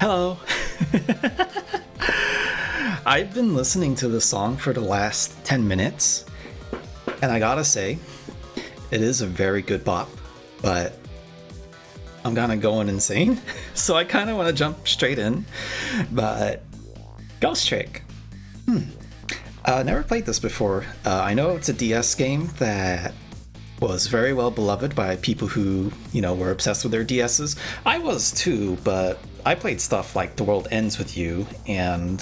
Hello! I've been listening to the song for the last 10 minutes, and I gotta say, it is a very good bop, but I'm kinda going insane, so I kinda wanna jump straight in, but Ghost Trick. Never played this before. I know it's a DS game that was very well beloved by people who, were obsessed with their DSs. I was too, but I played stuff like The World Ends With You, and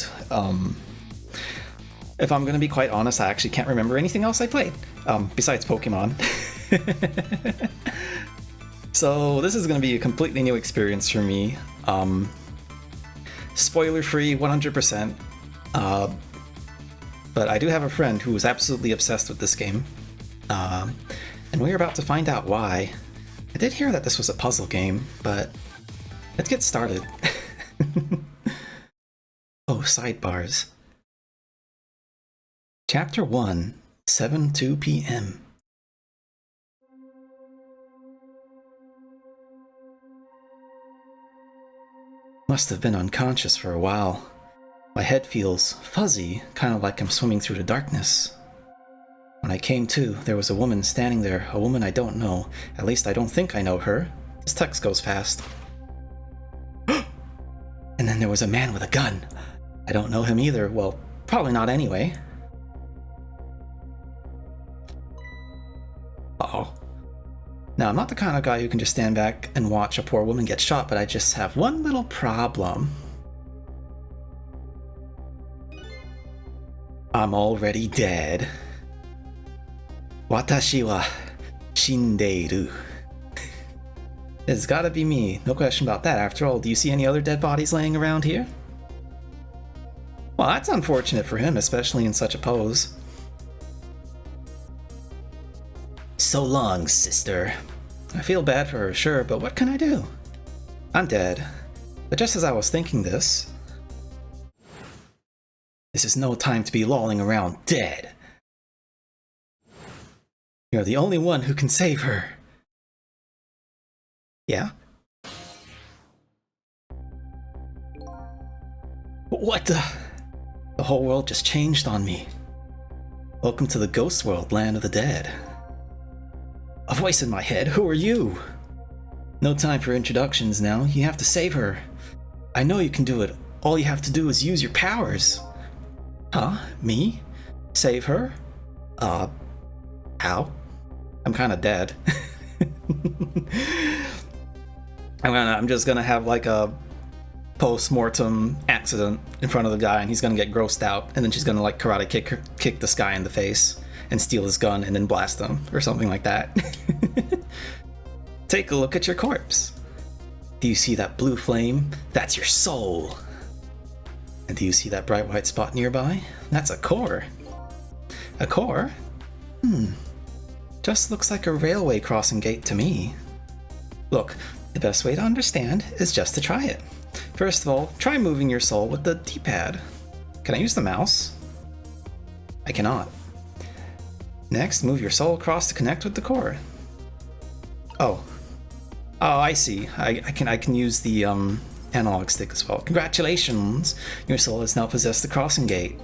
if I'm gonna be quite honest, I actually can't remember anything else I played, besides Pokemon. So this is gonna be a completely new experience for me. Spoiler-free, 100%. But I do have a friend who is absolutely obsessed with this game. And we're about to find out why. I did hear that this was a puzzle game, but let's get started. Oh, sidebars. Chapter 1, 7:02 p.m. Must have been unconscious for a while. My head feels fuzzy, kind of like I'm swimming through the darkness. When I came to, there was a woman standing there, a woman I don't know. At least I don't think I know her. This text goes fast. And then there was a man with a gun. I don't know him either. Well, probably not anyway. Uh-oh. Now, I'm not the kind of guy who can just stand back and watch a poor woman get shot, but I just have one little problem. I'm already dead. Watashi wa shindeiru. It's gotta be me, no question about that. After all, do you see any other dead bodies laying around here? Well, that's unfortunate for him, especially in such a pose. So long, sister. I feel bad for her, sure, but what can I do? I'm dead. But just as I was thinking this is no time to be lolling around dead. You're the only one who can save her. Yeah? What the? The whole world just changed on me. Welcome to the ghost world, land of the dead. A voice in my head, who are you? No time for introductions now, you have to save her. I know you can do it. All you have to do is use your powers. Huh? Me? Save her? How? I'm kinda dead. I'm just gonna have like a post-mortem accident in front of the guy and he's gonna get grossed out and then she's gonna like karate kick this guy in the face and steal his gun and then blast him or something like that. Take a look at your corpse. Do you see that blue flame? That's your soul. And do you see that bright white spot nearby? That's a core. A core? Just looks like a railway crossing gate to me. Look, the best way to understand is just to try it. First of all, try moving your soul with the D-pad. Can I use the mouse? I cannot. Next, move your soul across to connect with the core. Oh, I see. I can use the analog stick as well. Congratulations! Your soul has now possessed the crossing gate.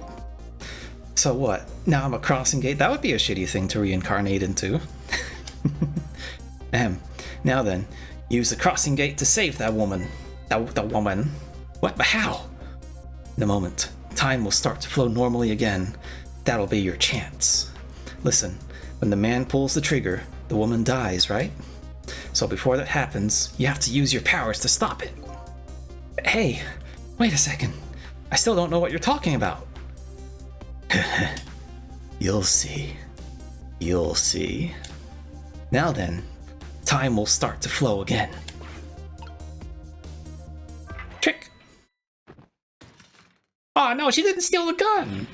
So what? Now I'm a crossing gate? That would be a shitty thing to reincarnate into. Now then, use the crossing gate to save that woman. The woman. What? But how? In a moment, time will start to flow normally again. That'll be your chance. Listen, when the man pulls the trigger, the woman dies, right? So before that happens, you have to use your powers to stop it. Hey, wait a second. I still don't know what you're talking about. You'll see. You'll see. Now then, time will start to flow again. Trick! Oh no, she didn't steal the gun!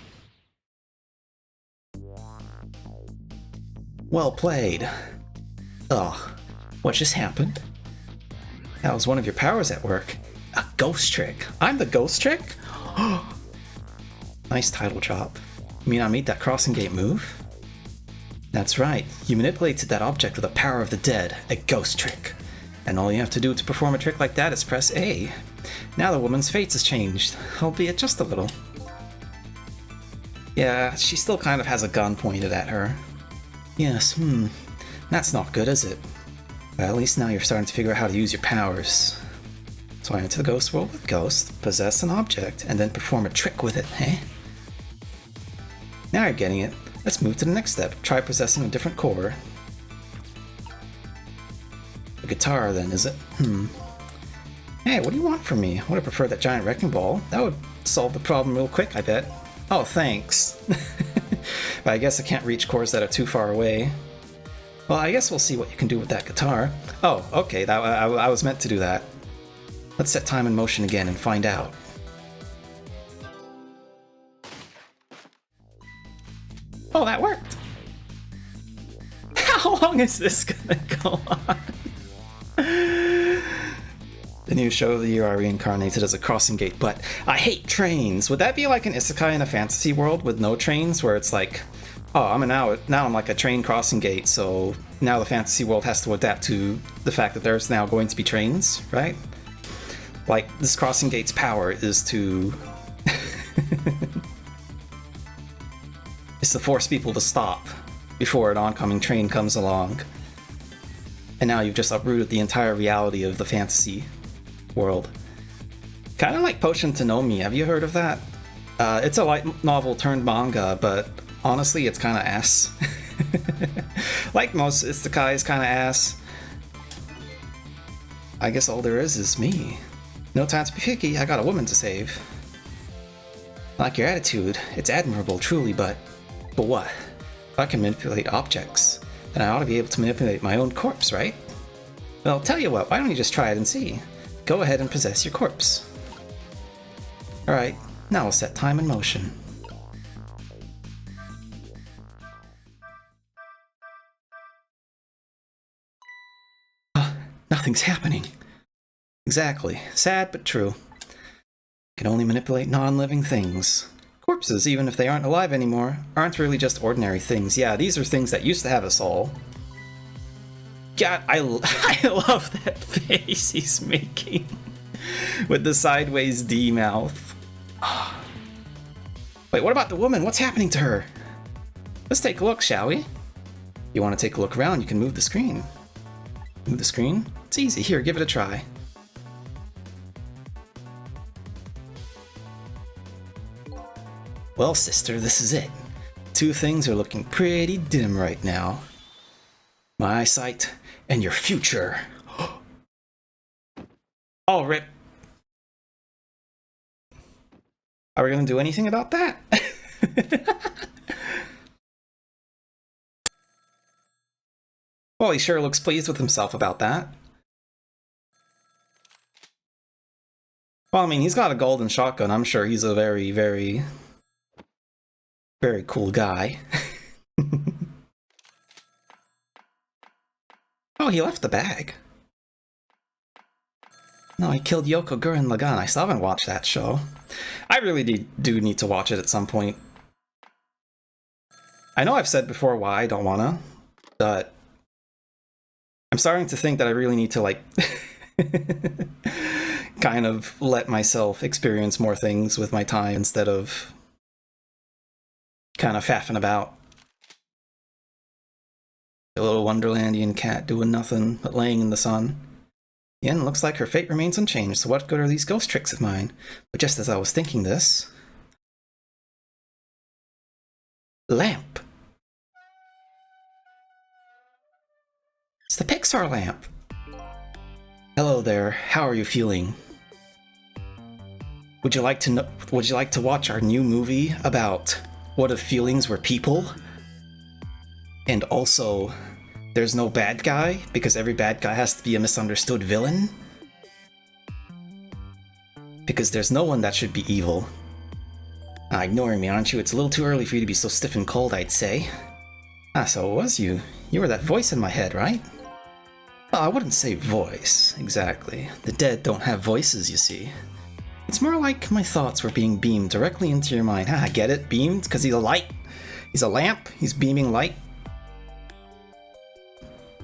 Well played. Oh, what just happened? That was one of your powers at work. A ghost trick. I'm the ghost trick? Nice title drop. You mean I made that crossing gate move? That's right. You manipulated that object with the power of the dead, a ghost trick. And all you have to do to perform a trick like that is press A. Now the woman's fate has changed, albeit just a little. Yeah, she still kind of has a gun pointed at her. Yes, that's not good, is it? Well, at least now you're starting to figure out how to use your powers. So I enter the ghost world with Ghost, possess an object, and then perform a trick with it, eh? Now you're getting it. Let's move to the next step. Try possessing a different core. A guitar, then, is it? Hey, what do you want from me? I would have preferred that giant wrecking ball. That would solve the problem real quick, I bet. Oh, thanks. But I guess I can't reach chords that are too far away. Well, I guess we'll see what you can do with that guitar. Oh, okay, I was meant to do that. Let's set time in motion again and find out. Oh, that worked! How long is this gonna go on? The new show of the year I reincarnated as a crossing gate, but I hate trains. Would that be like an isekai in a fantasy world with no trains, where it's like, oh, now I'm like a train crossing gate, so now the fantasy world has to adapt to the fact that there's now going to be trains, right? Like, this crossing gate's power is to is to force people to stop before an oncoming train comes along. And now you've just uprooted the entire reality of the fantasy world. Kind of like Potion to Know Me, have you heard of that? It's a light novel turned manga, but honestly it's kind of ass. Like most isekais, kind of ass. I guess all there is me. No time to be picky, I got a woman to save. Like your attitude, it's admirable truly, but what? If I can manipulate objects, then I ought to be able to manipulate my own corpse, right? Well, tell you what, why don't you just try it and see? Go ahead and possess your corpse. Alright, now we'll set time in motion. Nothing's happening. Exactly. Sad but true. Can only manipulate non-living things. Corpses, even if they aren't alive anymore, aren't really just ordinary things. Yeah, these are things that used to have a soul. God, I love that face he's making. With the sideways D mouth. Wait, what about the woman? What's happening to her? Let's take a look, shall we? If you want to take a look around, you can move the screen. Move the screen? It's easy. Here, give it a try. Well, sister, this is it. Two things are looking pretty dim right now. My eyesight and your future. Oh, rip. Are we gonna do anything about that? Well, he sure looks pleased with himself about that. Well, I mean, he's got a golden shotgun. I'm sure he's a very, very, very cool guy. Oh, he left the bag. No, he killed Yoko Gurren Lagann. I still haven't watched that show. I really do need to watch it at some point. I know I've said before why I don't wanna, but I'm starting to think that I really need to, like, kind of let myself experience more things with my time instead of kind of faffing about. A little Wonderlandian cat doing nothing but laying in the sun. Yeah, and it looks like her fate remains unchanged, so what good are these ghost tricks of mine? But just as I was thinking this... Lamp! It's the Pixar lamp! Hello there, how are you feeling? Would you like to watch our new movie about what if feelings were people? And also, there's no bad guy, because every bad guy has to be a misunderstood villain? Because there's no one that should be evil. Ignoring me, aren't you? It's a little too early for you to be so stiff and cold, I'd say. So it was you. You were that voice in my head, right? Well, I wouldn't say voice, exactly. The dead don't have voices, you see. It's more like my thoughts were being beamed directly into your mind. Get it? Beamed? Because he's a light. He's a lamp. He's beaming light.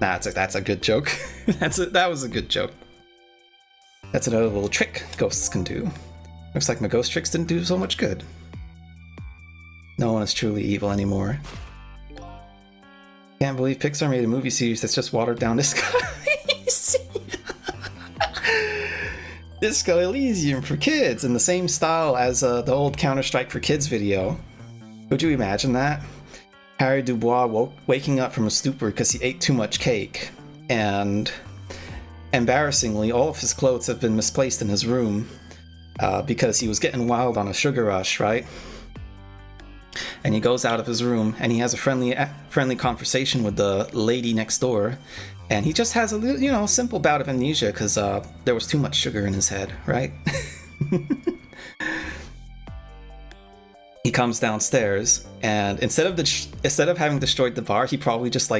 That's a good joke. That was a good joke. That's another little trick ghosts can do. Looks like my ghost tricks didn't do so much good. No one is truly evil anymore. Can't believe Pixar made a movie series that's just watered down Disco Disco Elysium for kids in the same style as the old Counter-Strike for Kids video. Would you imagine that? Harry Dubois waking up from a stupor because he ate too much cake, and embarrassingly, all of his clothes have been misplaced in his room because he was getting wild on a sugar rush, right? And he goes out of his room and he has a friendly conversation with the lady next door, and he just has a simple bout of amnesia because there was too much sugar in his head, right? He comes downstairs, and instead of having destroyed the bar, he probably just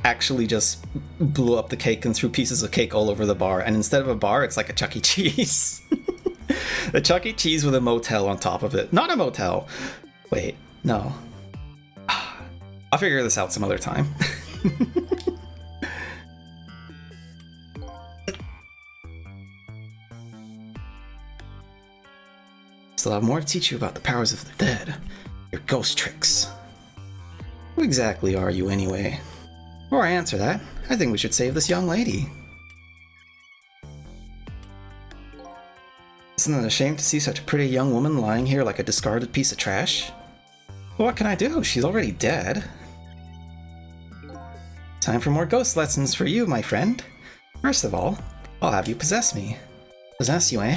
actually just blew up the cake and threw pieces of cake all over the bar. And instead of a bar, it's like a Chuck E. Cheese. A Chuck E. Cheese with a motel on top of it. Not a motel. Wait, no. I'll figure this out some other time. Still have more to teach you about the powers of the dead. Your ghost tricks. Who exactly are you anyway? Before I answer that, I think we should save this young lady. Isn't it a shame to see such a pretty young woman lying here like a discarded piece of trash? Well, what can I do? She's already dead. Time for more ghost lessons for you, my friend. First of all, I'll have you possess me. Possess you, eh?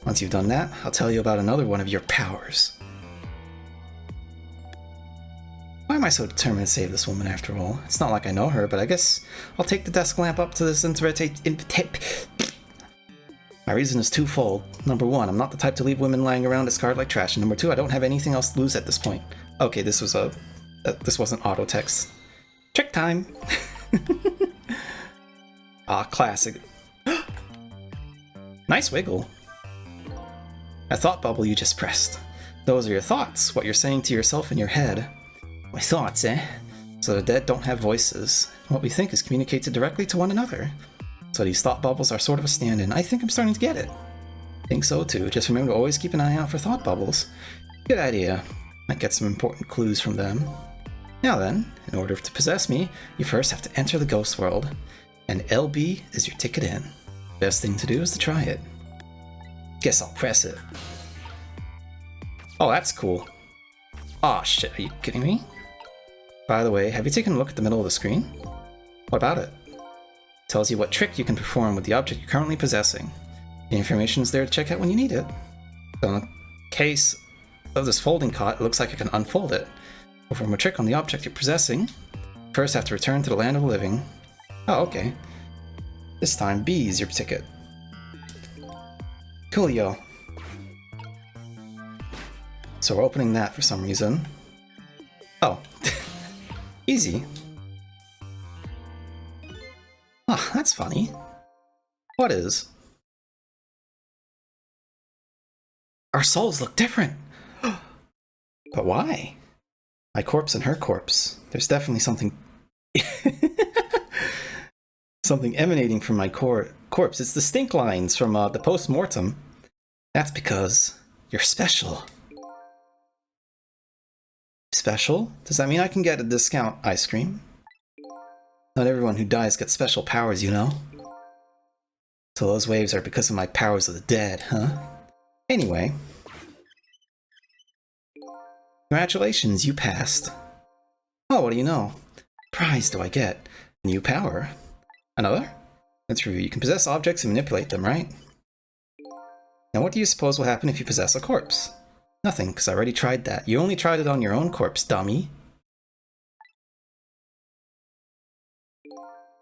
Once you've done that, I'll tell you about another one of your powers. Why am I so determined to save this woman after all? It's not like I know her, but I guess I'll take the desk lamp up to this My reason is twofold. Number one, I'm not the type to leave women lying around discarded like trash, and number two, I don't have anything else to lose at this point. Okay, this wasn't auto text. Trick time! Classic. Nice wiggle. A thought bubble you just pressed. Those are your thoughts, what you're saying to yourself in your head. My thoughts, eh? So the dead don't have voices. What we think is communicated directly to one another. So these thought bubbles are sort of a stand-in. I think I'm starting to get it. Think so too. Just remember to always keep an eye out for thought bubbles. Good idea. Might get some important clues from them. Now then, in order to possess me, you first have to enter the ghost world. And LB is your ticket in. Best thing to do is to try it. Guess I'll press it. Oh, that's cool. Aw, shit, are you kidding me? By the way, have you taken a look at the middle of the screen? What about it? Tells you what trick you can perform with the object you're currently possessing. The information is there to check out when you need it. So in the case of this folding cot, it looks like I can unfold it. Perform a trick on the object you're possessing. First have to return to the land of the living. Oh, okay. This time B is your ticket. Coolio. So we're opening that for some reason. Oh. Easy. Oh, that's funny. What is? Our souls look different. But why? My corpse and her corpse. There's definitely something... something emanating from my corpse. It's the stink lines from the post-mortem. That's because you're special. Special? Does that mean I can get a discount ice cream? Not everyone who dies gets special powers, you know? So those waves are because of my powers of the dead, huh? Anyway. Congratulations, you passed. Oh, what do you know? Prize do I get? A new power. Another? Let's review. You can possess objects and manipulate them, right? Now what do you suppose will happen if you possess a corpse? Nothing, because I already tried that. You only tried it on your own corpse, dummy.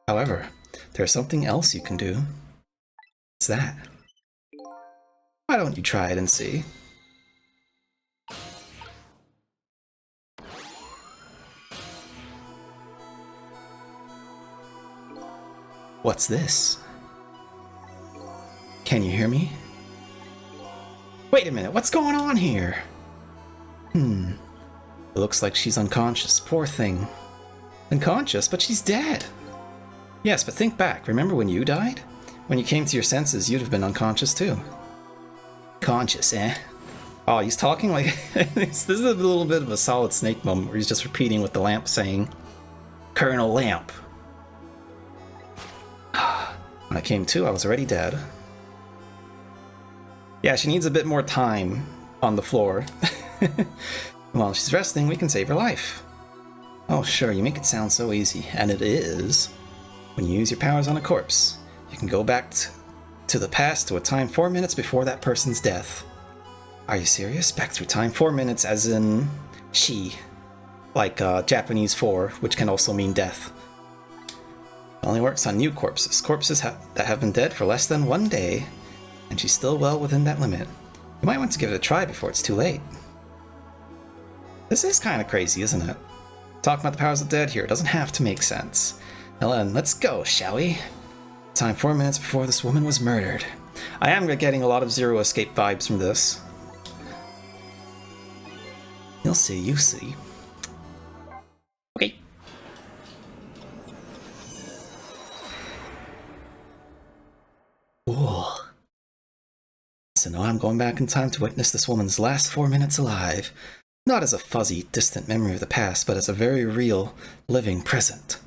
However, there's something else you can do. What's that? Why don't you try it and see? What's this? Can you hear me? Wait a minute, what's going on here? It looks like she's unconscious, poor thing. Unconscious, but she's dead. Yes, but think back. Remember when you died? When you came to your senses, you'd have been unconscious too. Conscious, eh? Oh, he's talking like... This is a little bit of a Solid Snake moment where he's just repeating what the lamp saying. Colonel Lamp. When I came to, I was already dead. Yeah, she needs a bit more time on the floor. While she's resting, we can save her life. Oh, sure, you make it sound so easy. And it is. When you use your powers on a corpse, you can go back to the past to a time 4 minutes before that person's death. Are you serious? Back through time 4 minutes as in she. Like Japanese 4, which can also mean death. It only works on new corpses. Corpses that have been dead for less than 1 day, and she's still well within that limit. You might want to give it a try before it's too late. This is kind of crazy, isn't it? Talking about the powers of the dead here, it doesn't have to make sense. Now then, let's go, shall we? Time 4 minutes before this woman was murdered. I am getting a lot of Zero Escape vibes from this. You'll see, you see. Okay. Ooh. So now I'm going back in time to witness this woman's last 4 minutes alive. Not as a fuzzy, distant memory of the past, but as a very real, living present.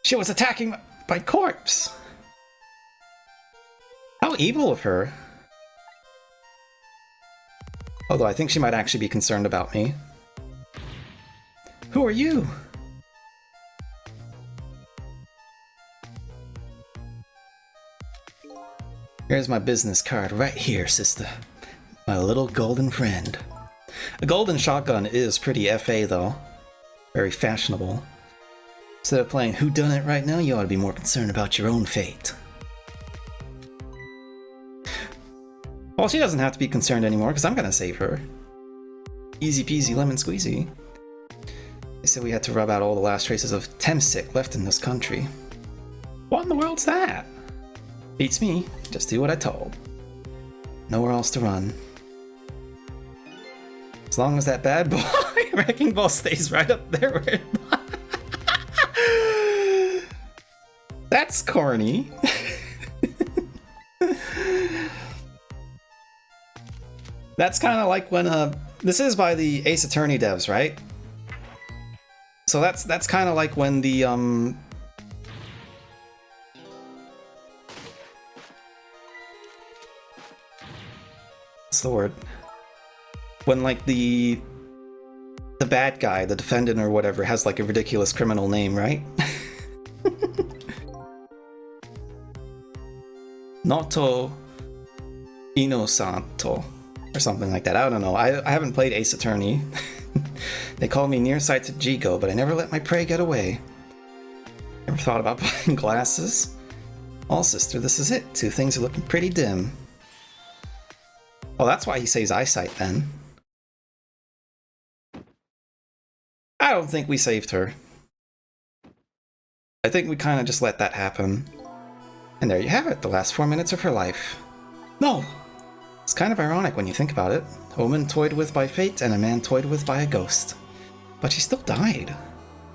She was attacking my corpse! How evil of her. Although I think she might actually be concerned about me. Who are you? Here's my business card right here, sister. My little golden friend. A golden shotgun is pretty FA though. Very fashionable. Instead of playing whodunit right now, you ought to be more concerned about your own fate. Well, she doesn't have to be concerned anymore because I'm gonna save her. Easy peasy lemon squeezy. They said we had to rub out all the last traces of Temsic left in this country. What in the world's that? Beats me. Just do what I told. Nowhere else to run. As long as that bad boy Wrecking Ball stays right up there where it... That's corny. That's kind of like when this is by the Ace Attorney devs, right? So that's kind of like when the what's the word? When like the bad guy, the defendant or whatever, has like a ridiculous criminal name, right? Noto Inosanto or something like that. I don't know. I haven't played Ace Attorney. They call me nearsighted Jigo, but I never let my prey get away. Never thought about buying glasses? Well, sister, this is it. Two things are looking pretty dim. Oh, that's why he says eyesight then. I don't think we saved her. I think we kind of just let that happen. And there you have it, the last 4 minutes of her life. No! It's kind of ironic when you think about it. A woman toyed with by fate and a man toyed with by a ghost. But she still died.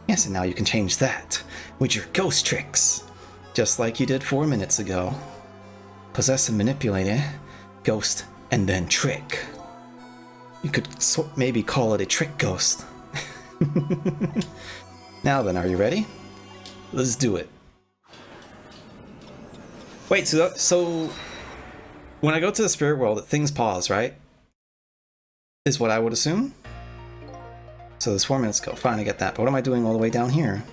Yes, and now you can change that with your ghost tricks. Just like you did 4 minutes ago. Possess and manipulate, eh? Ghost and then trick. You could maybe call it a trick ghost. Now then, are you ready? Let's do it. Wait, so when I go to the spirit world, things pause, right? Is what I would assume. So there's 4 minutes ago. Fine, I get that. But what am I doing all the way down here?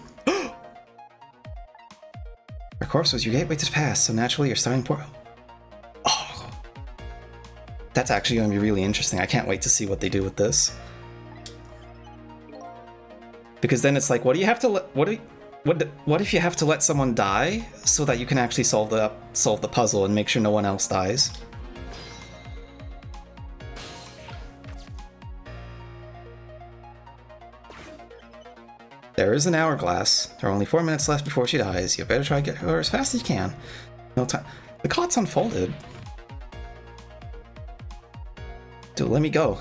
Of course, was your gateway to the past, so naturally your starting portal. Oh, that's actually going to be really interesting. I can't wait to see what they do with this. Because then it's like, what do you have to let? What if you have to let someone die so that you can actually solve the puzzle and make sure no one else dies? There is an hourglass. There are only 4 minutes left before she dies. You better try to get her as fast as you can. No time. The cot's unfolded. Dude, let me go.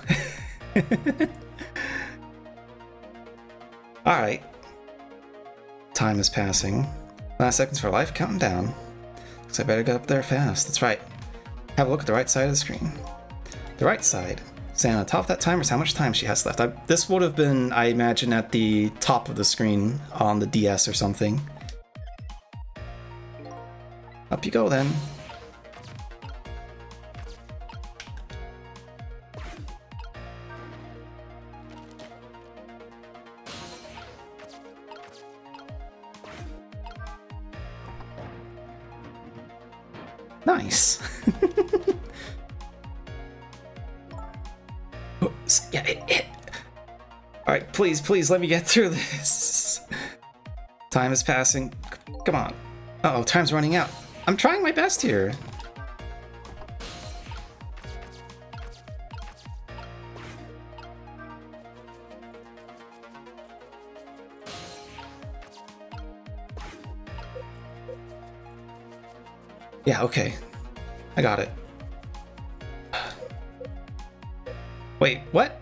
Alright. Time is passing. Last seconds for life, counting down. Looks like I better get up there fast. That's right. Have a look at the right side of the screen. The right side. Saying on the top of that timer is how much time she has left. This would have been, I imagine, at the top of the screen on the DS or something. Up you go then. Nice. Oops. Yeah, it. Alright, please let me get through this. Time is passing. Come on. Uh-oh, time's running out. I'm trying my best here. Yeah, okay. I got it. Wait, what?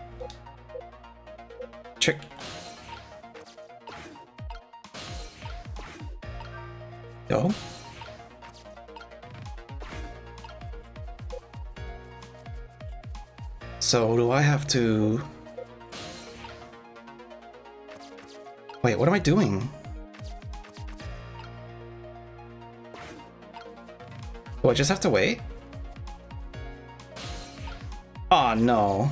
Trick. Go. So do I have to... Wait, what am I doing? Do I just have to wait? Oh no.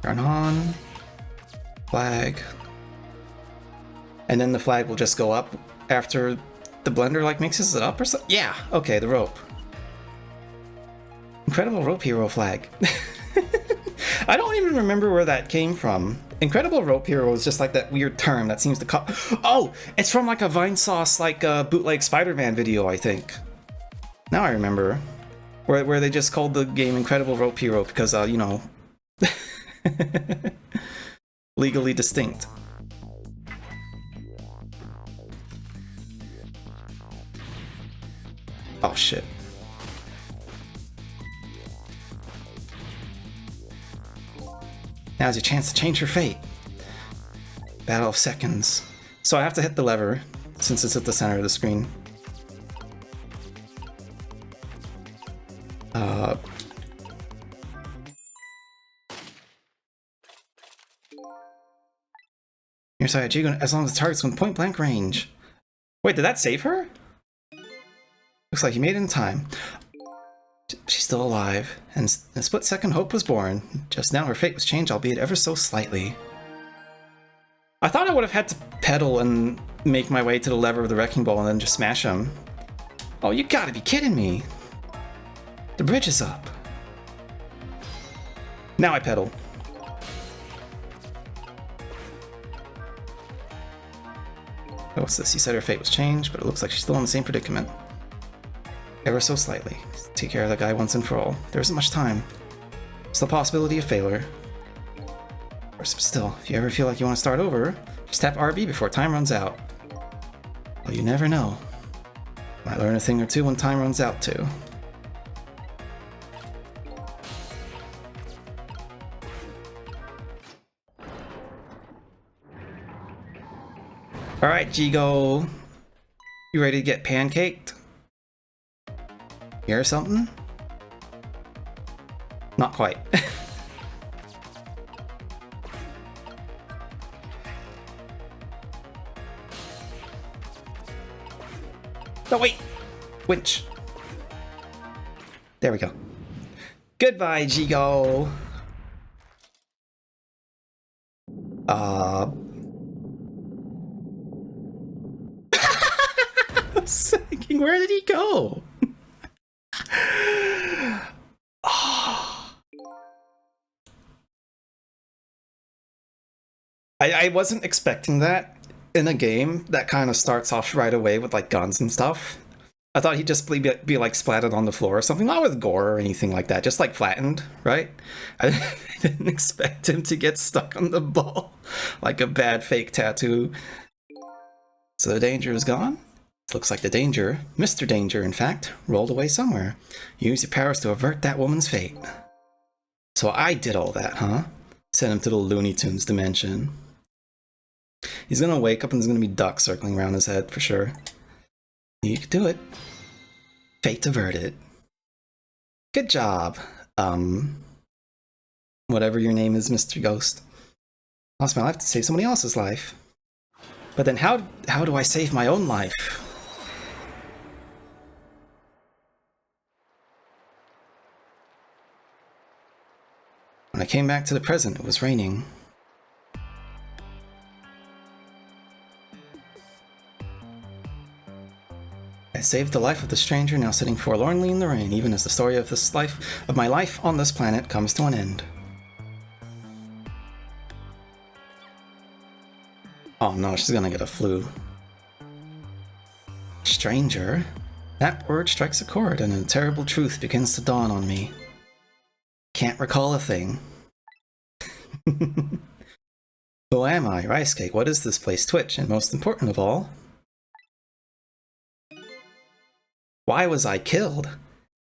Turn on. Flag. And then the flag will just go up after the blender like mixes it up or something? Yeah, okay, the rope. Incredible Rope Hero flag. I don't even remember where that came from. Incredible Rope Hero is just like that weird term that seems to Oh! It's from like a Vine Sauce, like bootleg Spider-Man video, I think. Now I remember. Where they just called the game Incredible Rope Hero because, you know... legally distinct. Oh shit. Now's your chance to change your fate. Battle of seconds. So I have to hit the lever, since it's at the center of the screen. Your side, Jigo, as long as the target's within point blank range. Wait, did that save her? Looks like you made it in time. She's still alive, and in a split second hope was born. Just now her fate was changed, albeit ever so slightly. I thought I would have had to pedal and make my way to the lever of the wrecking ball and then just smash him. Oh, you gotta be kidding me. The bridge is up. Now I pedal. Oh, what's this? You said her fate was changed, but it looks like she's still in the same predicament. Ever so slightly. Take care of that guy once and for all. There isn't much time. It's the possibility of failure. Or still, if you ever feel like you want to start over, just tap RB before time runs out. Well, you never know. Might learn a thing or two when time runs out, too. Alright, Jigo. You ready to get pancaked? Hear something? Not quite. Oh wait! Winch. There we go. Goodbye, Jigo! I was thinking, where did he go? I wasn't expecting that in a game that kind of starts off right away with like guns and stuff. I thought he'd just be like splattered on the floor or something, not with gore or anything like that, just like flattened, right? I didn't expect him to get stuck on the ball like a bad fake tattoo. So the danger is gone? Looks like the danger, Mr. Danger, in fact, rolled away somewhere. Use your powers to avert that woman's fate. So I did all that, huh? Sent him to the Looney Tunes dimension. He's gonna wake up and there's gonna be ducks circling around his head for sure. You could do it. Fate averted. Good job. Whatever your name is, Mr. Ghost. Lost my life to save somebody else's life. But then how do I save my own life? When I came back to the present, it was raining. I saved the life of the stranger now sitting forlornly in the rain, even as the story of my life on this planet comes to an end. Oh no, she's gonna get a flu. Stranger? That word strikes a chord, and a terrible truth begins to dawn on me. Can't recall a thing. Who am I? Rice Cake. What is this place? Twitch. And most important of all, why was I killed?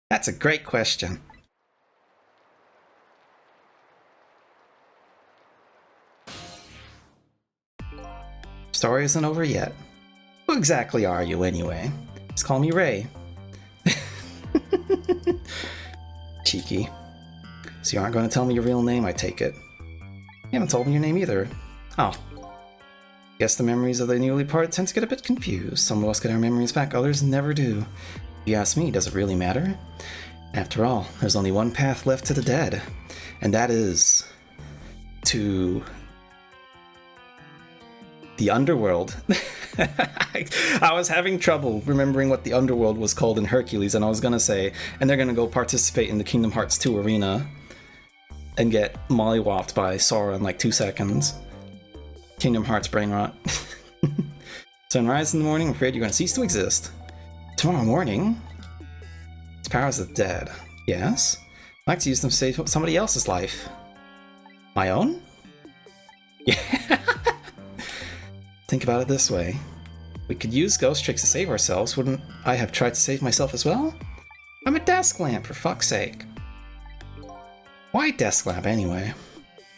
That's a great question. Story isn't over yet. Who exactly are you anyway? Just call me Ray. Cheeky. So you aren't going to tell me your real name, I take it. You haven't told me your name either. Oh. Guess the memories of the newly parted tend to get a bit confused. Some of us get our memories back, others never do. If you ask me, does it really matter? After all, there's only one path left to the dead. And that is... to... the underworld. I was having trouble remembering what the underworld was called in Hercules, and I was gonna say, and they're gonna go participate in the Kingdom Hearts 2 arena and get mollywopped by Sora in like 2 seconds. Kingdom Hearts brain rot. Sunrise in the morning, I'm afraid you're gonna cease to exist. Tomorrow morning? It's powers of the dead. Yes? I'd like to use them to save somebody else's life. My own? Yeah. Think about it this way. We could use ghost tricks to save ourselves. Wouldn't I have tried to save myself as well? I'm a desk lamp, for fuck's sake. Why desk lamp anyway?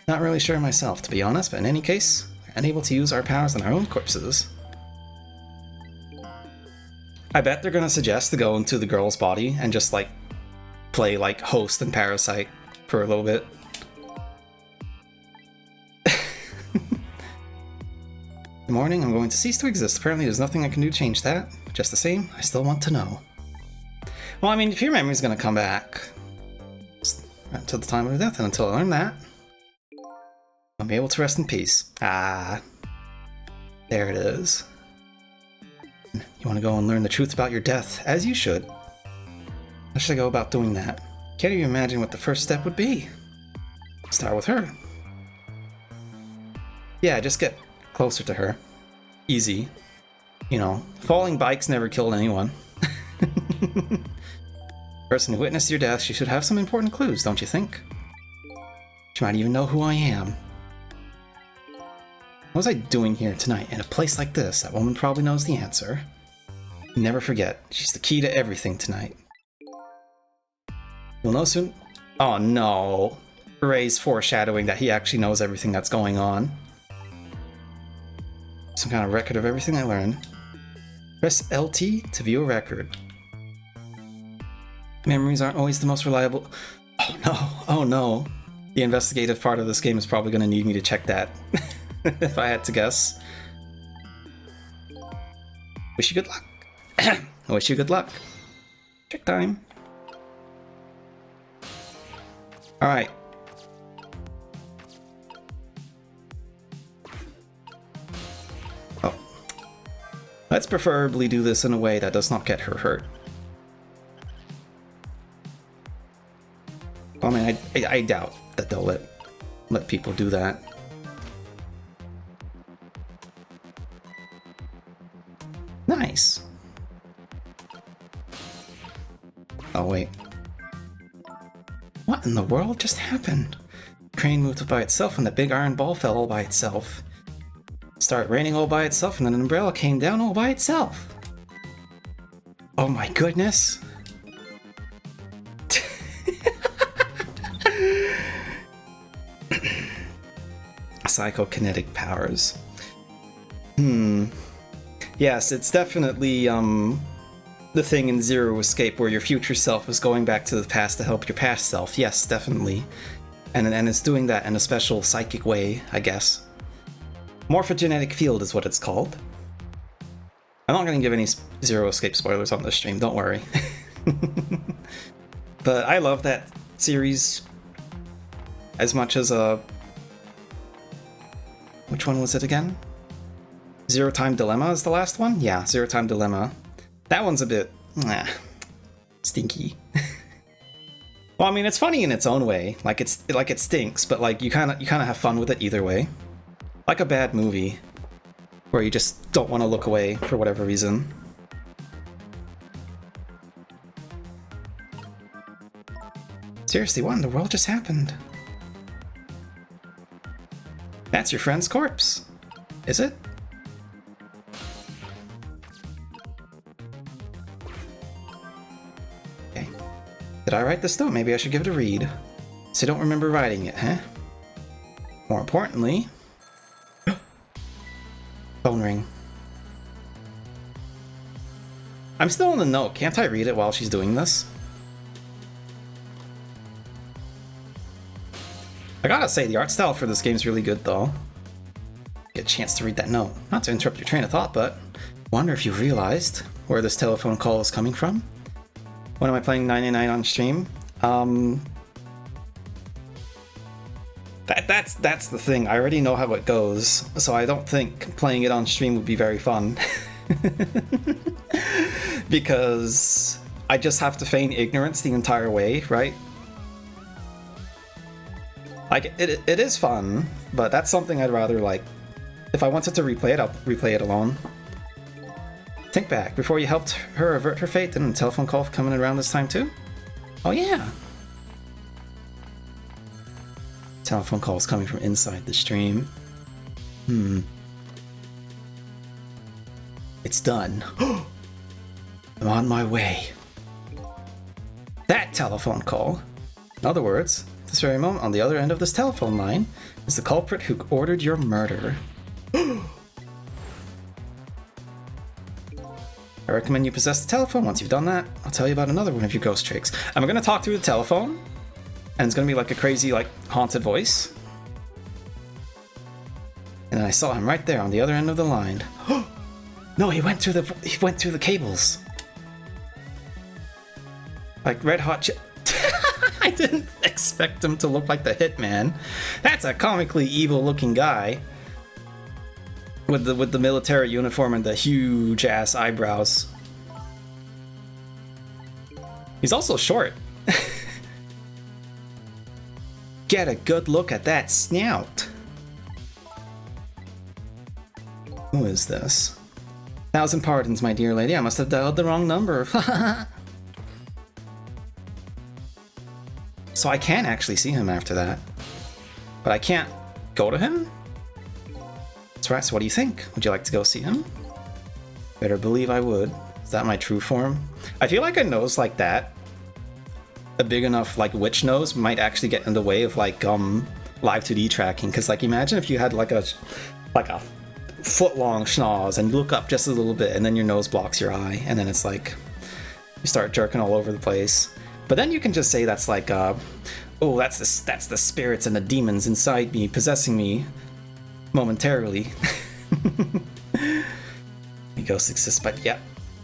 Not really sure myself, to be honest, but in any case, we're unable to use our powers on our own corpses. I bet they're gonna suggest to go into the girl's body and just like play like host and parasite for a little bit. The morning, I'm going to cease to exist. Apparently there's nothing I can do to change that. Just the same, I still want to know. Well, I mean, if your memory's gonna come back until the time of death, and until I learn that, I'll be able to rest in peace. Ah, there it is. You want to go and learn the truth about your death, as you should. How should I go about doing that? Can't even imagine what the first step would be. Start with her. Yeah, just get closer to her. Easy. You know, falling bikes never killed anyone. Person who witnessed your death, she should have some important clues, don't you think? She might even know who I am. What was I doing here tonight in a place like this? That woman probably knows the answer. Never forget, she's the key to everything tonight. You'll know soon. Oh no. Ray's foreshadowing that he actually knows everything that's going on. Some kind of record of everything I learned. Press LT to view a record. Memories aren't always the most reliable. Oh no, oh no. The investigative part of this game is probably going to need me to check that. If I had to guess. Wish you good luck. I wish you good luck. Check time. Alright. Oh. Let's preferably do this in a way that does not get her hurt. I mean, I doubt that they'll let people do that. Nice. Oh wait. What in the world just happened? The crane moved by itself and the big iron ball fell all by itself. It started raining all by itself and then an umbrella came down all by itself. Oh my goodness. Psychokinetic powers. Yes, it's definitely the thing in Zero Escape where your future self is going back to the past to help your past self. Yes, definitely. And it's doing that in a special psychic way, I guess. Morphogenetic field is what it's called. I'm not going to give any Zero Escape spoilers on this stream, don't worry. But I love that series as much as which one was it again? Zero Time Dilemma is the last one? Yeah, Zero Time Dilemma. That one's a bit stinky. Well, I mean, it's funny in its own way. Like it stinks, but like you kind of have fun with it either way. Like a bad movie where you just don't want to look away for whatever reason. Seriously, what in the world just happened? That's your friend's corpse. Is it? Okay. Did I write this though? Maybe I should give it a read. So I don't remember writing it, huh? More importantly... Phone ring. I'm still in the note. Can't I read it while she's doing this? I gotta say, the art style for this game is really good, though. Get a chance to read that note. Not to interrupt your train of thought, but wonder if you realized where this telephone call is coming from? When am I playing 99 on stream? That's the thing. I already know how it goes, so I don't think playing it on stream would be very fun. Because I just have to feign ignorance the entire way, right? Like, it is fun, but that's something I'd rather, like... If I wanted to replay it, I'll replay it alone. Think back. Before you helped her avert her fate, didn't a telephone call coming around this time too? Oh yeah! Telephone calls coming from inside the stream. It's done. I'm on my way. That telephone call. In other words... This very moment, on the other end of this telephone line, is the culprit who ordered your murder. I recommend you possess the telephone. Once you've done that, I'll tell you about another one of your ghost tricks. I'm gonna talk through the telephone, and it's gonna be like a crazy, like, haunted voice. And then I saw him right there on the other end of the line. No, he went through the cables. Like red hot chip. I didn't expect him to look like the Hitman. That's a comically evil-looking guy with the military uniform and the huge ass eyebrows. He's also short. Get a good look at that snout. Who is this? 1,000 pardons, my dear lady. I must have dialed the wrong number. So I can actually see him after that. But I can't go to him? That's right, so what do you think? Would you like to go see him? Better believe I would. Is that my true form? I feel like a nose like that, a big enough like witch nose, might actually get in the way of like live 2D tracking. Cause like imagine if you had like a foot long schnoz and you look up just a little bit and then your nose blocks your eye and then it's like you start jerking all over the place. But then you can just say that's like, oh, that's the spirits and the demons inside me possessing me momentarily. Ghosts exist, but yeah.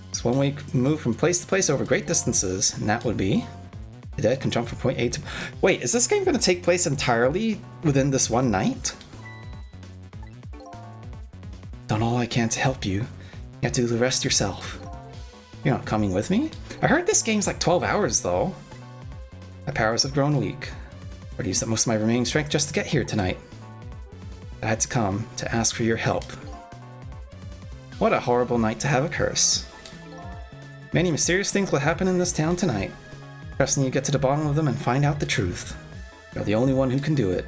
It's one way to move from place to place over great distances, and that would be the dead can jump from point A to... Wait, is this game going to take place entirely within this one night? Done all I can to help you. You have to do the rest yourself. You're not coming with me? I heard this game's like 12 hours, though. My powers have grown weak. I used up most of my remaining strength just to get here tonight. I had to come to ask for your help. What a horrible night to have a curse. Many mysterious things will happen in this town tonight. Trusting you get to the bottom of them and find out the truth. You're the only one who can do it.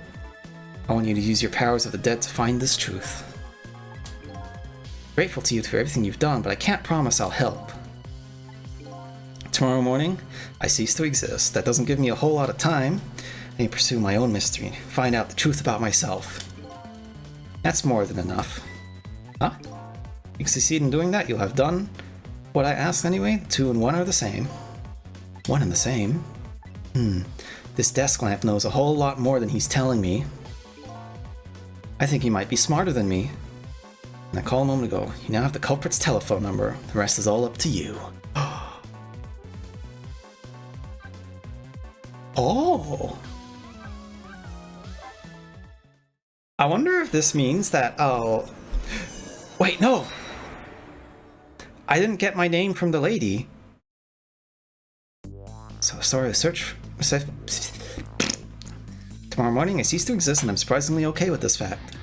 I want you to use your powers of the dead to find this truth. Grateful to you for everything you've done, but I can't promise I'll help. Tomorrow morning, I cease to exist. That doesn't give me a whole lot of time. I need to pursue my own mystery, find out the truth about myself. That's more than enough. Huh? You can succeed in doing that, you'll have done what I asked anyway. The 2 and 1 are the same. One and the same? This desk lamp knows a whole lot more than he's telling me. I think he might be smarter than me. And I called a moment ago. You now have the culprit's telephone number. The rest is all up to you. Oh! I wonder if this means that I'll... Wait, no! I didn't get my name from the lady. So sorry, search... Tomorrow morning I cease to exist and I'm surprisingly okay with this fact.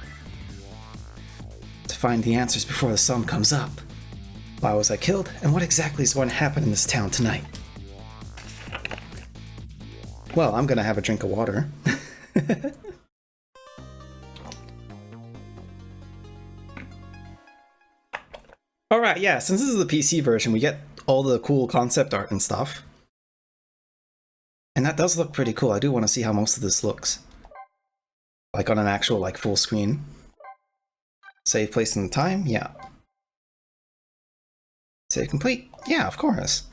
To find the answers before the sun comes up. Why was I killed? And what exactly is going to happen in this town tonight? Well, I'm gonna have a drink of water. Alright, yeah, since this is the PC version, we get all the cool concept art and stuff. And that does look pretty cool. I do want to see how most of this looks. Like on an actual, like, full screen. Save place and time? Yeah. Save complete? Yeah, of course.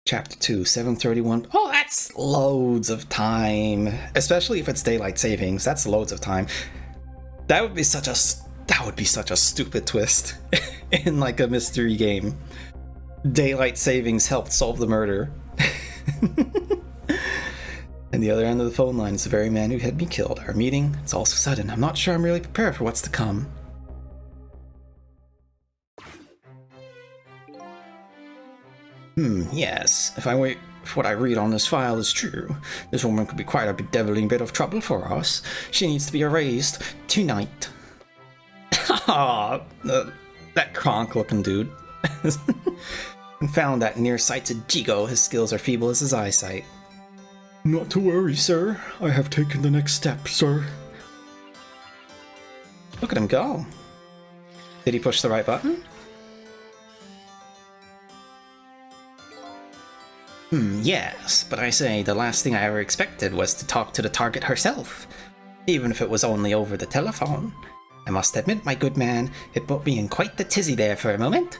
Chapter 2, 7:31. Oh, that's loads of time. Especially if it's daylight savings. That's loads of time. That would be such a stupid twist in like a mystery game. Daylight savings helped solve the murder. And the other end of the phone line is the very man who had me killed. Our meeting, it's all so sudden. I'm not sure I'm really prepared for what's to come. Yes. If what I read on this file is true, this woman could be quite a bedeviling bit of trouble for us. She needs to be erased tonight. That Kronk-looking dude. And found that nearsighted Jigo. His skills are feeble as his eyesight. Not to worry, sir. I have taken the next step, sir. Look at him go. Did he push the right button? Yes, but I say the last thing I ever expected was to talk to the target herself. Even if it was only over the telephone. I must admit, my good man, it put me in quite the tizzy there for a moment.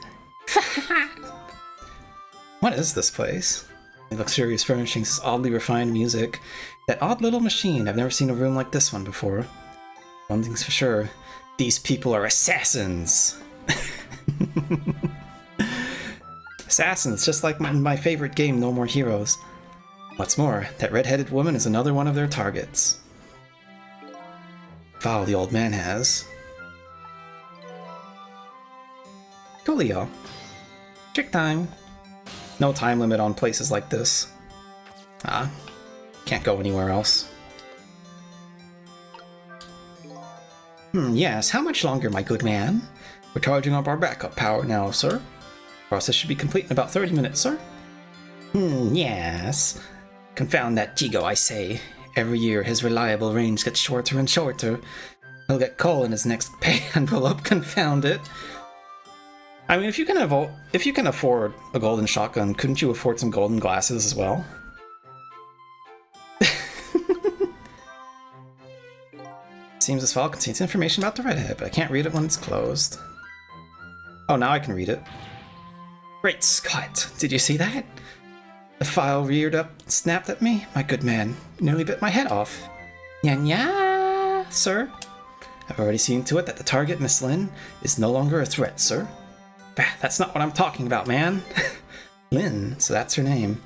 What is this place? The luxurious furnishings, this oddly refined music. That odd little machine. I've never seen a room like this one before. One thing's for sure. These people are assassins. Assassins, just like my favorite game, No More Heroes. What's more, that red-headed woman is another one of their targets. Foul the old man has. Coolio. Trick time. No time limit on places like this. Can't go anywhere else. Yes, how much longer, my good man? We're charging up our backup power now, sir. Process should be complete in about 30 minutes, sir. Yes. Confound that Jigo, I say. Every year his reliable range gets shorter and shorter. He'll get coal in his next pay envelope, confound it. I mean, if you can afford a golden shotgun, couldn't you afford some golden glasses as well? Seems this file contains information about the redhead, but I can't read it when it's closed. Oh, now I can read it. Great Scott, did you see that? The file reared up and snapped at me. My good man nearly bit my head off. Nya, sir. I've already seen to it that the target, Miss Lin, is no longer a threat, sir. Bah, that's not what I'm talking about, man. Lin, so that's her name.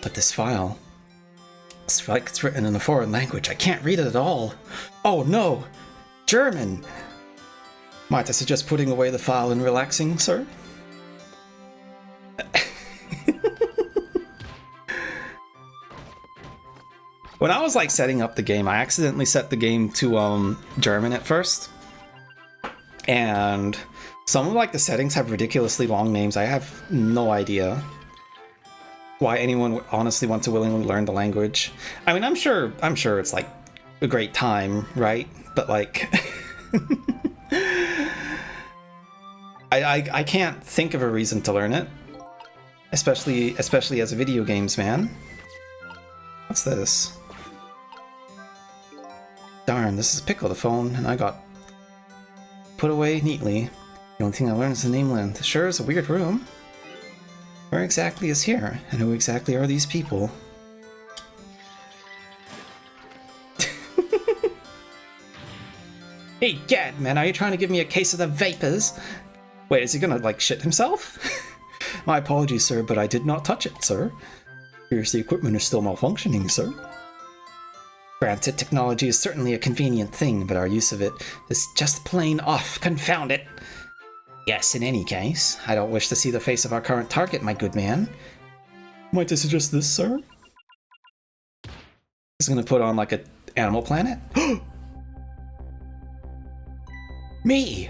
But this file, it's like it's written in a foreign language. I can't read it at all. Oh no! German! Might I suggest putting away the file and relaxing, sir? When I was like setting up the game, I accidentally set the game to German at first. And some of like the settings have ridiculously long names. I have no idea why anyone would honestly want to willingly learn the language. I mean, I'm sure it's like a great time, right? But like I can't think of a reason to learn it. Especially as a video games man. What's this? Darn, this is Pickle, the phone, and I got put away neatly. The only thing I learned is the nameland. Sure is a weird room. Where exactly is here? And who exactly are these people? Hey, Gad, man, are you trying to give me a case of the vapors? Wait, is he gonna, like, shit himself? My apologies, sir, but I did not touch it, sir. Here's the equipment is still malfunctioning, sir. Granted, technology is certainly a convenient thing, but our use of it is just plain off. Confound it! Yes, in any case, I don't wish to see the face of our current target, my good man. Might I suggest this, sir? He's gonna put on, like, a Animal Planet? Me!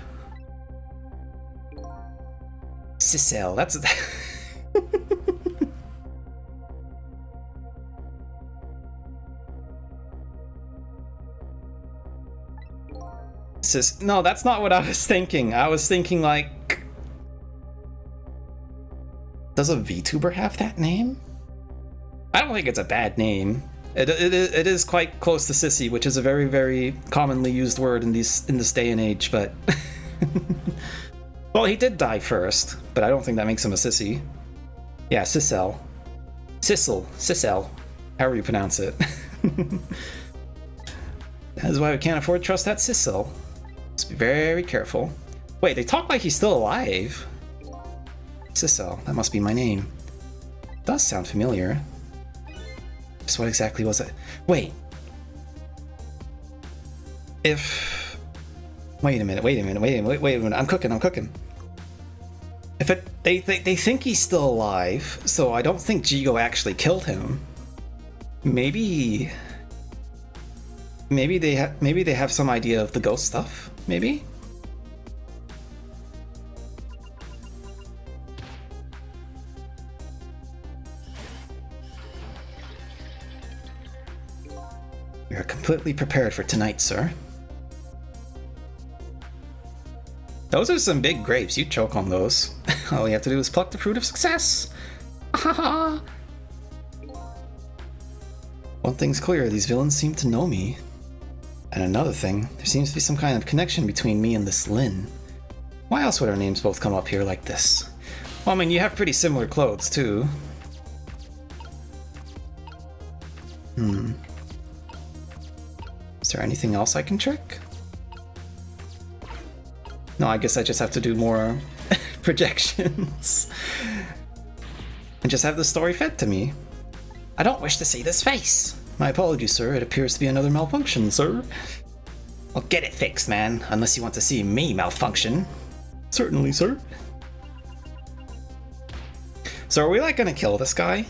Sissel, that's... No, that's not what I was thinking. I was thinking, like... Does a VTuber have that name? I don't think it's a bad name. It is quite close to sissy, which is a very, very commonly used word in this day and age, but... Well, he did die first, but I don't think that makes him a sissy. Yeah, Sissel. Sissel. However you pronounce it. That is why we can't afford to trust that Sissel. Let's be very careful. Wait, they talk like he's still alive. Sissel, that must be my name. Does sound familiar. Just what exactly was it? Wait. If... Wait a minute. I'm cooking. If they think he's still alive, so I don't think Jigo actually killed him. Maybe they have some idea of the ghost stuff. Maybe. We are completely prepared for tonight, sir. Those are some big grapes. You choke on those. All you have to do is pluck the fruit of success. Haha. One thing's clear, these villains seem to know me. And another thing, there seems to be some kind of connection between me and this Lynn. Why else would our names both come up here like this? Well, I mean, you have pretty similar clothes, too. Is there anything else I can trick? No, I guess I just have to do more projections. And just have the story fed to me. I don't wish to see this face. My apologies, sir. It appears to be another malfunction, sir. Well, get it fixed, man. Unless you want to see me malfunction. Certainly, sir. So are we, like, gonna kill this guy?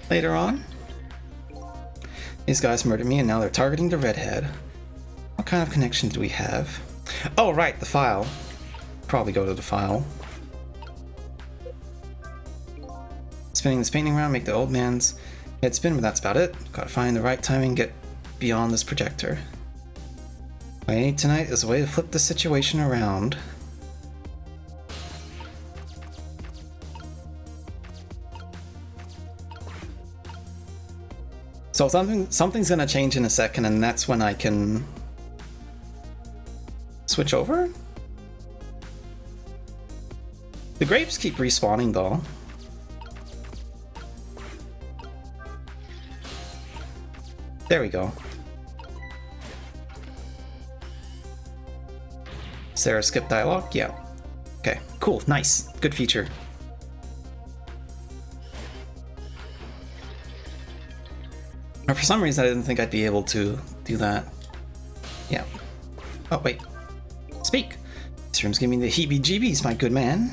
Later on? These guys murdered me and now they're targeting the redhead. What kind of connection do we have? Oh, right, the file. Probably go to the file. Spinning this painting around, make the old man's head spin, but that's about it. Gotta find the right timing, get beyond this projector. What I need tonight is a way to flip the situation around. So something's gonna change in a second, and that's when I can switch over? The grapes keep respawning though. There we go. Sarah skip dialogue? Yeah. Okay, cool, nice. Good feature. Or for some reason I didn't think I'd be able to do that. Yeah. Oh, wait. Speak! This room's giving me the heebie-jeebies, my good man.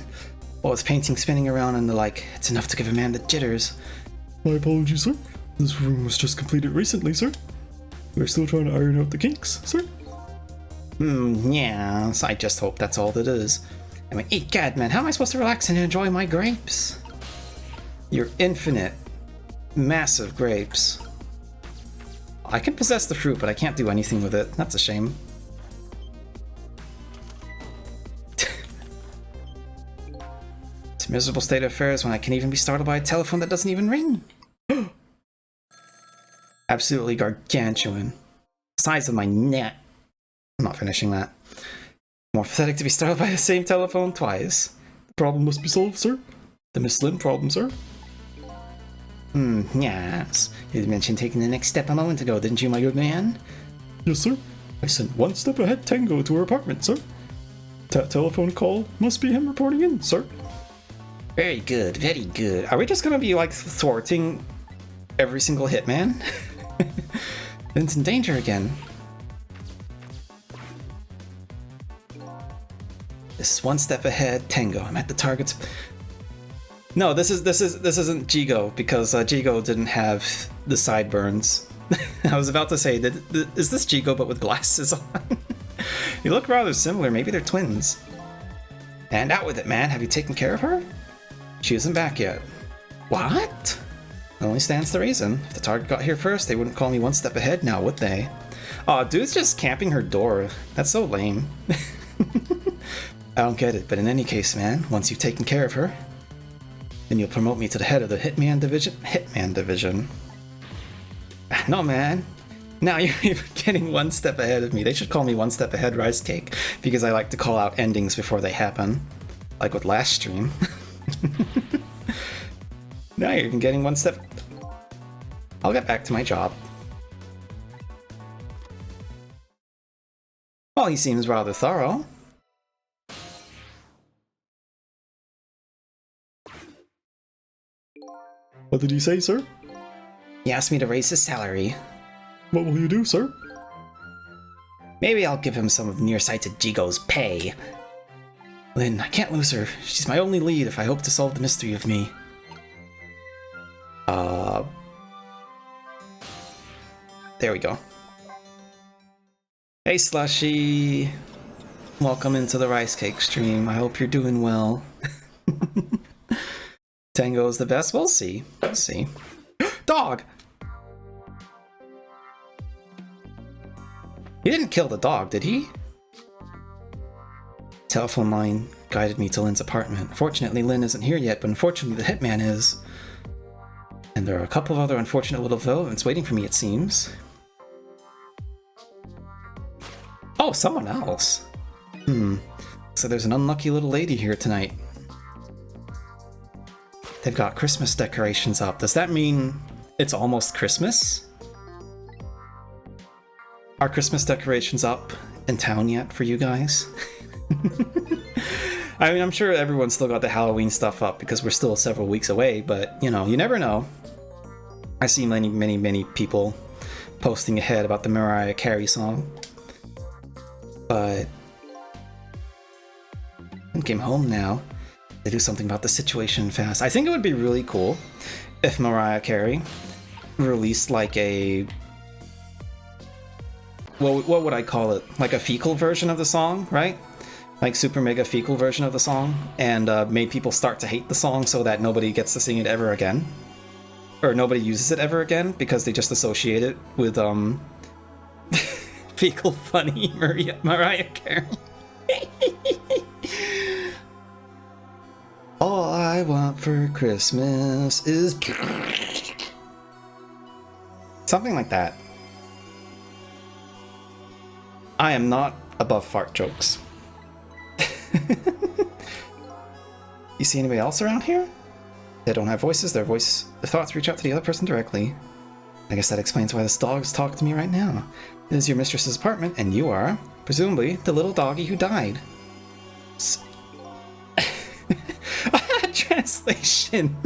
Well, it's painting spinning around and the like. It's enough to give a man the jitters. My apologies, sir. This room was just completed recently, sir. We're still trying to iron out the kinks, sir. Yeah, I just hope that's all that is. I mean, egad, man, how am I supposed to relax and enjoy my grapes? Your infinite, massive grapes. I can possess the fruit, but I can't do anything with it. That's a shame. a miserable state of affairs when I can even be startled by a telephone that doesn't even ring. Absolutely gargantuan. Size of my neck. I'm not finishing that. More pathetic to be startled by the same telephone twice. The problem must be solved, sir. The Miss Lynn problem, sir. Yes. You mentioned taking the next step a moment ago, didn't you, my good man? Yes, sir. I sent one step ahead Tango to her apartment, sir. That telephone call must be him reporting in, sir. Very good, very good. Are we just gonna be, like, thwarting every single hitman? Lynn's in danger again. This is one step ahead Tango. I'm at the target's... No, this isn't Jigo, because Jigo didn't have the sideburns. I was about to say, is this Jigo but with glasses on? You look rather similar, maybe they're twins. And out with it, man. Have you taken care of her? She isn't back yet. What? It only stands to reason. If the target got here first, they wouldn't call me one step ahead now, would they? Aw, dude's just camping her door. That's so lame. I don't get it, but in any case, man, once you've taken care of her, then you'll promote me to the head of the Hitman Division. No, man. Now you're even getting one step ahead of me. They should call me One Step Ahead Rice Cake, because I like to call out endings before they happen. Like with last stream. Now you're even getting one step... I'll get back to my job. Well, he seems rather thorough. What did he say, sir? He asked me to raise his salary. What will you do, sir? Maybe I'll give him some of nearsighted Jigo's pay. Lynn, I can't lose her. She's my only lead if I hope to solve the mystery of me. There we go. Hey, Slushy. Welcome into the Rice Cake stream. I hope you're doing well. Tango's the best? We'll see. We'll see. Dog! He didn't kill the dog, did he? Telephone line guided me to Lynn's apartment. Fortunately, Lynn isn't here yet, but unfortunately the hitman is. And there are a couple of other unfortunate little developments waiting for me, it seems. Oh, someone else. So there's an unlucky little lady here tonight. They've got Christmas decorations up. Does that mean it's almost Christmas? Are Christmas decorations up in town yet for you guys? I mean, I'm sure everyone's still got the Halloween stuff up because we're still several weeks away, but, you know, you never know. I see many people posting ahead about the Mariah Carey song. But... I came home now. They do something about the situation fast. I think it would be really cool if Mariah Carey released like a... What would I call it? Like a fecal version of the song, right? Like super mega fecal version of the song, and made people start to hate the song so that nobody gets to sing it ever again. Or nobody uses it ever again because they just associate it with fecal funny Mariah Carey. All I want for Christmas is... something like that. I am not above fart jokes. You see anybody else around here? They don't have voices, their thoughts reach out to the other person directly. I guess that explains why this dog's talking to me right now. This is your mistress's apartment, and you are, presumably, the little doggy who died. Translation.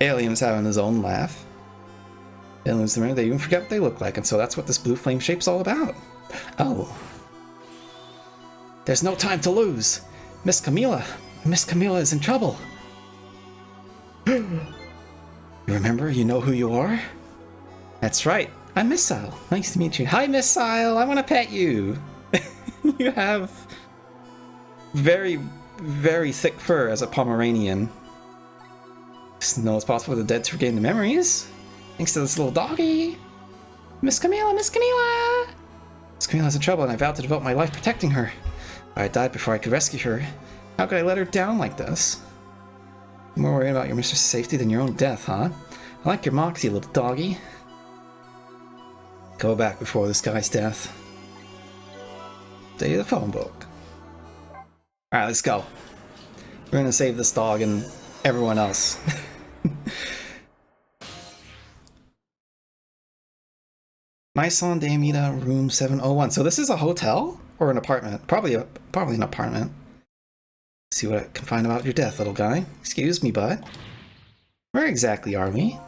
Alien's having his own laugh. Aliens, remember, they even forget what they look like, and so that's what this blue flame shape's all about. Oh. There's no time to lose. Miss Camila is in trouble. You remember? You know who you are? That's right. I'm Missile. Nice to meet you. Hi, Missile. I want to pet you. You have very, very thick fur as a Pomeranian. Just know it's possible for the dead to regain the memories. Thanks to this little doggy. Miss Camila, Miss Camila! Miss Camila's in trouble and I vowed to devote my life protecting her. But I died before I could rescue her. How could I let her down like this? You're more worried about your mistress' safety than your own death, huh? I like your moxie, little doggy. Go back before this guy's death. Stay the phone book. Alright, let's go. We're gonna save this dog and everyone else. Maison Damida, room 701. So this is a hotel or an apartment? Probably an apartment. See what I can find about your death, little guy. Excuse me, bud. Where exactly are we?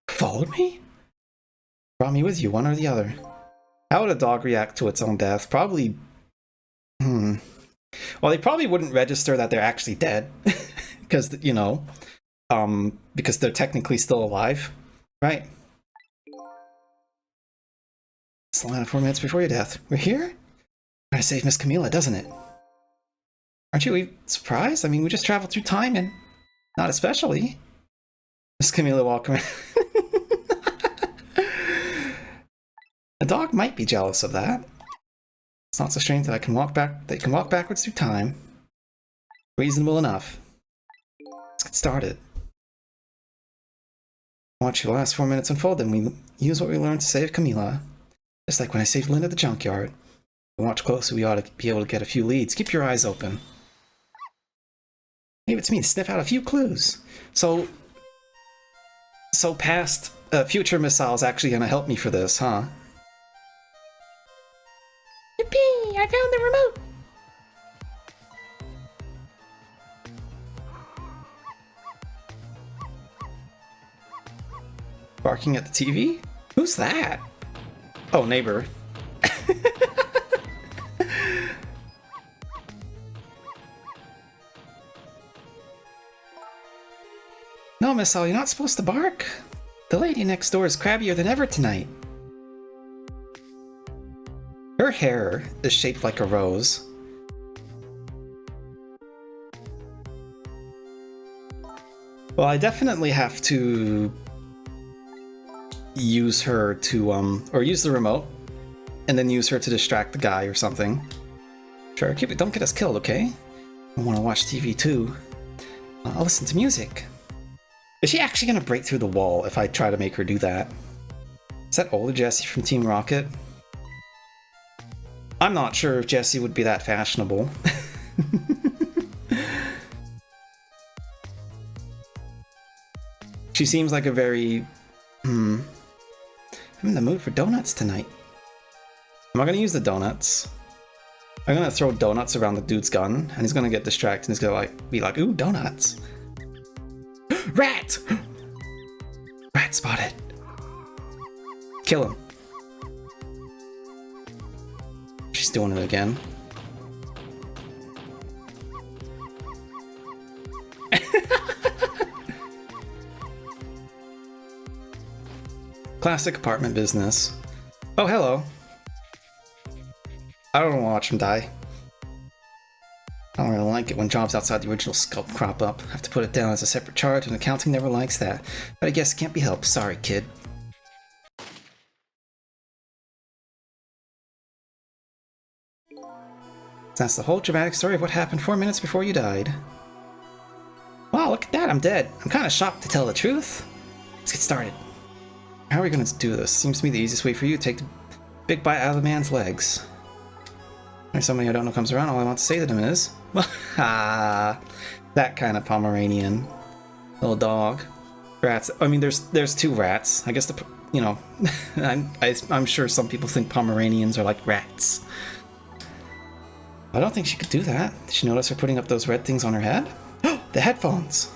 Followed me? Brought me with you, one or the other. How would a dog react to its own death? Probably... Well, they probably wouldn't register that they're actually dead. Because, you know, because they're technically still alive, right? It's the line of 4 minutes before your death. We're here? Trying to save Miss Camila, doesn't it? Aren't you surprised? I mean, we just traveled through time and not especially. Miss Camila walk around. A dog might be jealous of that. It's not so strange that I can walk backwards through time. Reasonable enough. Let's get started. Watch your last 4 minutes unfold, then we use what we learned to save Camila. Just like when I saved Linda at the junkyard. If we watch closely, we ought to be able to get a few leads. Keep your eyes open. Leave it to me to sniff out a few clues. So past, future missiles actually gonna help me for this, huh? Yippee! I found the remote! Barking at the TV? Who's that? Oh, neighbor. No, Miss All, you're not supposed to bark. The lady next door is crabbier than ever tonight. Her hair is shaped like a rose. Well, I definitely have to use her to, or use the remote, and then use her to distract the guy or something. Sure, keep it, don't get us killed, okay? I want to watch TV too. I'll listen to music. Is she actually gonna break through the wall if I try to make her do that? Is that older Jessie from Team Rocket? I'm not sure if Jessie would be that fashionable. She seems like a very... I'm in the mood for donuts tonight. Am I gonna use the donuts? I'm gonna throw donuts around the dude's gun, and he's gonna get distracted and he's gonna be like, ooh, donuts. Rat! Rat spotted. Kill him. She's doing it again. Classic apartment business. Oh, hello. I don't want to watch him die. I don't really like it when jobs outside the original scope crop up. I have to put it down as a separate charge, and accounting never likes that. But I guess it can't be helped. Sorry, kid. That's the whole dramatic story of what happened 4 minutes before you died. Wow, look at that, I'm dead. I'm kind of shocked to tell the truth. Let's get started. How are we going to do this? Seems to me the easiest way for you to take the big bite out of the man's legs. There's somebody I don't know comes around, all I want to say to them is... that kind of Pomeranian. Little dog. Rats. I mean, there's two rats. I guess you know, I'm sure some people think Pomeranians are like rats. I don't think she could do that. Did she notice her putting up those red things on her head? The headphones!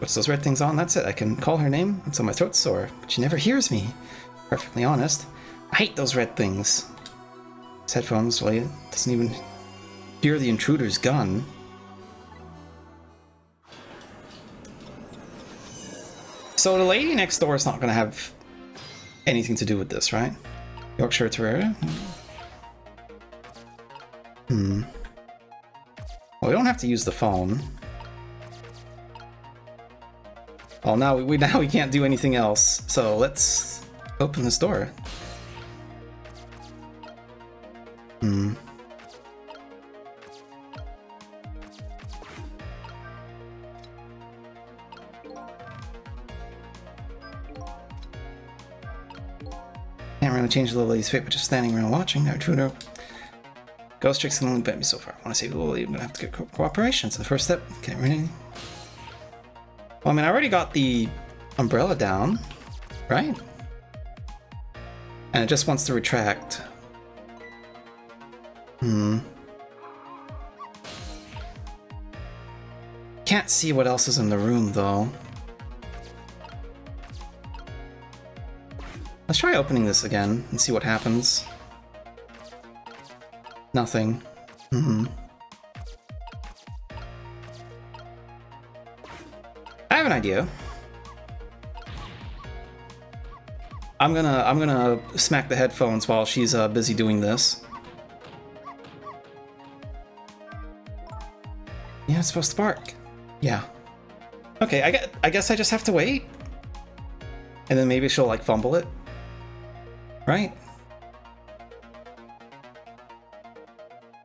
Puts those red things on, that's it. I can call her name until my throat's sore, but she never hears me. Perfectly honest. I hate those red things. These headphones, well, it doesn't even hear the intruder's gun. So the lady next door is not going to have anything to do with this, right? Yorkshire Terrier? Well, we don't have to use the phone. Oh, now we can't do anything else. So let's open this door. Can't really change the little lady's fate, but just standing around watching. Our intruder. Ghost tricks can only bent me so far. I want to save the little lady, I'm gonna have to get cooperation. So the first step, get rid of. Well, I mean, I already got the umbrella down, right? And it just wants to retract. Can't see what else is in the room, though. Let's try opening this again and see what happens. Nothing. I have an idea. I'm gonna smack the headphones while she's busy doing this. Yeah, it's supposed to bark. Yeah. Okay, I guess I just have to wait. And then maybe she'll like fumble it. Right?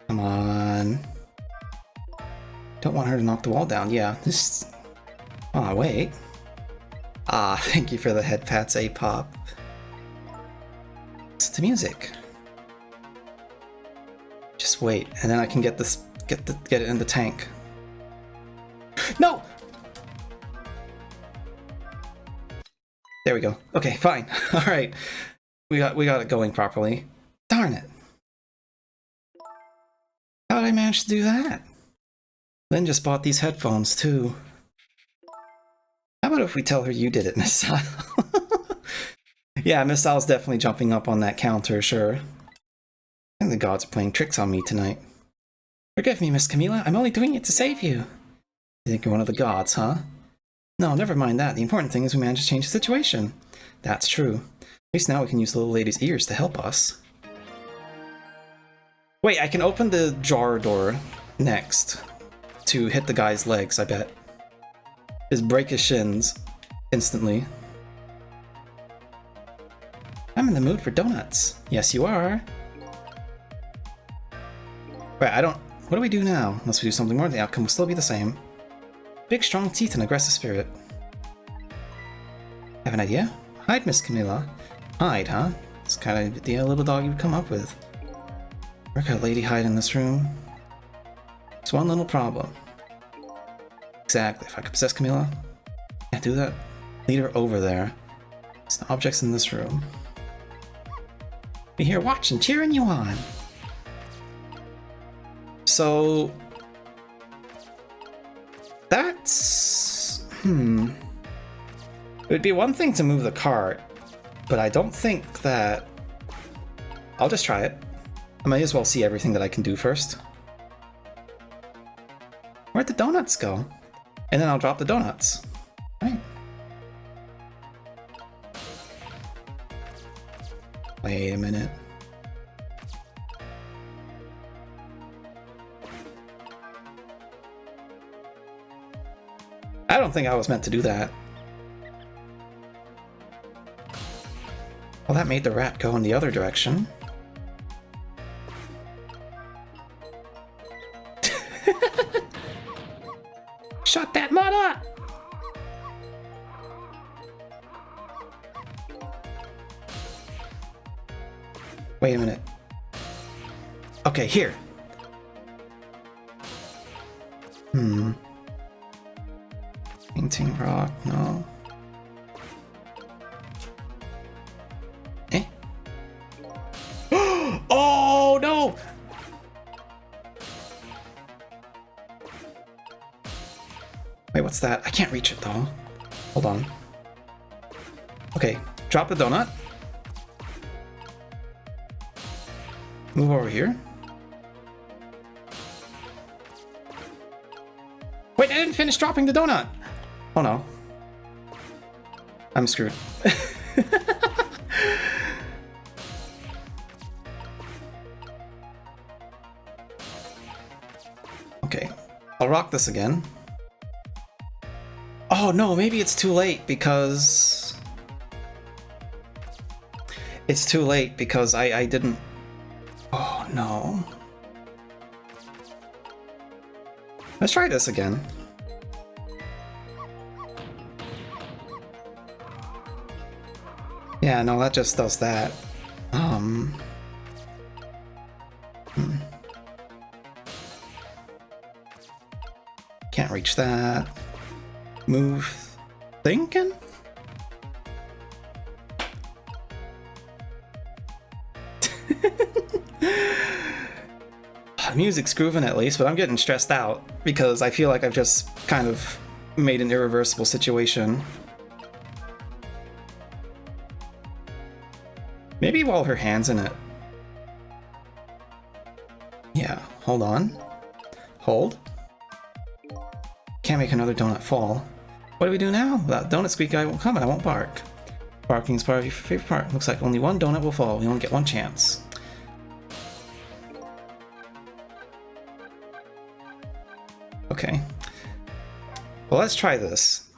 Come on. Don't want her to knock the wall down. Yeah, this... Oh, wait. Ah, thank you for the head pats, A-pop. It's the music. Just wait, and then I can get this, get it in the tank. No! There we go. Okay, fine. All right, we got it going properly. Darn it! How did I manage to do that? Lynn just bought these headphones too. How about if we tell her you did it, Miss Sile? Yeah, Miss Sile's definitely jumping up on that counter, sure. I think the gods are playing tricks on me tonight. Forgive me, Miss Camilla. I'm only doing it to save you. You think you're one of the gods, huh? No, never mind that. The important thing is we managed to change the situation. That's true. At least now we can use the little lady's ears to help us. Wait, I can open the jar door next to hit the guy's legs, I bet. Just break his shins instantly. I'm in the mood for donuts. Yes, you are. Right, what do we do now? Unless we do something more, the outcome will still be the same. Big, strong teeth and aggressive spirit. Have an idea? Hide, Miss Camilla. Hide, huh? It's kind of the little dog you would come up with. Where could a lady hide in this room? It's one little problem. Exactly. If I could possess Camilla, can't do that. Lead her over there. It's the objects in this room. Be here watching, cheering you on. So that's it would be one thing to move the cart, but I don't think that I'll just try it. I might as well see everything that I can do first. Where'd the donuts go? And then I'll drop the donuts. Right. Wait a minute. I don't think I was meant to do that. Well, that made the rat go in the other direction. Shut that mud up! Wait a minute. Okay, here. Painting rock, no. Eh? Oh no! Wait, what's that? I can't reach it though. Hold on. Okay, drop the donut. Move over here. Wait, I didn't finish dropping the donut! Oh no. I'm screwed. Okay, I'll rock this again. Oh no, maybe it's too late because... It's too late because I didn't... Oh no. Let's try this again. Yeah, no, that just does that. Um... Can't reach that. Move... Thinking? Music's grooving at least, but I'm getting stressed out because I feel like I've just kind of made an irreversible situation. Maybe while her hand's in it. Yeah, hold on. Hold. Can't make another donut fall. What do we do now? Without donut, squeak guy won't come and I won't bark. Barking is part of your favorite part. Looks like only one donut will fall. We only get one chance. Okay. Well, let's try this.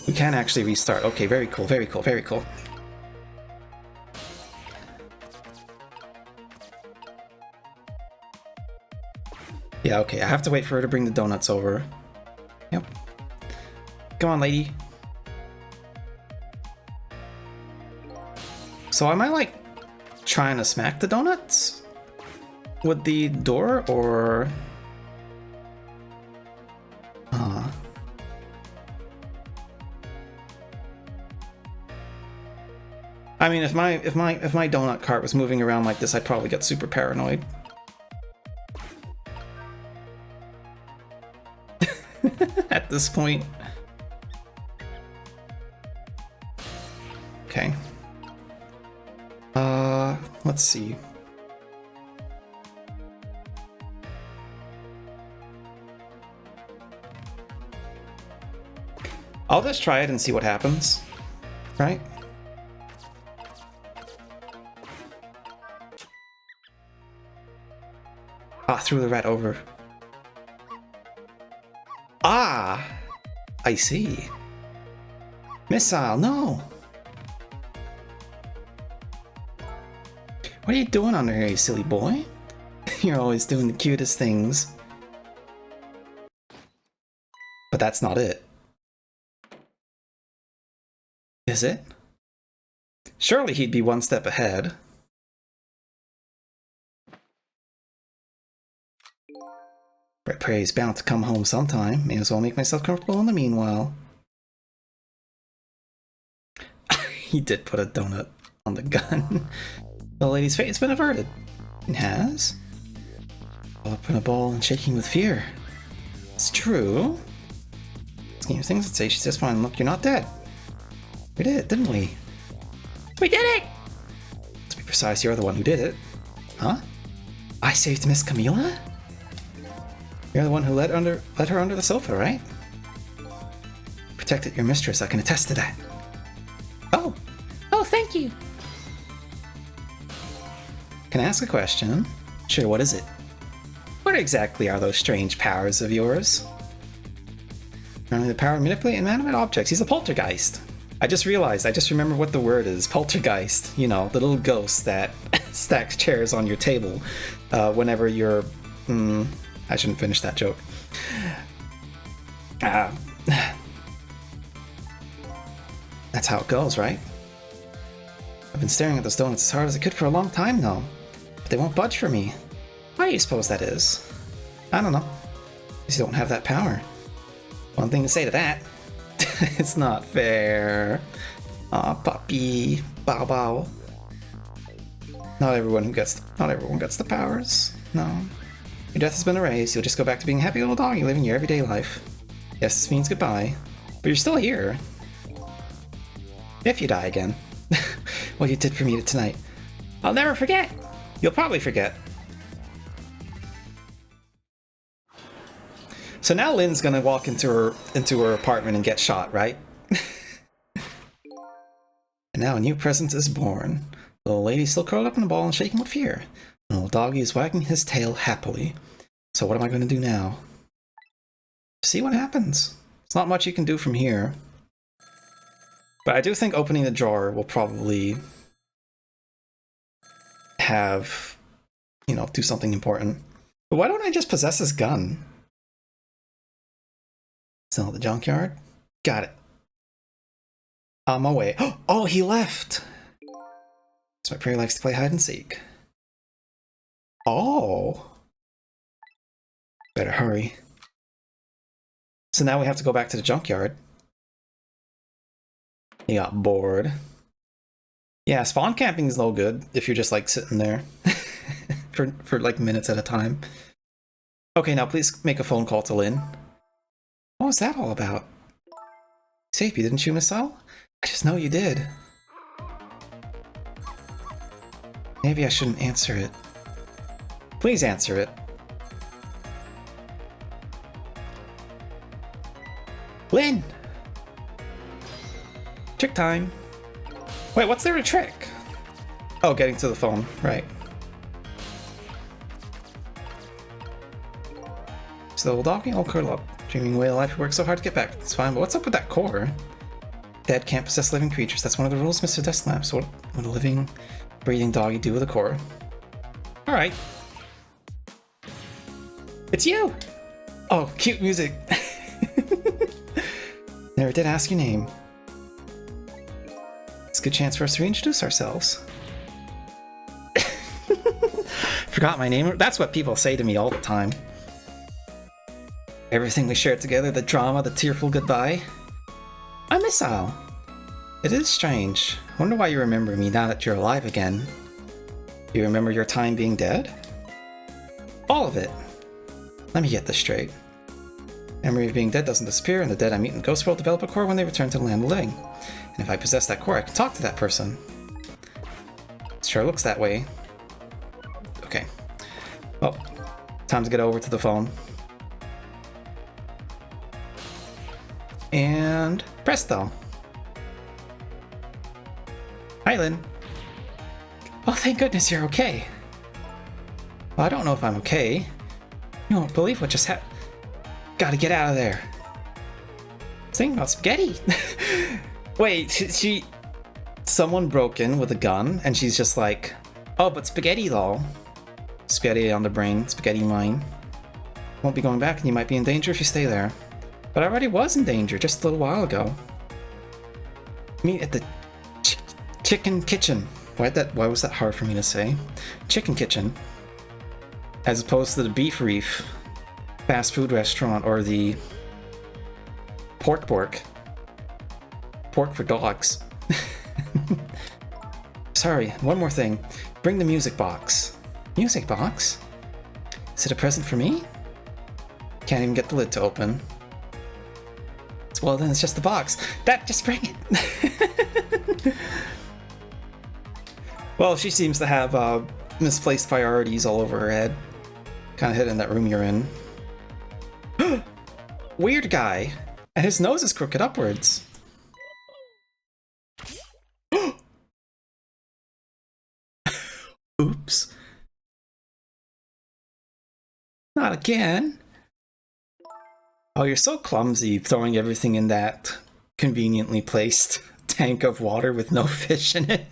We can actually restart. Okay, very cool, very cool, very cool. Yeah, okay, I have to wait for her to bring the donuts over. Yep. Come on, lady. So am I, like, trying to smack the donuts with the door, or... I mean, if my donut cart was moving around like this, I'd probably get super paranoid. At this point. Okay. Let's see. I'll just try it and see what happens, right? Ah, threw the rat over. Ah! I see. Missile, no! What are you doing under here, you silly boy? You're always doing the cutest things. But that's not it. Is it? Surely he'd be one step ahead. Brett Prey's bound to come home sometime. May as well make myself comfortable in the meanwhile. He did put a donut on the gun. The lady's fate has been averted. It has? All up in a ball and shaking with fear. It's true. Scheme of things would say she's just fine. Look, you're not dead. We did it, didn't we? We did it! To be precise, you're the one who did it. Huh? I saved Miss Camila? You're the one who led her under the sofa, right? Protected your mistress, I can attest to that. Oh! Oh, thank you! Can I ask a question? Sure, what is it? What exactly are those strange powers of yours? Apparently the power to manipulate inanimate objects. He's a poltergeist. I just realized, I just remember what the word is. Poltergeist. You know, the little ghost that stacks chairs on your table whenever you're... I shouldn't finish that joke. That's how it goes, right? I've been staring at those donuts as hard as I could for a long time now. But they won't budge for me. Why do you suppose that is? I don't know. Because you don't have that power. One thing to say to that. It's not fair. Aw, puppy. Bow bow. Not everyone gets the powers. No. Your death has been erased. You'll just go back to being a happy little doggy living your everyday life. Yes, this means goodbye. But you're still here. If you die again. What you did for me tonight. I'll never forget. You'll probably forget. So now Lynn's gonna walk into her apartment and get shot, right? And now a new presence is born. The little lady still curled up in a ball and shaking with fear. The little doggy is wagging his tail happily. So what am I going to do now? See what happens. It's not much you can do from here. But I do think opening the drawer will probably have, you know, do something important. But why don't I just possess his gun? Still at the junkyard? Got it. On my way. Oh, he left! So my prey likes to play hide and seek. Oh! Better hurry. So now we have to go back to the junkyard. He got bored. Yeah, spawn camping is no good if you're just like sitting there for like minutes at a time. Okay, now please make a phone call to Lynn. What was that all about? Sapey, didn't you missile? I just know you did. Maybe I shouldn't answer it. Please answer it. Lynn! Trick time. Wait, what's there a trick? Oh, getting to the phone, right. So the old doggy all curl up, dreaming away the life he worked so hard to get back. It's fine, but what's up with that core? Dead can't possess living creatures. That's one of the rules, Mr. Destlab. So what would a living, breathing doggy do with a core? Alright. It's you! Oh, cute music. Never did ask your name. It's a good chance for us to reintroduce ourselves. Forgot my name? That's what people say to me all the time. Everything we shared together, the drama, the tearful goodbye. I'm Missile. It is strange. I wonder why you remember me now that you're alive again. You remember your time being dead? All of it. Let me get this straight. Memory of being dead doesn't disappear, and the dead I meet in the Ghost World develop a core when they return to the land of the living. And if I possess that core, I can talk to that person. It sure looks that way. Okay. Well, time to get over to the phone. And presto. Hi, Lynn. Oh, thank goodness you're okay. Well, I don't know if I'm okay. You won't believe what just happened. Gotta get out of there. Thinking about spaghetti. Wait, she... Someone broke in with a gun, and she's just like, oh, but spaghetti though. Spaghetti on the brain, spaghetti mine. Won't be going back, and you might be in danger if you stay there. But I already was in danger just a little while ago. Meet at the chicken kitchen. Why was that hard for me to say? Chicken kitchen. As opposed to the beef reef fast food restaurant or the pork for dogs. Sorry, one more thing. Bring the music box. Music box? Is it a present for me? Can't even get the lid to open. Well, then it's just the box. Just bring it. Well, she seems to have misplaced priorities all over her head. Kind of hid in that room you're in. Weird guy. And his nose is crooked upwards. Oops. Not again. Oh, you're so clumsy throwing everything in that conveniently placed tank of water with no fish in it.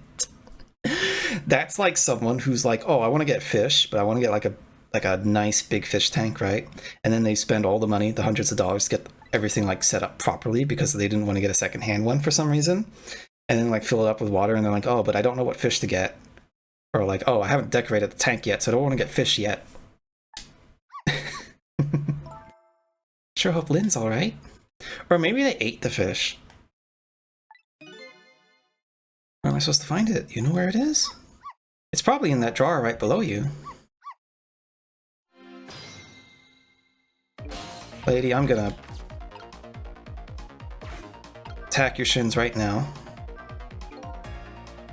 That's like someone who's like, oh, I want to get fish, but I want to get like a nice big fish tank, right? And then they spend all the money, the hundreds of dollars, to get everything like set up properly because they didn't want to get a secondhand one for some reason. And then like fill it up with water, and they're like, oh, but I don't know what fish to get. Or like, oh, I haven't decorated the tank yet, so I don't want to get fish yet. Sure hope Lynn's alright. Or maybe they ate the fish. Where am I supposed to find it? You know where it is? It's probably in that drawer right below you. Lady, I'm gonna attack your shins right now.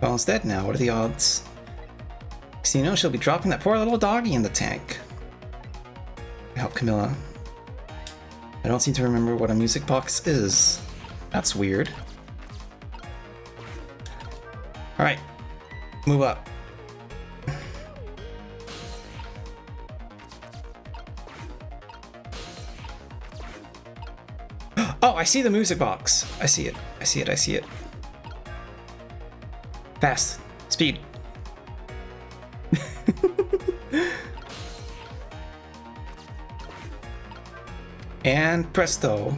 Well, it's dead now. What are the odds? So you know she'll be dropping that poor little doggy in the tank. Help Camilla. I don't seem to remember what a music box is. That's weird. Alright. Move up. Oh, I see the music box. I see it. I see it. I see it. Fast. Speed. And presto.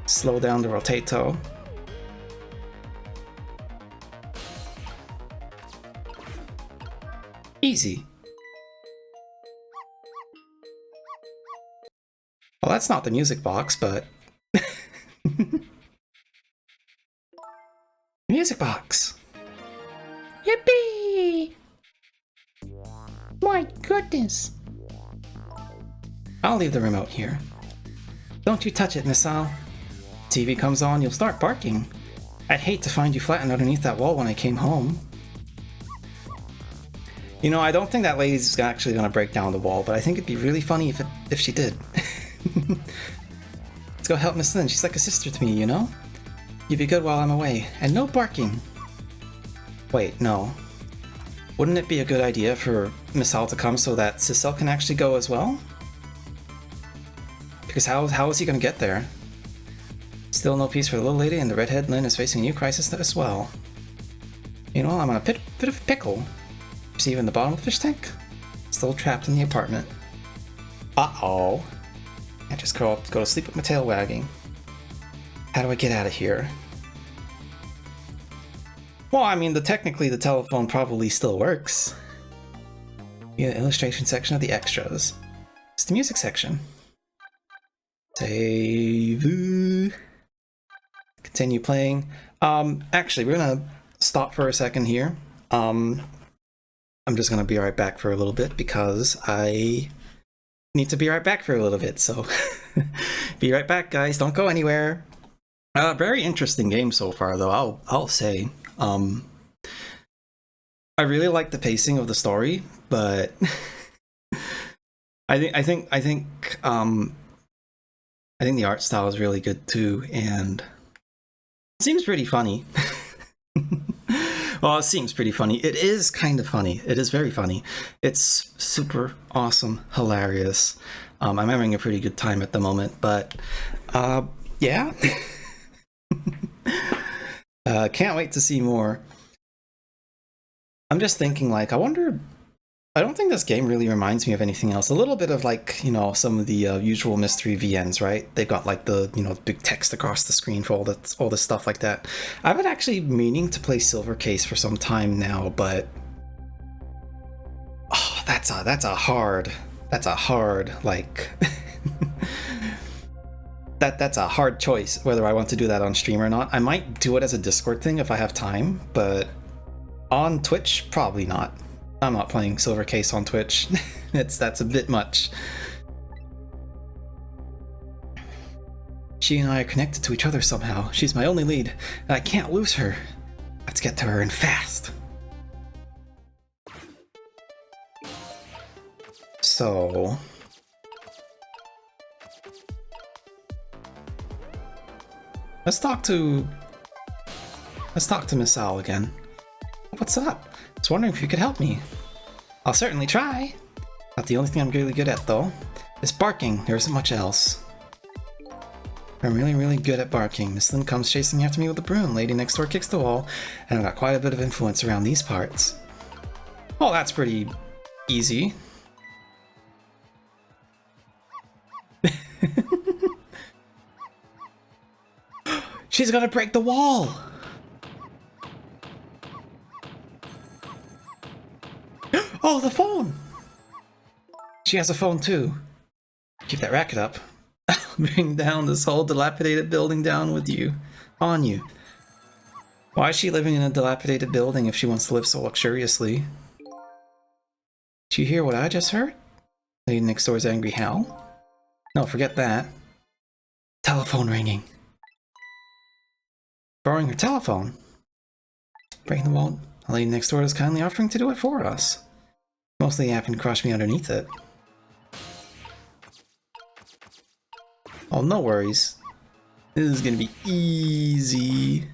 Slow down the rotato. Easy. Well, that's not the music box, but... Music box! Yippee! My goodness! I'll leave the remote here. Don't you touch it, Miss Al. TV comes on, you'll start barking. I'd hate to find you flattened underneath that wall when I came home. You know, I don't think that lady's actually gonna break down the wall, but I think it'd be really funny if she did. Let's go help Miss Lynn, she's like a sister to me, you know? You'd be good while I'm away, and no barking. Wait, no. Wouldn't it be a good idea for Miss Al to come so that Sissel can actually go as well? Because how is he gonna get there? Still no peace for the little lady, and the redhead Lynn is facing a new crisis as well. You know, I'm on a bit of a pickle. See you in the bottom of the fish tank? Still trapped in the apartment. Uh-oh. I just go to sleep with my tail wagging. How do I get out of here? Well, I mean, technically the telephone probably still works. Yeah, the illustration section of the extras. It's the music section. Save. Continue playing. Actually, we're gonna stop for a second here. I'm just gonna be right back for a little bit because I need to be right back for a little bit, so be right back, guys. Don't go anywhere. Very interesting game so far, though. I'll say. I really like the pacing of the story, but I think the art style is really good too, and it seems pretty funny. Well, it seems pretty funny. It is kind of funny. It is very funny. It's super awesome, hilarious. I'm having a pretty good time at the moment, but yeah. Can't wait to see more. I'm just thinking, like, I don't think this game really reminds me of anything else. A little bit of, like, you know, some of the usual mystery VNs, right? They've got, like, the, you know, big text across the screen for all the stuff like that. I've been actually meaning to play Silver Case for some time now, but oh, that's a hard, like that's a hard choice whether I want to do that on stream or not. I might do it as a Discord thing if I have time, but on Twitch, probably not. I'm not playing Silver Case on Twitch. That's a bit much. She and I are connected to each other somehow. She's my only lead, and I can't lose her. Let's get to her and fast. So... Let's talk to Miss Al again. What's up? I was wondering if you could help me. I'll certainly try. Not the only thing I'm really good at, though. Is barking. There isn't much else. I'm really good at barking. Miss Lynn comes chasing after me with a broom. Lady next door kicks the wall, and I've got quite a bit of influence around these parts. Oh, that's pretty easy. She's gonna break the wall! Oh, the phone! She has a phone too. Keep that racket up. Bring down this whole dilapidated building down with you. On you. Why is she living in a dilapidated building if she wants to live so luxuriously? Did you hear what I just heard? Lady next door's angry howl? No, forget that. Telephone ringing. Borrowing her telephone. Breaking the wall. The lady next door is kindly offering to do it for us. Mostly happened to crush me underneath it. Oh, no worries. This is gonna be easy.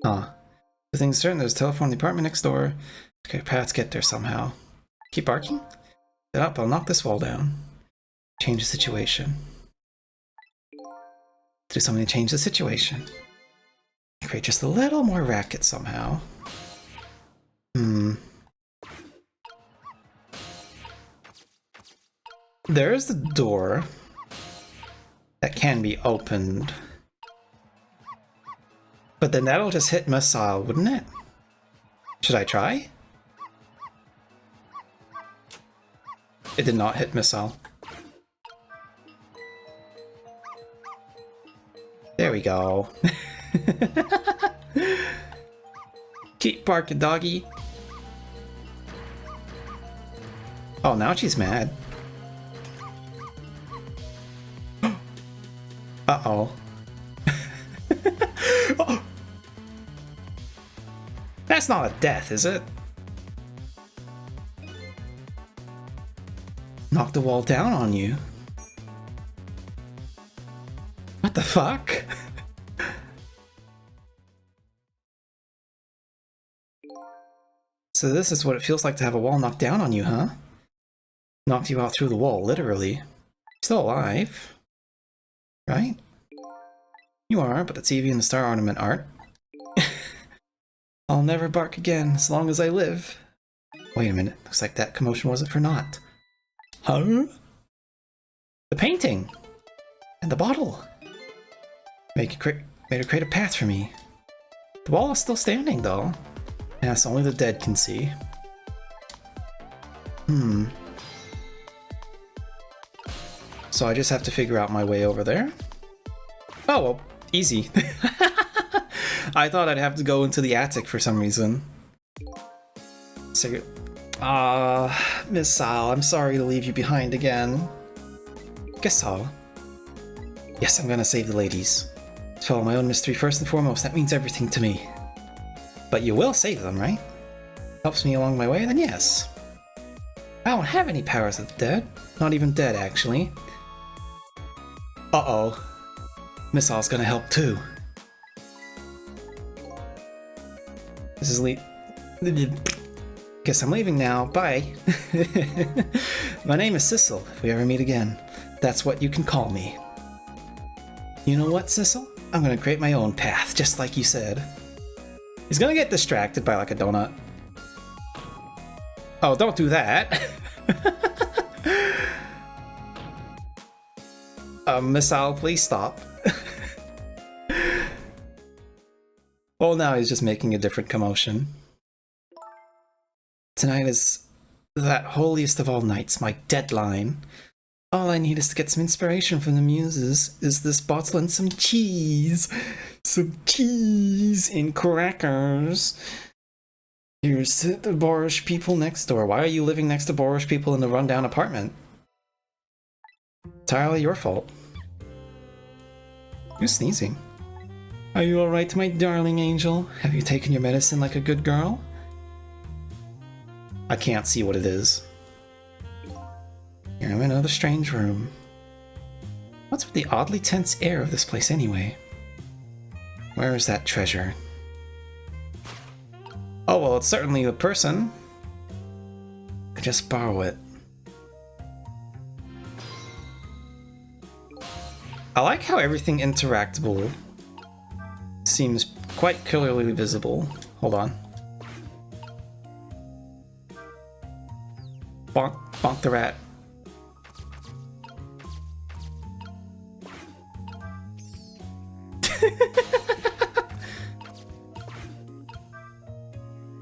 Huh. The thing's certain there's a telephone in the apartment next door. Okay, perhaps get there somehow. Keep barking? Get up, I'll knock this wall down. Change the situation. Do something to change the situation. Create just a little more racket somehow. There's the door that can be opened. But then that'll just hit missile, wouldn't it? Should I try? It did not hit missile. There we go. Keep barking, doggy. Oh, now she's mad. Uh-oh. Oh. That's not a death, is it? Knock the wall down on you. What the fuck? So this is what it feels like to have a wall knocked down on you, huh? Knocked you out through the wall, literally. Still alive. Right? You are, but the TV and the star ornament aren't. I'll never bark again as long as I live. Wait a minute, looks like that commotion wasn't for naught. Huh? The painting! And the bottle! Made her create a path for me. The wall is still standing, though. Yes, only the dead can see. So I just have to figure out my way over there? Oh, well, easy. I thought I'd have to go into the attic for some reason. So, Miss Al, I'm sorry to leave you behind again. Guess so. Yes, I'm gonna save the ladies. To follow my own mystery first and foremost, that means everything to me. But you will save them, right? Helps me along my way, then yes. I don't have any powers of the dead. Not even dead, actually. Uh-oh. Miss Al's gonna help too. This is Guess I'm leaving now. Bye. My name is Sissel, if we ever meet again. That's what you can call me. You know what, Sissel? I'm gonna create my own path, just like you said. He's gonna get distracted by like a donut. Oh, don't do that. Miss Al, please stop. Well, now he's just making a different commotion. Tonight is that holiest of all nights, my deadline. All I need is to get some inspiration from the muses. Is this bottle and some cheese? Some cheese and crackers. Here's to the boorish people next door. Why are you living next to boorish people in the rundown apartment? Entirely your fault. Who's sneezing? Are you alright, my darling angel? Have you taken your medicine like a good girl? I can't see what it is. Here I'm in another strange room. What's with the oddly tense air of this place anyway? Where is that treasure? Oh, well, it's certainly the person. I could just borrow it. I like how everything interactable seems quite clearly visible. Hold on. Bonk, bonk the rat.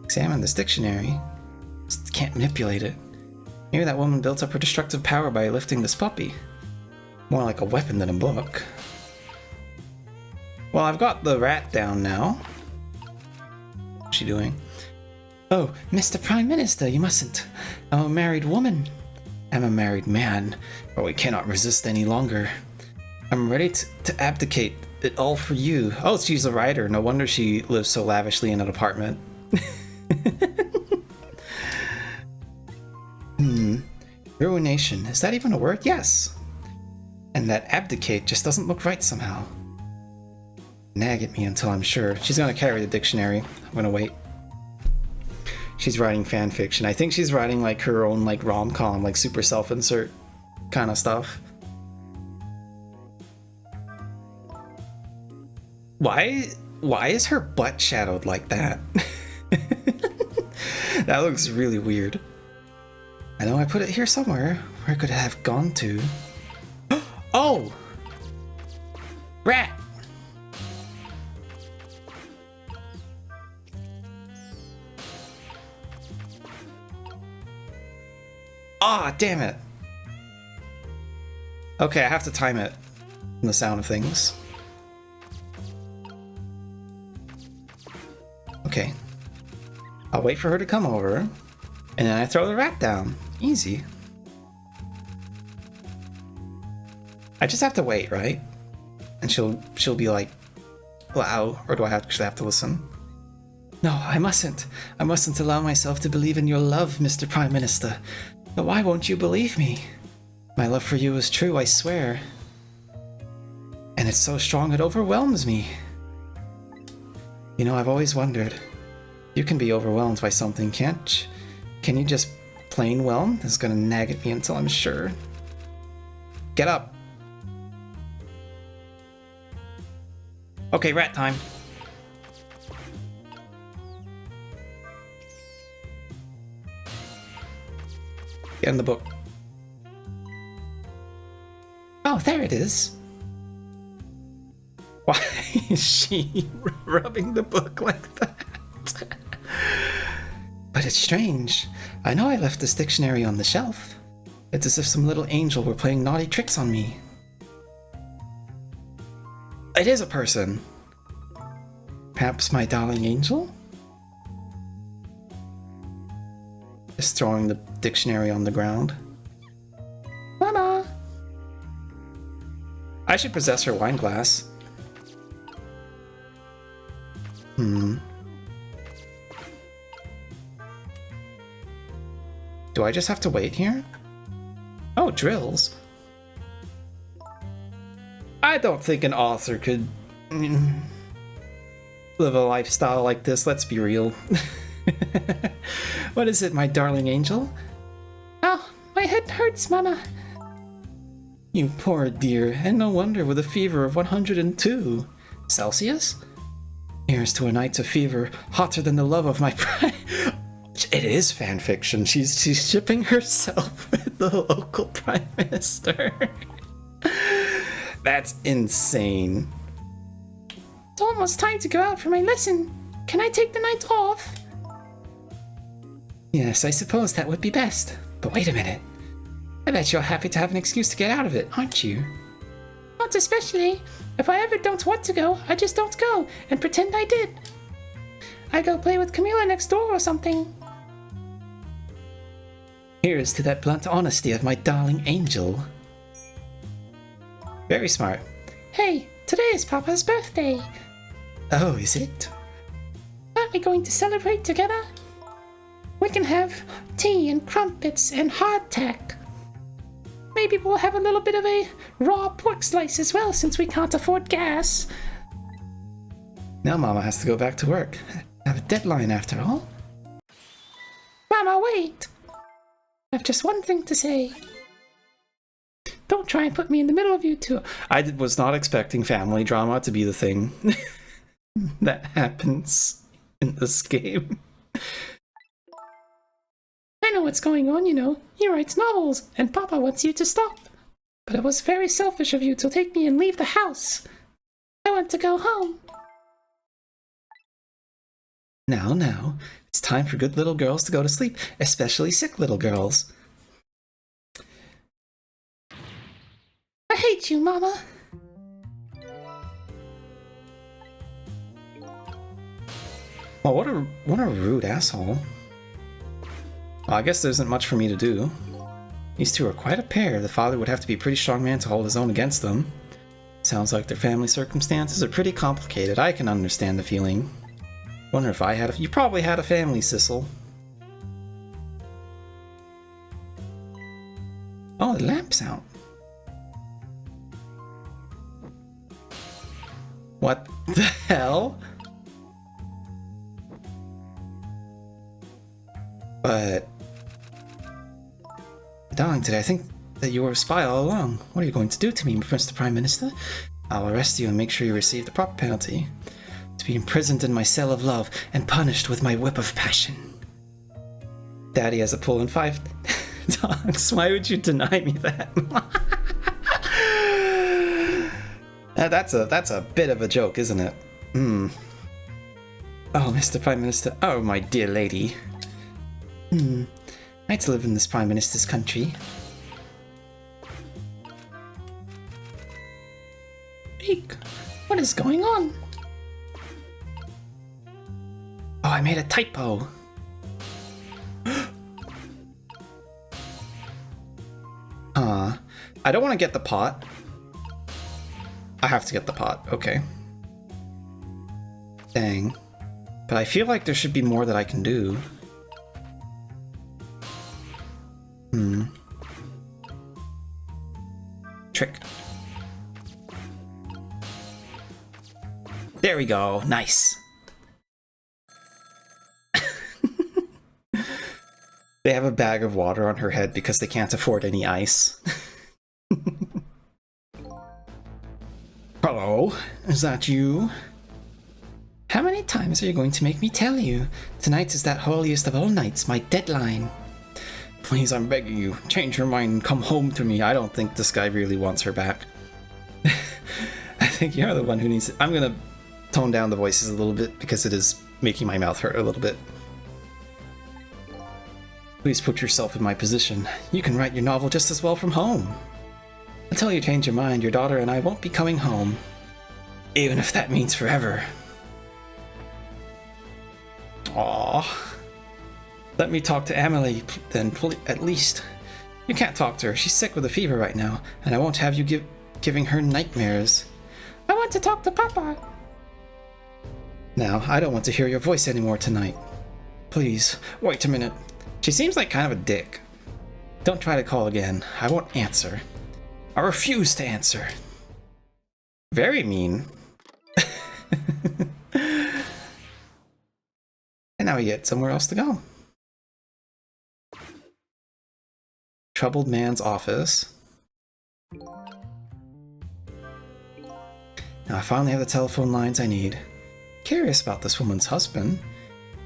Examine this dictionary. Just can't manipulate it. Maybe that woman built up her destructive power by lifting this puppy. More like a weapon than a book. Well, I've got the rat down now. What's she doing? Oh, Mr. Prime Minister, you mustn't. I'm a married woman. I'm a married man, but we cannot resist any longer. I'm ready to abdicate it all for you. Oh, she's a writer. No wonder she lives so lavishly in an apartment. Ruination. Is that even a word? Yes. And that abdicate just doesn't look right somehow. Nag at me until I'm sure. She's gonna carry the dictionary. I'm gonna wait. She's writing fan fiction. I think she's writing like her own like rom-com, like super self-insert kind of stuff. Why is her butt shadowed like that? That looks really weird. I know I put it here somewhere. Where could it have gone to? Oh! Rat! Ah, damn it. Okay, I have to time it from the sound of things. Okay. I'll wait for her to come over, and then I throw the rat down. Easy. I just have to wait, right? And she'll be like, wow, or do I actually have to listen? No, I mustn't. I mustn't allow myself to believe in your love, Mr. Prime Minister. But why won't you believe me? My love for you is true, I swear. And it's so strong it overwhelms me. You know, I've always wondered. You can be overwhelmed by something, can't you? Can you just plain whelm? It's gonna nag at me until I'm sure. Get up. Okay, rat time. Get in the book. Oh, there it is. Why is she rubbing the book like that? But it's strange. I know I left this dictionary on the shelf. It's as if some little angel were playing naughty tricks on me. It is a person. Perhaps my darling angel? Just throwing the dictionary on the ground. Mama! I should possess her wine glass. Do I just have to wait here? Oh, drills. I don't think an author could live a lifestyle like this, let's be real. What is it, my darling angel? Oh, my head hurts, Mama. You poor dear, and no wonder with a fever of 102 Celsius? Here's to a night of fever hotter than the love of my prime. It is fan fiction. She's shipping herself with the local prime minister. That's insane. It's almost time to go out for my lesson. Can I take the night off? Yes, I suppose that would be best. But wait a minute. I bet you're happy to have an excuse to get out of it, aren't you? Not especially. If I ever don't want to go, I just don't go and pretend I did. I go play with Camila next door or something. Here's to that blunt honesty of my darling angel. Very smart. Hey, today is Papa's birthday. Oh, is it? Aren't we going to celebrate together? We can have tea and crumpets and hardtack. Maybe we'll have a little bit of a raw pork slice as well, since we can't afford gas. Now Mama has to go back to work. I have a deadline after all. Mama, wait! I have just one thing to say. Don't try and put me in the middle of you two. I was not expecting family drama to be the thing that happens in this game. I know what's going on, you know. He writes novels, and Papa wants you to stop. But it was very selfish of you to take me and leave the house. I want to go home. Now, it's time for good little girls to go to sleep, especially sick little girls. I hate you, Mama. Oh, what a rude asshole. Well, I guess there isn't much for me to do. These two are quite a pair. The father would have to be a pretty strong man to hold his own against them. Sounds like their family circumstances are pretty complicated. I can understand the feeling. Wonder if I had you probably had a family, Sissel. Oh, the lamp's out. What the hell? But... Darling, today I think that you were a spy all along. What are you going to do to me, Mr. Prime Minister? I'll arrest you and make sure you receive the proper penalty. To be imprisoned in my cell of love and punished with my whip of passion. Daddy has a pull in 5 dogs. Why would you deny me that? That's a bit of a joke, isn't it? Oh, Mr. Prime Minister. Oh, my dear lady. Nice to live in this Prime Minister's country. Eek! What is going on? Oh, I made a typo! I don't want to get the pot. I have to get the pot, okay. Dang. But I feel like there should be more that I can do. Trick. There we go, nice. They have a bag of water on her head because they can't afford any ice. Hello, is that you? How many times are you going to make me tell you? Tonight is that holiest of all nights, my deadline. Please, I'm begging you, change your mind and come home to me. I don't think this guy really wants her back. I think you're the one who needs it. I'm gonna tone down the voices a little bit because it is making my mouth hurt a little bit. Please put yourself in my position. You can write your novel just as well from home. Until you change your mind, your daughter and I won't be coming home. Even if that means forever. Aww. Let me talk to Amelie, then, at least. You can't talk to her. She's sick with a fever right now, and I won't have you giving her nightmares. I want to talk to Papa. Now, I don't want to hear your voice anymore tonight. Please, wait a minute. She seems like kind of a dick. Don't try to call again. I won't answer. I refuse to answer. Very mean. And now we get somewhere else to go. Troubled man's office. Now I finally have the telephone lines I need. Curious about this woman's husband.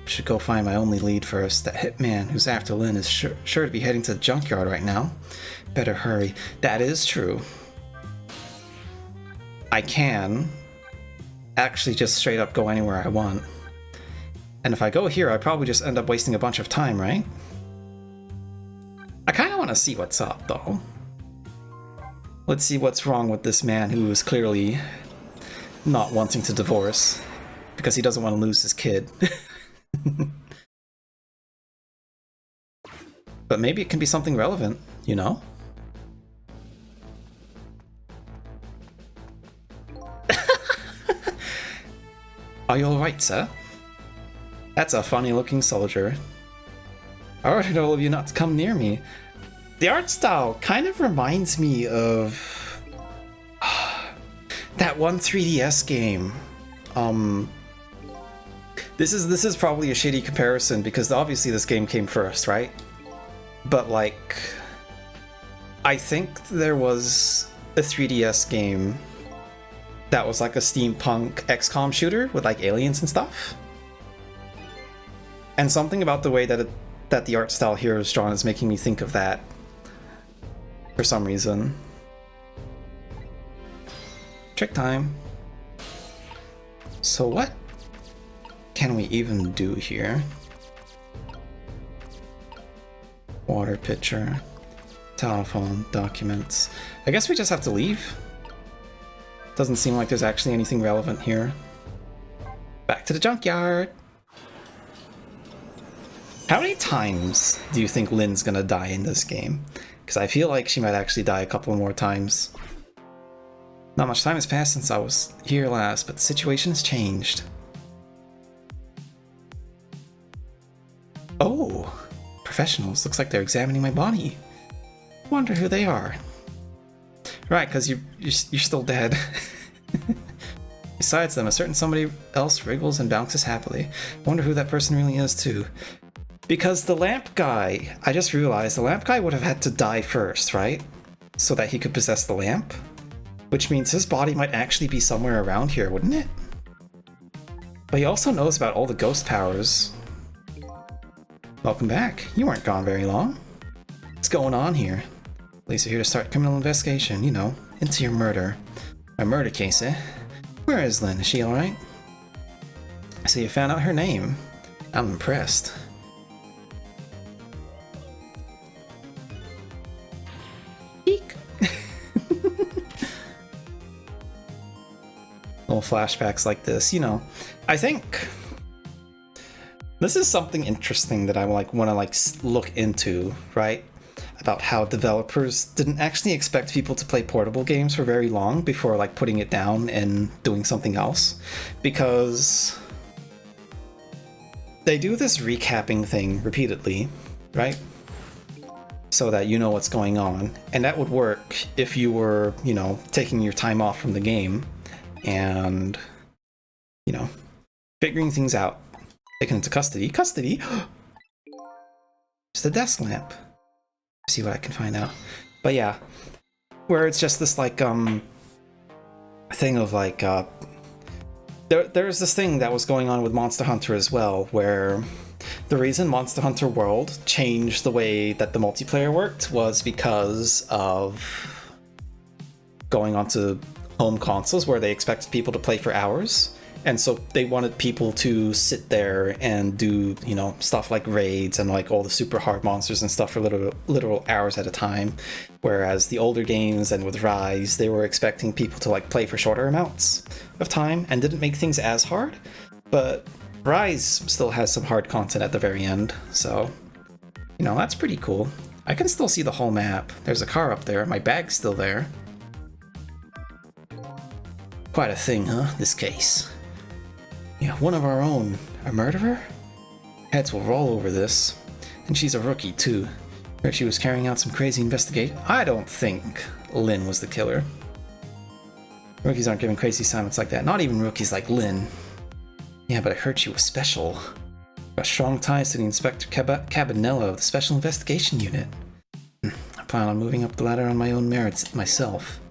Should go find my only lead first. That hitman who's after Lynn is sure to be heading to the junkyard right now. Better hurry. That is true. I can actually just straight up go anywhere I want. And if I go here, I probably just end up wasting a bunch of time, right? I kind of want to see what's up, though. Let's see what's wrong with this man who is clearly not wanting to divorce because he doesn't want to lose his kid. But maybe it can be something relevant, you know? Are you alright, sir? That's a funny-looking soldier. I ordered all of you not to come near me. The art style kind of reminds me of that one 3DS game. This is probably a shitty comparison because obviously this game came first, right? But like, I think there was a 3DS game that was like a steampunk XCOM shooter with like aliens and stuff. And something about the way that the art style here is drawn is making me think of that for some reason. Trick time. So what can we even do here? Water pitcher, telephone, documents. I guess we just have to leave. Doesn't seem like there's actually anything relevant here. Back to the junkyard. How many times do you think Lynn's gonna die in this game? Because I feel like she might actually die a couple more times. Not much time has passed since I was here last, but the situation has changed. Oh, professionals. Looks like they're examining my body. Wonder who they are. Right, because you're still dead. Besides them, a certain somebody else wriggles and bounces happily. Wonder who that person really is too. Because the lamp guy, I just realized the lamp guy would have had to die first, right? So that he could possess the lamp. Which means his body might actually be somewhere around here, wouldn't it? But he also knows about all the ghost powers. Welcome back. You weren't gone very long. What's going on here? Police are here to start criminal investigation, you know, into your murder. A murder case, eh? Where is Lynn? Is she alright? So you found out her name. I'm impressed. little flashbacks like this, you know. I think this is something interesting that I want to look into, right? About how developers didn't actually expect people to play portable games for very long before like putting it down and doing something else, because they do this recapping thing repeatedly, right? So that you know what's going on, and that would work if you were, you know, taking your time off from the game and, you know, figuring things out. Taken into custody. Custody? It's the desk lamp. See what I can find out. But yeah, where it's just this like thing of like there's this thing that was going on with Monster Hunter as well, where the reason Monster Hunter World changed the way that the multiplayer worked was because of going onto home consoles where they expected people to play for hours. And so they wanted people to sit there and do, you know, stuff like raids and like all the super hard monsters and stuff for literal hours at a time. Whereas the older games and with Rise, they were expecting people to like play for shorter amounts of time and didn't make things as hard. But Rise still has some hard content at the very end, so, you know, that's pretty cool. I can still see the whole map. There's a car up there. My bag's still there. Quite a thing, huh? This case. Yeah, one of our own. A murderer? Heads will roll over this. And she's a rookie, too. Heard she was carrying out some crazy investigation. I don't think Lynn was the killer. Rookies aren't given crazy assignments like that. Not even rookies like Lynn. Yeah, but I heard she was special. Got strong ties to the Inspector Cabanella of the Special Investigation Unit. I plan on moving up the ladder on my own merits myself.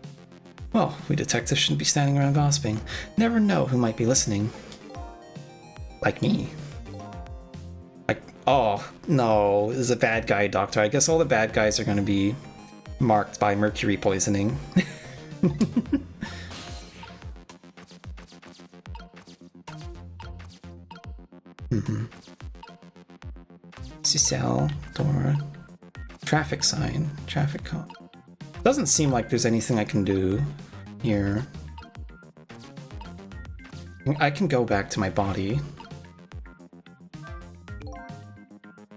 Well, we detectives shouldn't be standing around gossiping. Never know who might be listening. Like me. Like, oh, no, this is a bad guy, Doctor. I guess all the bad guys are going to be marked by mercury poisoning. Cell, door, traffic sign, traffic cone. Doesn't seem like there's anything I can do here. I can go back to my body.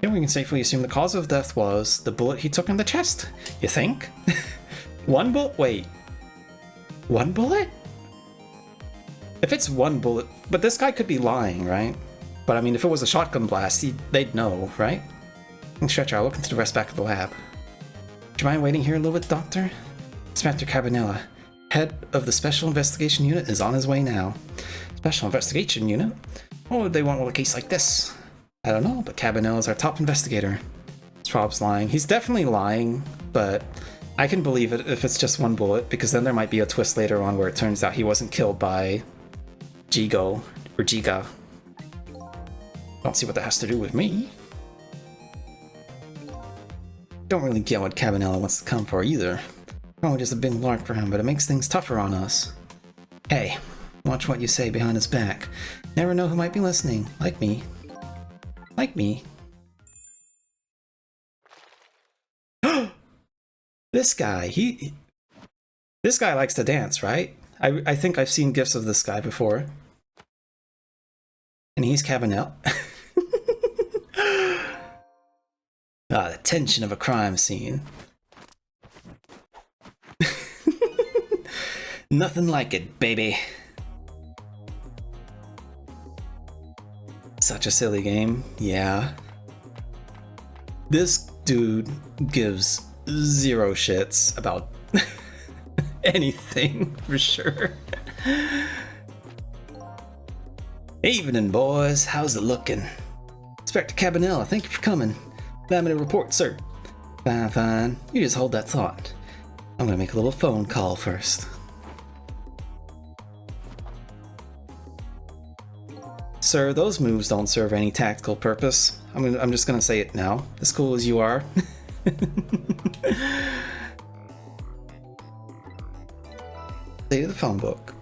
Yeah, we can safely assume the cause of death was the bullet he took in the chest. You think? One bullet? Wait. One bullet? If it's one bullet... But this guy could be lying, right? But I mean, if it was a shotgun blast, they'd know, right? Stretcher, I'll look into the rest back at the lab. Do you mind waiting here a little bit, Doctor? Inspector Cabanella, head of the Special Investigation Unit, is on his way now. Special Investigation Unit? What would they want with a case like this? I don't know, but Cabanella's our top investigator. Rob's lying. He's definitely lying, but I can believe it if it's just one bullet, because then there might be a twist later on where it turns out he wasn't killed by Jigo, or Jiga. Don't see what that has to do with me. Don't really get what Cabanella wants to come for either. Probably just a big lark for him, but it makes things tougher on us. Hey, watch what you say behind his back. Never know who might be listening. Like me. Like me. This guy, this guy likes to dance, right? I think I've seen gifs of this guy before. And he's Cabanella. Ah, the tension of a crime scene. Nothing like it, baby. Such a silly game, yeah. This dude gives zero shits about anything, for sure. Evening, boys. How's it looking? Inspector Cabanella, thank you for coming. Allow me to report, sir. Fine, fine. You just hold that thought. I'm gonna make a little phone call first. Sir, those moves don't serve any tactical purpose. I'm just gonna say it now. As cool as you are. Stay to the phone book.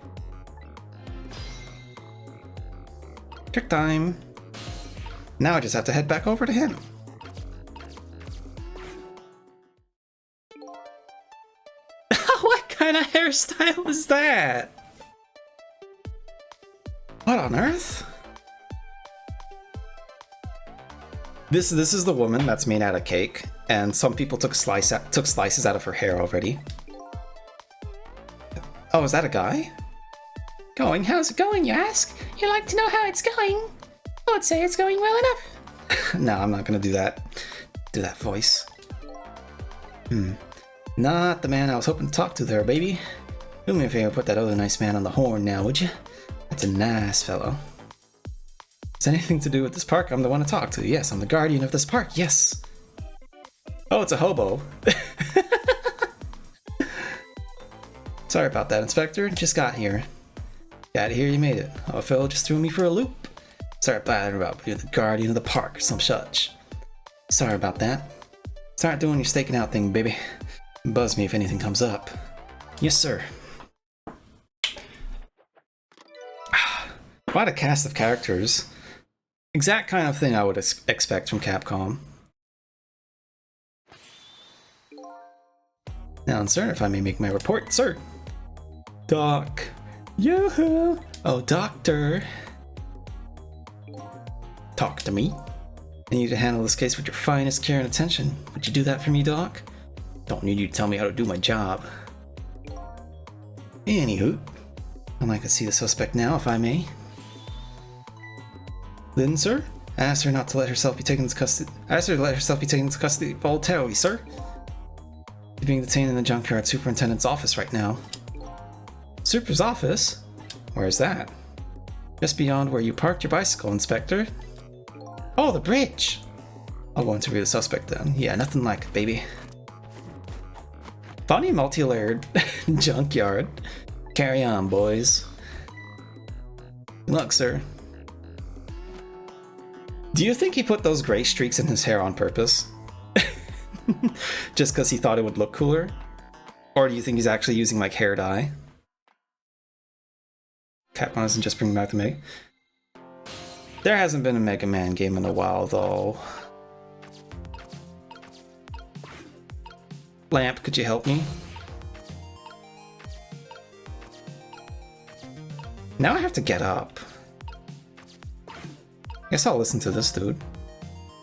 Check time. Now I just have to head back over to him. What kind of hairstyle is that? What on earth? This is the woman that's made out of cake, and some people took slices out of her hair already. Oh, is that a guy? Going? How's it going, you ask? You like to know how it's going? I would say it's going well enough. No, I'm not gonna do that. Do that voice. Not the man I was hoping to talk to there, baby. Do me a favor, put that other nice man on the horn now, would you? That's a nice fellow. Is anything to do with this park? I'm the one to talk to. Yes, I'm the guardian of this park. Yes. Oh, it's a hobo. Sorry about that, Inspector. Just got here. Got here, you made it. Oh, a fellow just threw me for a loop. Sorry about being the guardian of the park or some such. Sorry about that. Start doing your staking out thing, baby. Buzz me if anything comes up. Yes, sir. Quite a cast of characters. Exact kind of thing I would expect from Capcom. Now, sir, if I may make my report, sir. Doc. Yoo-hoo. Oh, doctor. Talk to me. I need you to handle this case with your finest care and attention. Would you do that for me, Doc? Don't need you to tell me how to do my job. Anywho, I'd like to see the suspect now, if I may. Lynn, sir? Ask her not to let herself be taken into custody. Ask her to let herself be taken into custody voluntarily, sir. She's being detained in the junkyard superintendent's office right now. Super's office? Where's that? Just beyond where you parked your bicycle, Inspector. Oh, the bridge! I'll go interview the suspect then. Yeah, nothing like it, baby. Funny multi-layered junkyard. Carry on, boys. Good luck, sir. Do you think he put those gray streaks in his hair on purpose? Just because he thought it would look cooler? Or do you think he's actually using like hair dye? Capcom isn't just bringing back the Mega. There hasn't been a Mega Man game in a while, though. Lamp, could you help me? Now I have to get up. Guess I'll listen to this dude.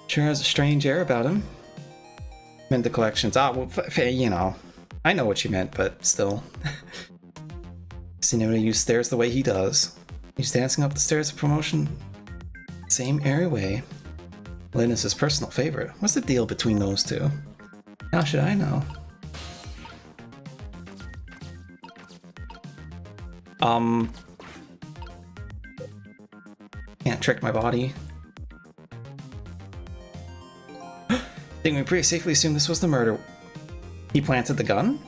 Sure has a strange air about him. Meant the collections. Ah, well, you know. I know what you meant, but still. Seen anybody use stairs the way he does. He's dancing up the stairs of promotion. Same airy way. Lynn is his personal favorite. What's the deal between those two? How should I know? Can't trick my body. Think we pretty safely assume this was the murder. He planted the gun?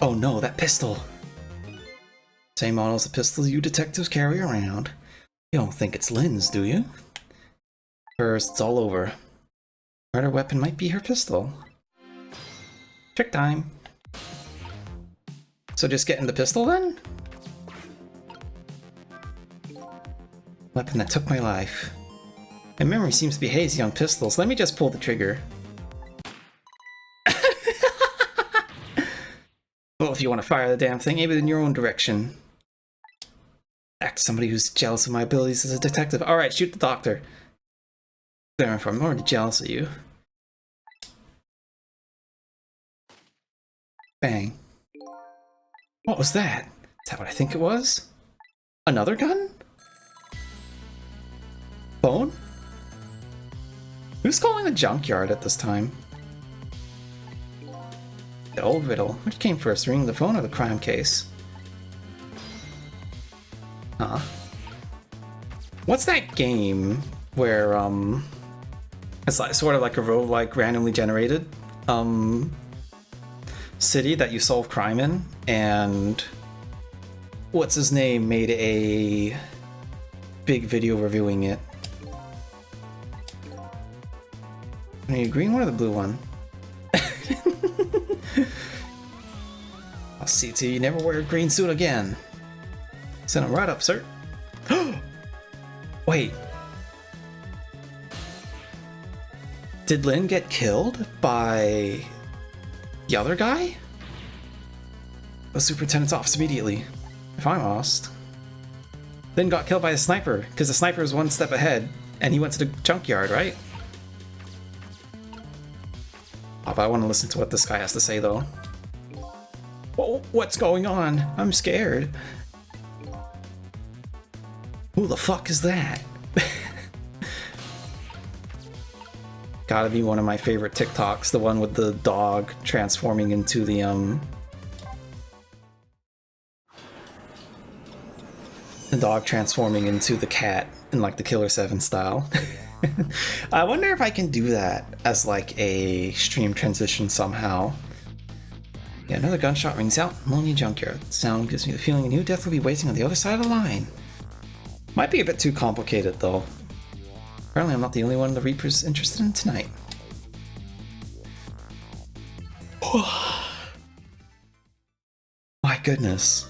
Oh no, that pistol! Same model as the pistol you detectives carry around. You don't think it's Lynn's, do you? Hers, it's all over. Murder weapon might be her pistol. Trick time. So just getting the pistol then? Weapon that took my life. My memory seems to be hazy on pistols. Let me just pull the trigger. Well, if you want to fire the damn thing, aim it in your own direction. Act somebody who's jealous of my abilities as a detective. Alright, shoot the doctor. There, I'm already jealous of you. Bang. What was that? Is that what I think it was? Another gun? Phone? Who's calling the junkyard at this time? The old riddle. Which came first, ringing the phone or the crime case? Huh? What's that game where, it's like, sort of like a roguelike randomly generated, city that you solve crime in, and what's his name made a big video reviewing it. Are you the green one or the blue one? I'll see to you never wear a green suit again. Send him right up, sir. Wait. Did Lynn get killed by the other guy? The superintendent's office immediately. if I'm lost. Then got killed by the sniper, because the sniper was one step ahead, and he went to the junkyard, right? Oh, but I want to listen to what this guy has to say, though. Oh, what's going on? I'm scared. Who the fuck is that? Gotta be one of my favorite TikToks, the one with the dog transforming into the dog transforming into the cat in like the Killer 7 style. I wonder if I can do that as like a stream transition somehow. Yeah, another gunshot rings out. Ammonia junkyard. The sound gives me the feeling a new death will be waiting on the other side of the line. Might be a bit too complicated though. Apparently I'm not the only one the Reaper's interested in tonight. My goodness.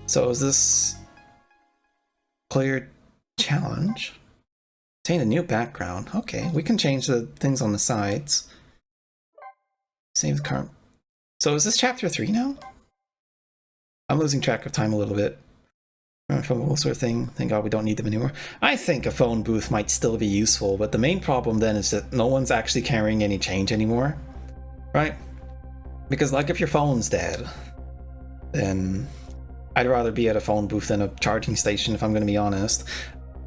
So is this player challenge? Obtain a new background. Okay, we can change the things on the sides. Save the current. So is this chapter 3 now? I'm losing track of time a little bit. Phone sort of thing. Thank God we don't need them anymore. I think a phone booth might still be useful, but the main problem then is that no one's actually carrying any change anymore. Right? Because like if your phone's dead, then I'd rather be at a phone booth than a charging station, if I'm going to be honest.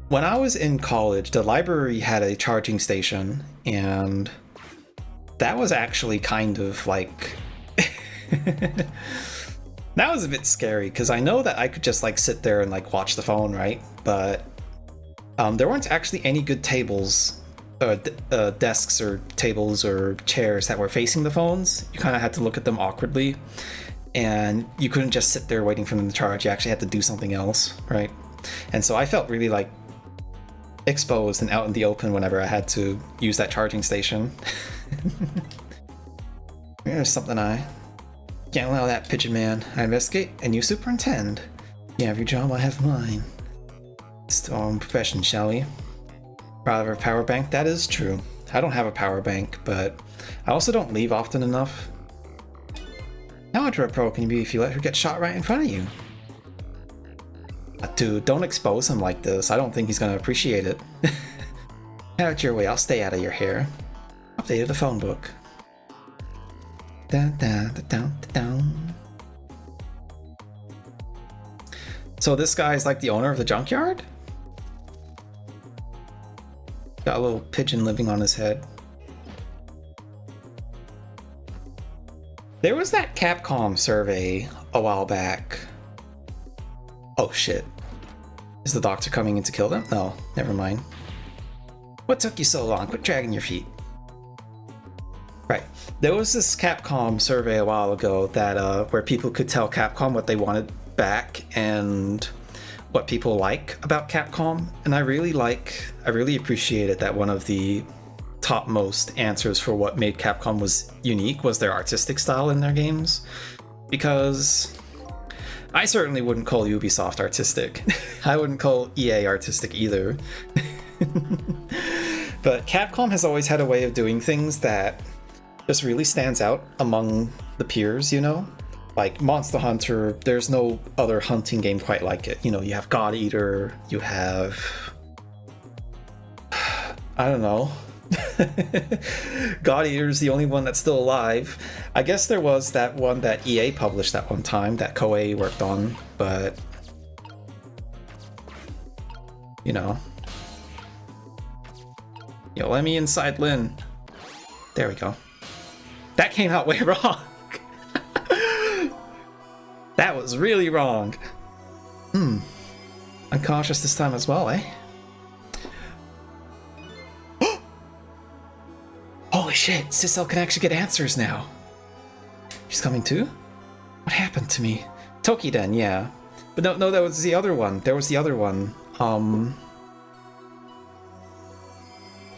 When I was in college, the library had a charging station, and that was actually kind of like... That was a bit scary, because I know that I could just like sit there and like watch the phone, right? But there weren't actually any good tables, desks or tables or chairs that were facing the phones. You kind of had to look at them awkwardly. And you couldn't just sit there waiting for them to charge. You actually had to do something else, right? And so I felt really like exposed and out in the open whenever I had to use that charging station. There's something I can't allow that, Pigeon Man. I investigate and you superintend. You have your job, I have mine. It's our own profession, shall we? Rather have a power bank? That is true. I don't have a power bank, but I also don't leave often enough. How much of a pro can you be if you let her get shot right in front of you? Dude, don't expose him like this. I don't think he's gonna appreciate it. Have it your way, I'll stay out of your hair. Updated the phone book. Dun, dun, dun, dun, dun. So this guy's like the owner of the junkyard? Got a little pigeon living on his head. There was that Capcom survey a while back. Oh shit. Is the doctor coming in to kill them? No, never mind. What took you so long? Quit dragging your feet. Right. There was this Capcom survey a while ago that where people could tell Capcom what they wanted back and what people like about Capcom. And I really appreciated that one of the topmost answers for what made Capcom was unique was their artistic style in their games, because I certainly wouldn't call Ubisoft artistic. I wouldn't call EA artistic either. But Capcom has always had a way of doing things that just really stands out among the peers, you know? Like Monster Hunter, there's no other hunting game quite like it. You know, you have God Eater, you have... I don't know. God Eater's the only one that's still alive. I guess there was that one that EA published at one time that Koei worked on, but you know. Yo, let me inside Lynn. There we go. That came out way wrong. That was really wrong. Unconscious this time as well, eh? Holy shit, Sissel can actually get answers now. She's coming too? What happened to me? Tokiden, yeah. But no, that was the other one. There was the other one.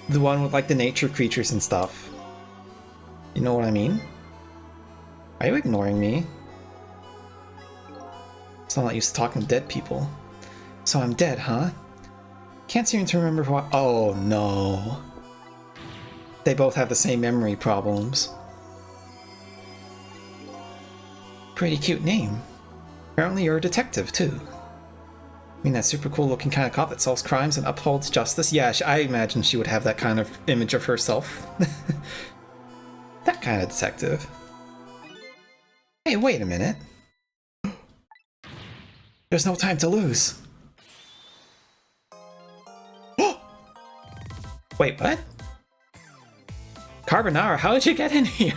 The one with like the nature creatures and stuff. You know what I mean? Are you ignoring me? So I'm not used to talking to dead people. So I'm dead, huh? Can't seem to remember what. Oh no. They both have the same memory problems. Pretty cute name. Apparently you're a detective, too. I mean, that super cool looking kind of cop that solves crimes and upholds justice? Yeah, I imagine she would have that kind of image of herself. That kind of detective. Hey, wait a minute. There's no time to lose. Wait, what? Carbonara, how did you get in here?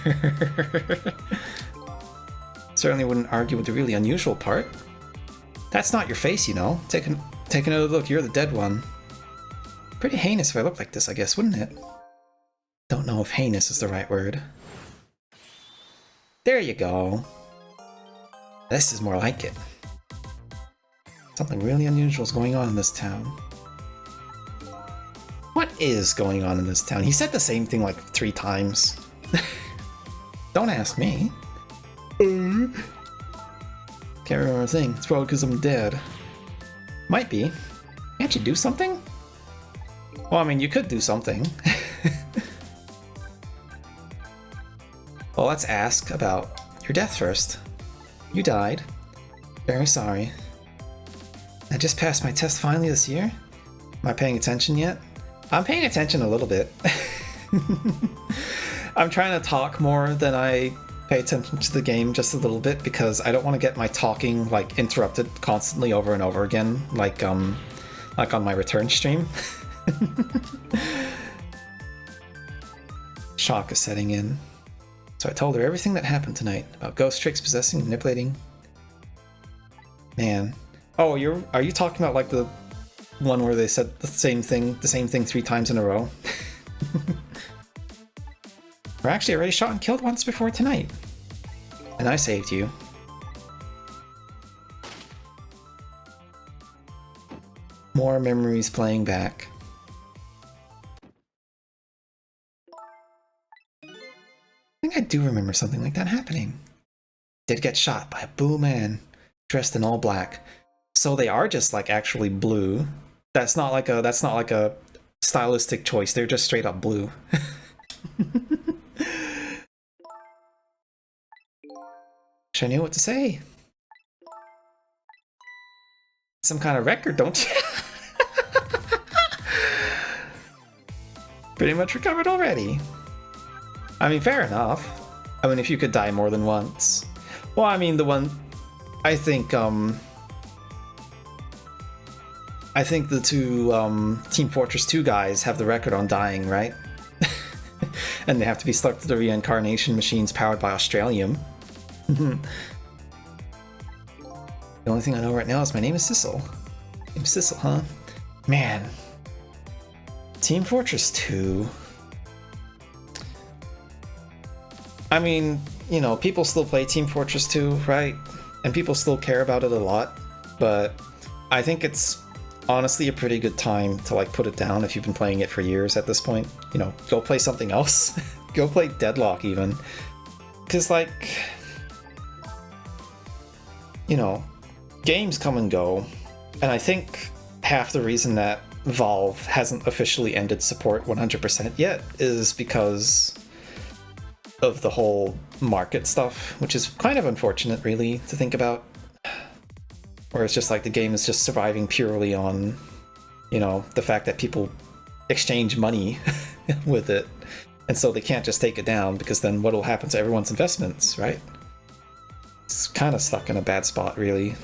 Certainly wouldn't argue with the really unusual part. That's not your face, you know. Take another look, you're the dead one. Pretty heinous if I looked like this, I guess, wouldn't it? Don't know if heinous is the right word. There you go. This is more like it. Something really unusual is going on in this town. What is going on in this town? He said the same thing like 3 times. Don't ask me. Can't remember a thing. It's probably because I'm dead. Might be. Can't you do something? Well, I mean, you could do something. Well, let's ask about your death first. You died. Very sorry. I just passed my test finally this year. Am I paying attention yet? I'm paying attention a little bit. I'm trying to talk more than I pay attention to the game just a little bit because I don't want to get my talking like interrupted constantly over and over again, like on my return stream. Shock is setting in. So I told her everything that happened tonight about ghost tricks, possessing, manipulating. Man. Oh, are you talking about like the one where they said the same thing 3 times in a row? We're actually already shot and killed once before tonight. And I saved you. More memories playing back. I think I do remember something like that happening. Did get shot by a blue man dressed in all black. So they are just like actually blue. That's not like a stylistic choice. They're just straight up blue. Wish I knew what to say. Some kind of record, don't you? Pretty much recovered already. I mean, fair enough. I mean, if you could die more than once. Well, I mean, I think the 2 Team Fortress 2 guys have the record on dying, right? And they have to be stuck to the reincarnation machines powered by Australium. The only thing I know right now is my name is Sissel. Name's Sissel, huh? Man. Team Fortress 2. I mean, you know, people still play Team Fortress 2, right? And people still care about it a lot, but I think it's honestly a pretty good time to like put it down if you've been playing it for years at this point. You know, go play something else. Go play Deadlock even. Because like, you know, games come and go, and I think half the reason that Valve hasn't officially ended support 100% yet is because of the whole market stuff, which is kind of unfortunate really to think about. Where it's just like the game is just surviving purely on, you know, the fact that people exchange money with it, and so they can't just take it down because then what'll happen to everyone's investments, right? It's kind of stuck in a bad spot, really.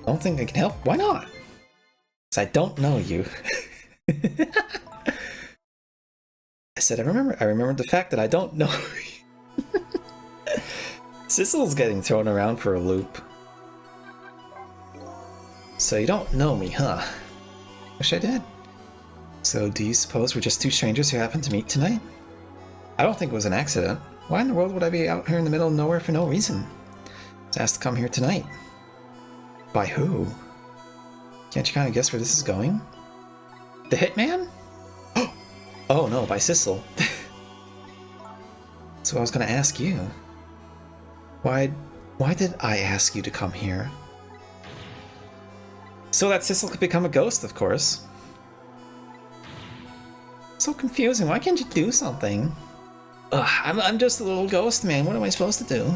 Don't think I can help? Why not? Because I don't know you. I said I remembered the fact that I don't know you. Sissel's getting thrown around for a loop. So you don't know me, huh? Wish I did. So do you suppose we're just 2 strangers who happened to meet tonight? I don't think it was an accident. Why in the world would I be out here in the middle of nowhere for no reason? I was asked to come here tonight. By who? Can't you kind of guess where this is going? The hitman? Oh no, by Sissel. So I was gonna ask you. Why did I ask you to come here? So that Sissel could become a ghost, of course. So confusing, why can't you do something? I'm just a little ghost, man. What am I supposed to do?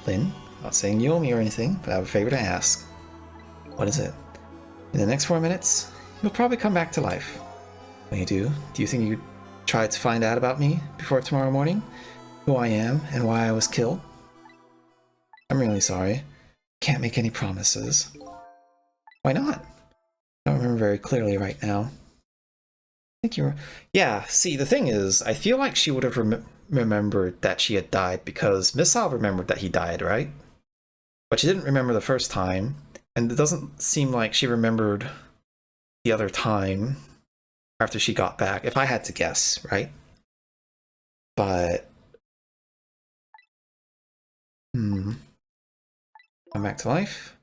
Lynn, not saying you owe me or anything, but I have a favor to ask. What is it? In the next 4 minutes, you'll probably come back to life. When you do you think you could try to find out about me before tomorrow morning? Who I am and why I was killed? I'm really sorry. Can't make any promises. Why not? I don't remember very clearly right now. I think you're... Yeah, see, the thing is, I feel like she would have remembered that she had died because Missile remembered that he died, right? But she didn't remember the first time, and it doesn't seem like she remembered the other time after she got back, if I had to guess, right? But... I'm back to life?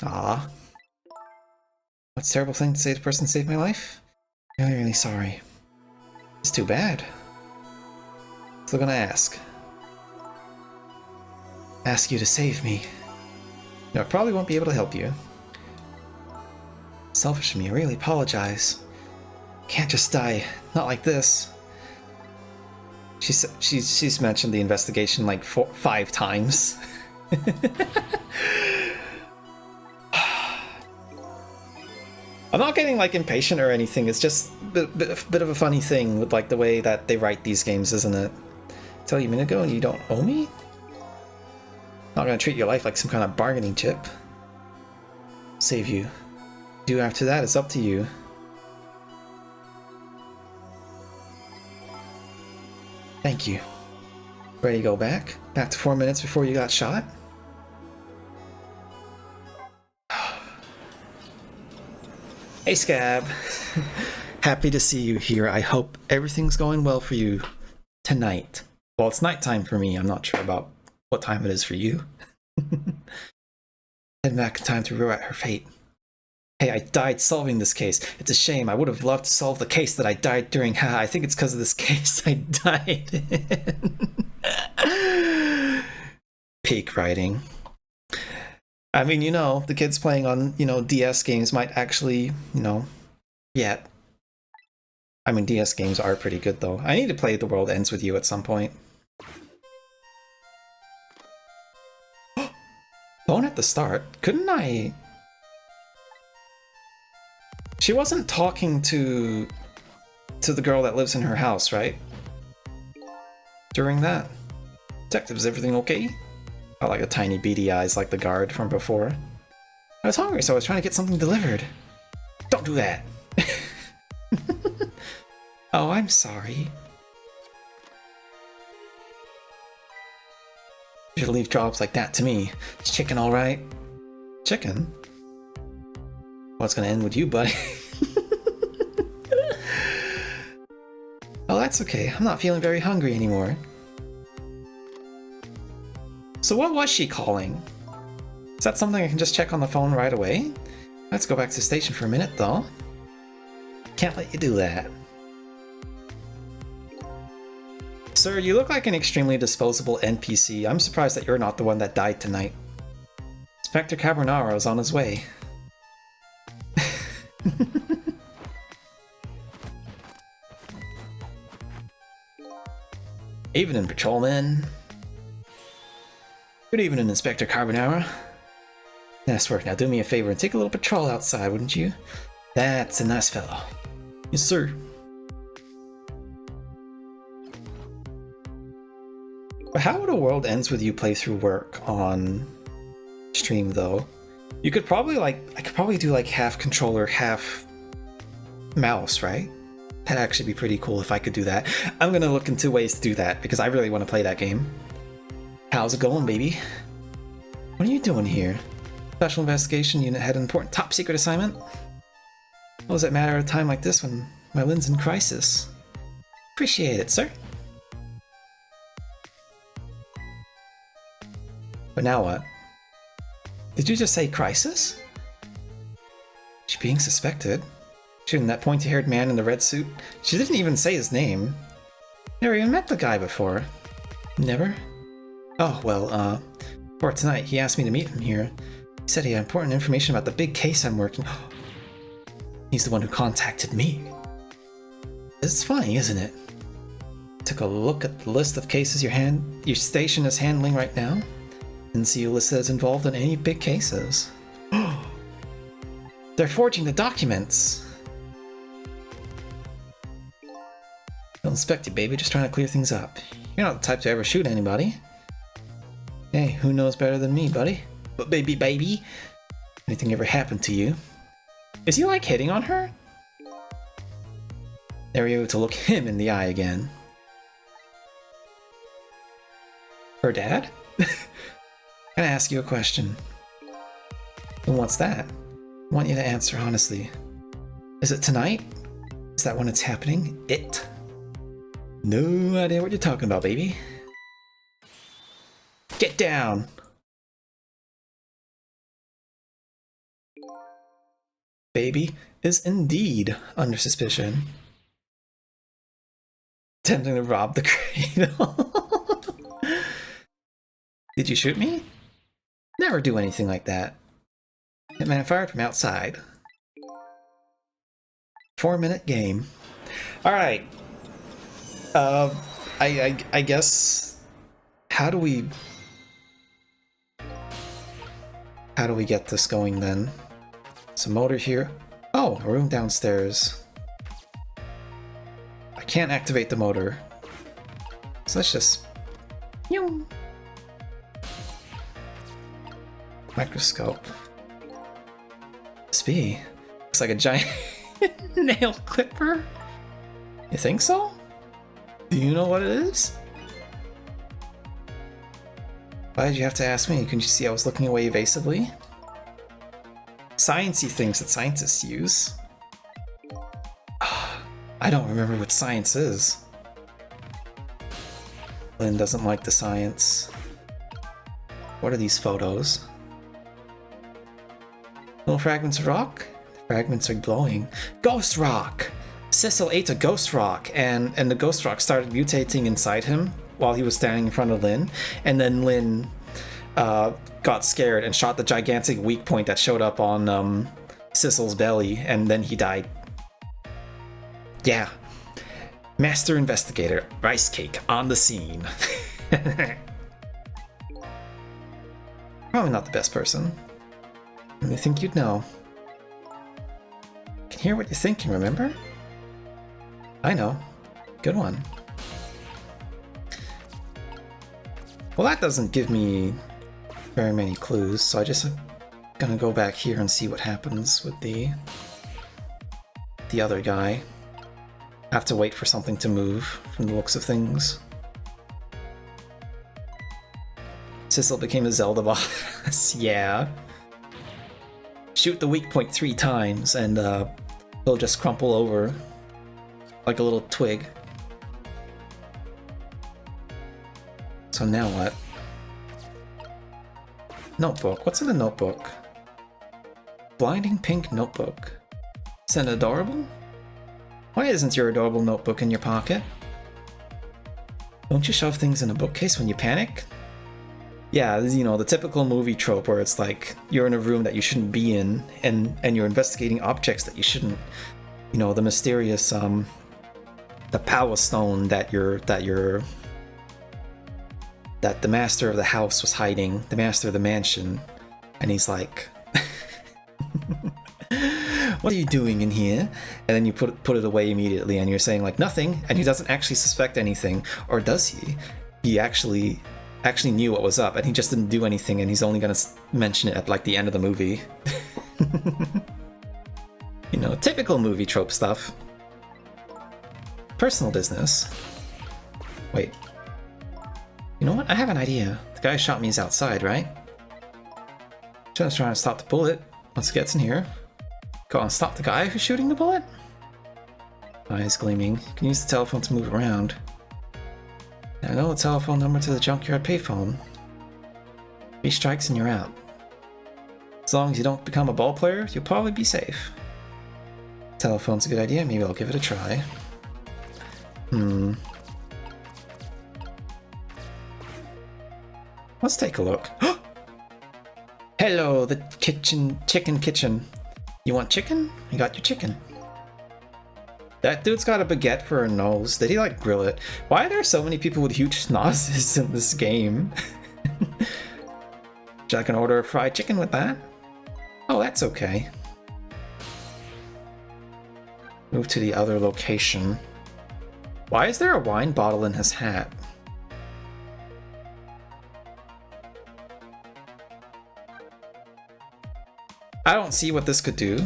Ah. What's a terrible thing to say to the person who saved my life? Really, really sorry. It's too bad. Still gonna ask. Ask you to save me. No, I probably won't be able to help you. Selfish of me, I really apologize. Can't just die. Not like this. She's mentioned the investigation like 5 times. I'm not getting like impatient or anything. It's just a bit of a funny thing with like the way that they write these games, isn't it? Tell you a minute ago and you don't owe me? Not gonna treat your life like some kind of bargaining chip. Save you. Do after that, it's up to you. Thank you. Ready to go back? Back to 4 minutes before you got shot? Hey Scab! Happy to see you here. I hope everything's going well for you tonight. Well, it's nighttime for me. I'm not sure about what time it is for you. Head back in time to rewrite her fate. Hey, I died solving this case. It's a shame. I would have loved to solve the case that I died during. Haha, I think it's because of this case I died in. Peak writing. I mean, you know, the kids playing on, you know, DS games might actually, you know, yet. I mean, DS games are pretty good, though. I need to play The World Ends With You at some point. Phone at the start? Couldn't I... She wasn't talking to the girl that lives in her house, right? During that. Detective, is everything okay? Got like a tiny beady eyes like the guard from before. I was hungry, so I was trying to get something delivered. Don't do that! Oh, I'm sorry. You should leave jobs like that to me. Is chicken alright? Chicken? What's gonna end with you, buddy? Oh, that's okay. I'm not feeling very hungry anymore. So what was she calling? Is that something I can just check on the phone right away? Let's go back to the station for a minute, though. Can't let you do that. Sir, you look like an extremely disposable NPC. I'm surprised that you're not the one that died tonight. Inspector Carbonaro is on his way. Evening, patrolman. Good evening, Inspector Carbonaro. Nice work. Now do me a favor and take a little patrol outside, wouldn't you? That's a nice fellow. Yes, sir. But how would A World Ends With You playthrough work on stream, though? You could probably, like, I could probably do, like, half controller, half mouse, right? That'd actually be pretty cool if I could do that. I'm gonna look into ways to do that, because I really want to play that game. How's it going, baby? What are you doing here? Special Investigation Unit had an important top-secret assignment? What does it matter at a time like this when my Lynn's in crisis? Appreciate it, sir. But now what? Did you just say crisis? She's being suspected. Shooting that pointy-haired man in the red suit. She didn't even say his name. Never even met the guy before. Never? Oh, well, for tonight, he asked me to meet him here. He said he had important information about the big case I'm working. He's the one who contacted me. It's funny, isn't it? took a look at the list of cases your station is handling right now. Didn't see you listed as involved in any big cases. They're forging the documents. Don't inspect you, baby. Just trying to clear things up. You're not the type to ever shoot anybody. Hey, who knows better than me, buddy? But baby, anything ever happened to you? Is he like hitting on her? There we go to look him in the eye again. Her dad? Can I ask you a question? And what's that? I want you to answer honestly. Is it tonight? Is that when it's happening? It? No idea what you're talking about, baby. Get down! Baby is indeed under suspicion. Attempting to rob the cradle. Did you shoot me? Never do anything like that. Hitman fired from outside. 4-minute game. Alright. I guess... How do we get this going then? It's a motor here. Oh, a room downstairs. I can't activate the motor. So let's just... Microscope. Spee. Looks like a giant nail clipper. You think so? Do you know what it is? Why did you have to ask me? Couldn't you see I was looking away evasively? Sciencey things that scientists use. I don't remember what science is. Lynn doesn't like the science. What are these photos? Little fragments of rock? The fragments are glowing. Ghost rock! Cecil ate a ghost rock, and the ghost rock started mutating inside him while he was standing in front of Lynn, and then Lynn got scared and shot the gigantic weak point that showed up on Cecil's belly, and then he died. Yeah. Master Investigator, Rice Cake, on the scene. Probably not the best person. I think you'd know. Can hear what you're thinking, remember? I know. Good one. Well, that doesn't give me very many clues, so I just gonna go back here and see what happens with the other guy. I have to wait for something to move from the looks of things. Cecil became a Zelda boss. Yeah. Shoot the weak point 3 times and he'll just crumple over like a little twig. So now what? Notebook. What's in the notebook? Blinding pink notebook. Is it adorable? Why isn't your adorable notebook in your pocket? Don't you shove things in a bookcase when you panic? Yeah, you know, the typical movie trope where it's like you're in a room that you shouldn't be in and you're investigating objects that you shouldn't. You know, the mysterious the power stone that the master of the house was hiding, the master of the mansion, and he's like, what are you doing in here? And then you put it away immediately and you're saying like nothing, and he doesn't actually suspect anything, or does he? He actually knew what was up and he just didn't do anything, and he's only gonna mention it at like the end of the movie. You know, typical movie trope stuff. Personal business. Wait. You know what? I have an idea. The guy who shot me is outside, right? Just trying to stop the bullet. Once it gets in here. Go on, stop the guy who's shooting the bullet? Eyes gleaming. You can use the telephone to move around. I know the telephone number to the junkyard payphone. 3 strikes and you're out. As long as you don't become a ball player, you'll probably be safe. Telephone's a good idea. Maybe I'll give it a try. Let's take a look. Hello, the chicken kitchen. You want chicken? You got your chicken. That dude's got a baguette for a nose. Did he like grill it? Why are there so many people with huge noses in this game? I can order a fried chicken with that. Oh, that's okay. Move to the other location. Why is there a wine bottle in his hat? I don't see what this could do.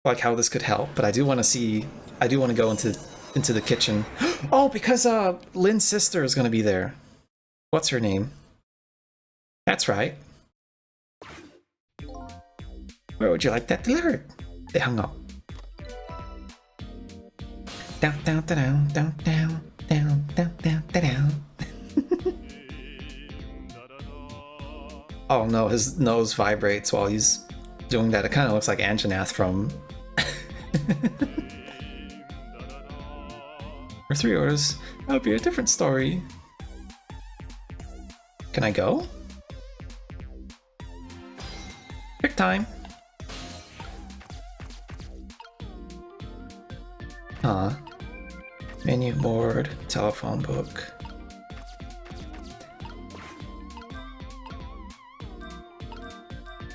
Like how this could help, but I do want to see. I do want to go into the kitchen. Oh, because Lynn's sister is going to be there. What's her name? That's right. Where would you like that delivered? They hung up. Down, down, down, down, down, down, down, down, down. Oh no, his nose vibrates while he's doing that. It kind of looks like Anjanath from. For 3 orders, that would be a different story. Can I go? Pick time. Huh. Menu board, telephone book.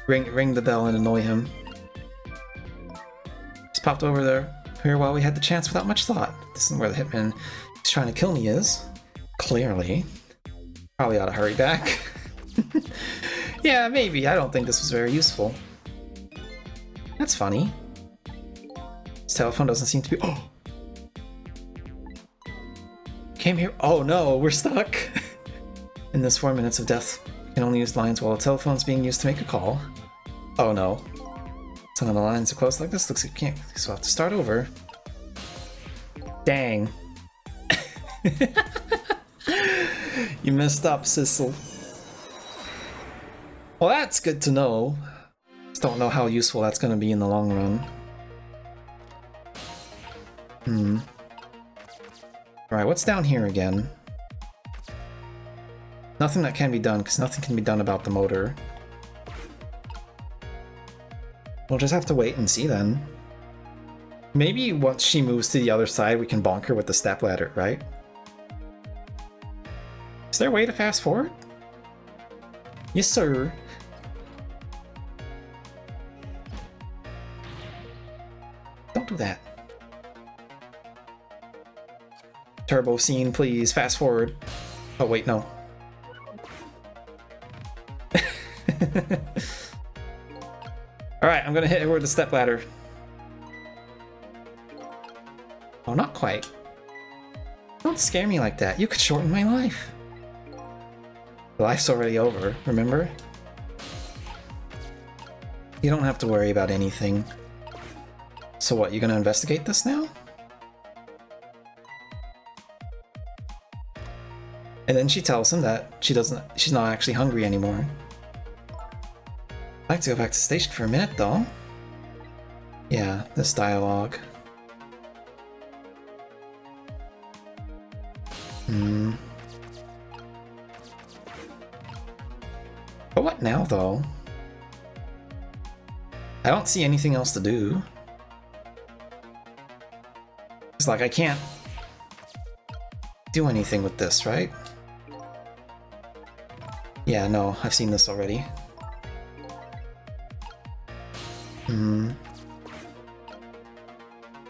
Ring the bell and annoy him. Just popped over there here while we had the chance without much thought. This isn't where the hitman is trying to kill me is. Clearly. Probably ought to hurry back. Yeah, maybe. I don't think this was very useful. That's funny. This telephone doesn't seem to be... Oh! Came here... Oh no, we're stuck! In this 4 minutes of death, you can only use lines while a telephone's being used to make a call. Oh no. Some of the lines are closed like this. Looks like you can't, so I'll have to start over. Dang. You messed up, Sissel. Well, that's good to know. Just don't know how useful that's going to be in the long run. Alright, what's down here again? Nothing that can be done, because nothing can be done about the motor. We'll just have to wait and see then. Maybe once she moves to the other side, we can bonk her with the stepladder, right? Is there a way to fast forward? Yes, sir. Don't do that. Turbo scene, please. Fast forward. Oh, wait, no. Alright, I'm gonna hit her with the stepladder. Oh, not quite. Don't scare me like that. You could shorten my life. Life's already over, remember? You don't have to worry about anything. So what, you gonna investigate this now? And then she tells him that she's not actually hungry anymore. I'd like to go back to the station for a minute though. Yeah, this dialogue. But what now though? I don't see anything else to do. It's like I can't do anything with this, right? Yeah, no, I've seen this already. Am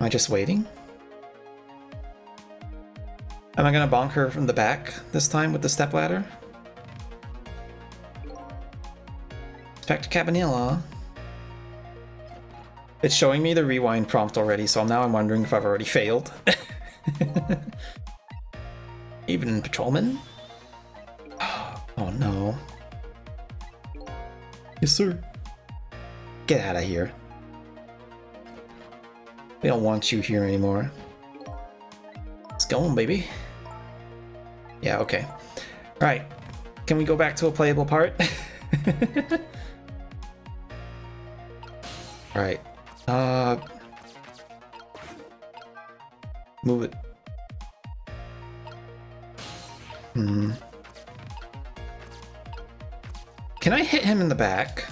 I just waiting? Am I gonna bonk her from the back this time with the stepladder? Inspector Cabanilla. It's showing me the rewind prompt already, so now I'm wondering if I've already failed. Evening, patrolman. Oh no. Yes, sir. Get out of here. We don't want you here anymore. Let's go on, baby. Yeah, okay. Alright. Can we go back to a playable part? Alright. Move it. Can I hit him in the back?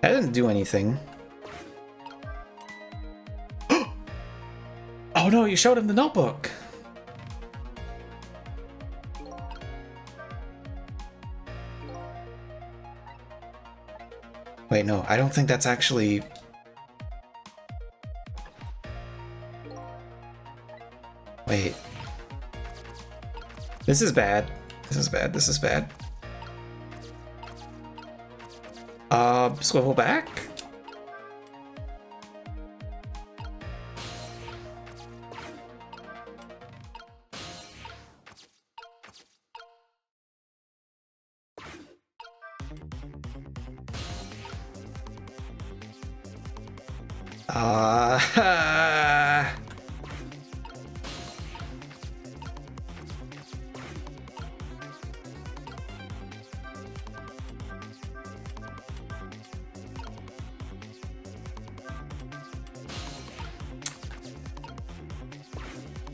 That didn't do anything. Oh no, you showed him the notebook. Wait, no, I don't think that's actually... Wait. This is bad. This is bad. This is bad. Swivel back?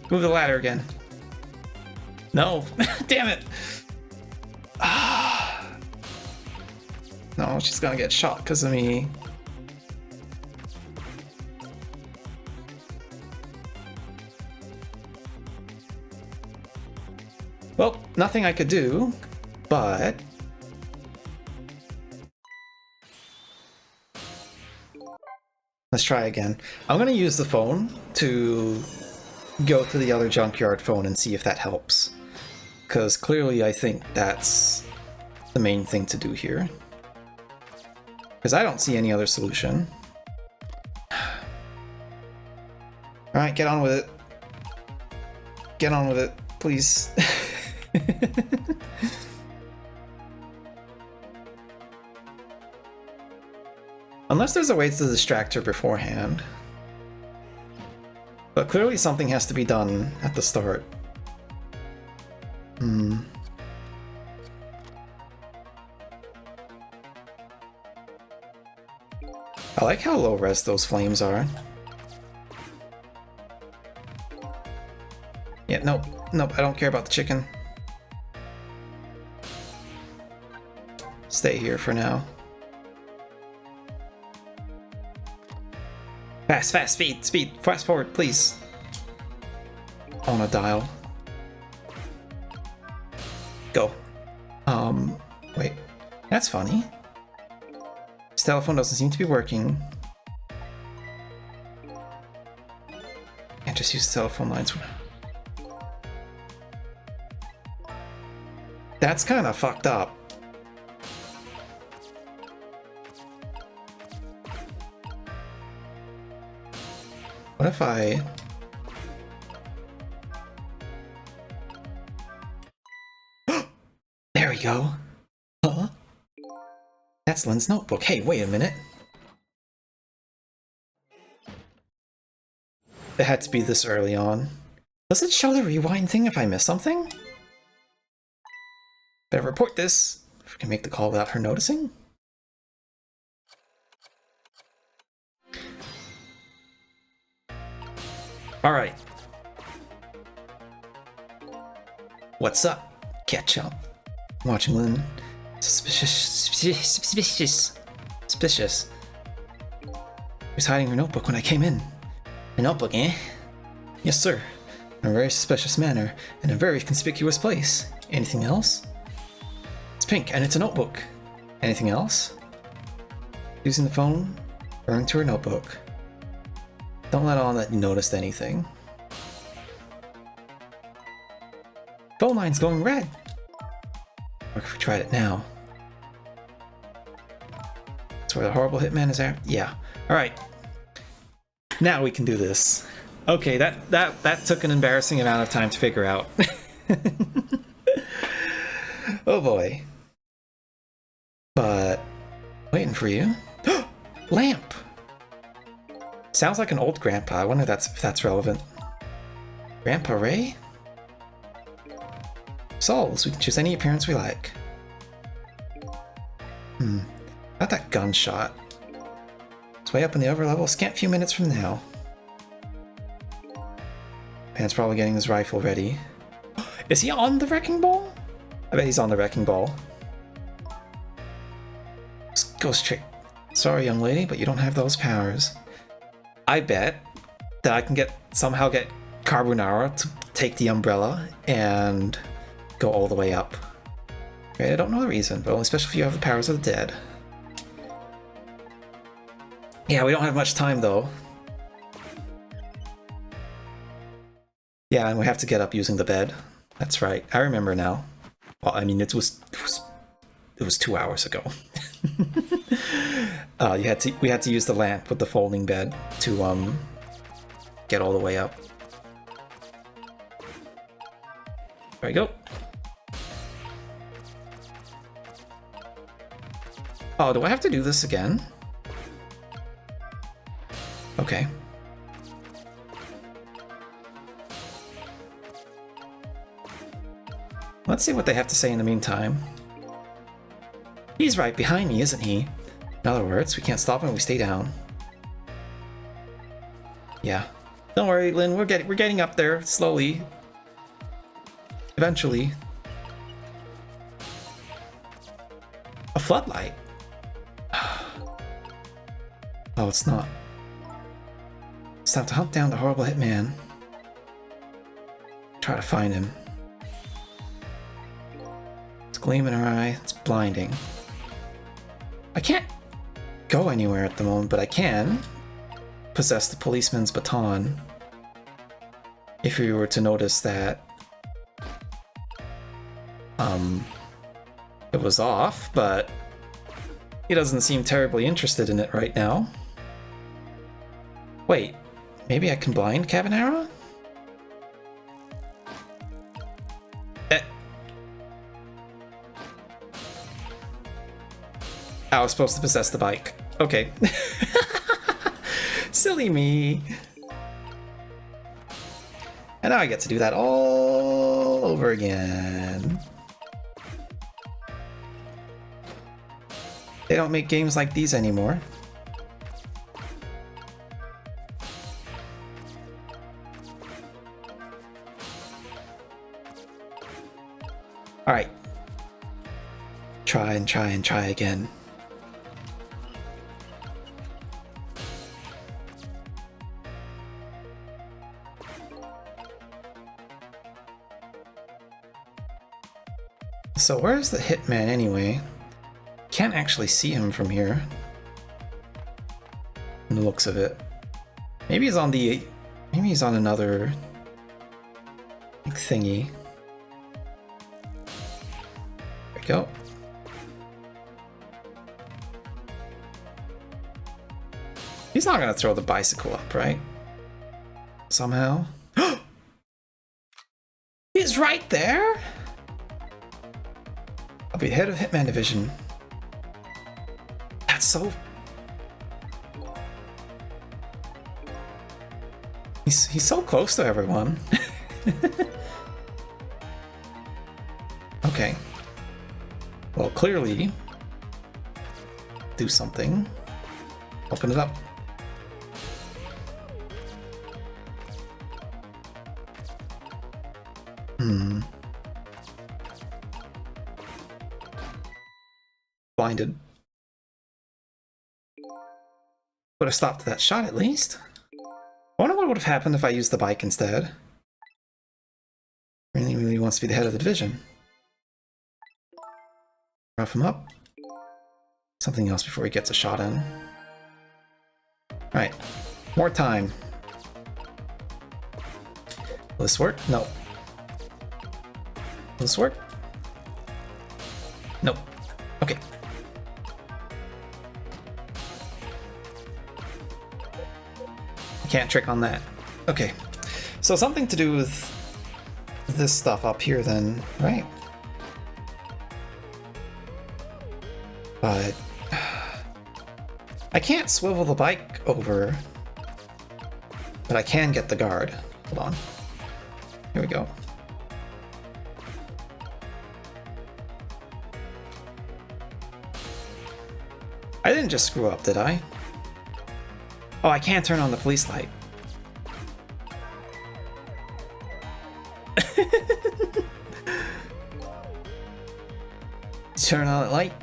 Move the ladder again. No, damn it. No, she's gonna get shot because of me. Well, nothing I could do, but... Let's try again. I'm gonna use the phone to go to the other junkyard phone and see if that helps. Because clearly I think that's the main thing to do here. Because I don't see any other solution. Alright, get on with it. Get on with it, please. Unless there's a way to distract her beforehand. But clearly something has to be done at the start. I like how low res those flames are. Yeah, nope, nope, I don't care about the chicken. Stay here for now. Fast, fast, speed, speed, fast forward, please. On a dial. Go. Wait, that's funny. His telephone doesn't seem to be working. Can't just use the telephone lines. That's kind of fucked up. What if I... There we go. Huh? That's Lynn's notebook. Hey, wait a minute. It had to be this early on. Does it show the rewind thing if I miss something? Better report this. If we can make the call without her noticing. Alright. What's up? Catch up. Watching Lynn. Suspicious. She was hiding her notebook when I came in. Her notebook, eh? Yes, sir. In a very suspicious manner, in a very conspicuous place. Anything else? It's pink, and it's a notebook. Anything else? Using the phone, referring to her notebook. Don't let on that you noticed anything. Phone line's going red. What if we tried it now? That's where the horrible hitman is at? Yeah. Alright. Now we can do this. Okay, that took an embarrassing amount of time to figure out. Oh boy. But... waiting for you. Lamp! Sounds like an old grandpa. I wonder if that's relevant. Grandpa Ray? Souls. We can choose any appearance we like. Not that gunshot. It's way up in the upper level. Scant few minutes from now. Pan's probably getting his rifle ready. Is he on the wrecking ball? I bet he's on the wrecking ball. Ghost trick. Sorry, young lady, but you don't have those powers. I bet that I can somehow get carbonara to take the umbrella and go all the way up. Okay, I don't know the reason, but only especially if you have the powers of the dead. Yeah, we don't have much time though. Yeah, and we have to get up using the bed. That's right. I remember now. Well, I mean, it was 2 hours ago. We had to use the lamp with the folding bed to get all the way up. There we go. Oh, do I have to do this again? Okay. Let's see what they have to say in the meantime. He's right behind me, isn't he? In other words, we can't stop him if we stay down. Yeah. Don't worry, Lynn, we're getting up there slowly. Eventually. A floodlight. Oh, it's not. It's time to hunt down the horrible hitman. Try to find him. It's a gleam in her eye. It's blinding. I can't go anywhere at the moment, but I can possess the policeman's baton. If we were to notice that it was off, but he doesn't seem terribly interested in it right now. Wait, maybe I can blind Carbonara? I was supposed to possess the bike. Okay. Silly me. And now I get to do that all over again. They don't make games like these anymore. Alright. Try and try and try again. So where's the hitman anyway? Can't actually see him from here. From the looks of it. Maybe he's on another thingy. There we go. He's not gonna throw the bicycle up, right? Somehow. He's right there? I'll be head of Hitman Division. That's so... He's so close to everyone. Okay. Well, clearly... do something. Open it up. Blinded. Would have stopped that shot at least. I wonder what would have happened if I used the bike instead. Really wants to be the head of the division. Rough him up. Something else before he gets a shot in. Right. More time. Will this work? No. Will this work? Nope. Okay. Can't trick on that. Okay. So something to do with this stuff up here then, right? But I can't swivel the bike over, but I can get the guard. Hold on. Here we go. I didn't just screw up, did I? Oh, I can't turn on the police light. Turn on the light.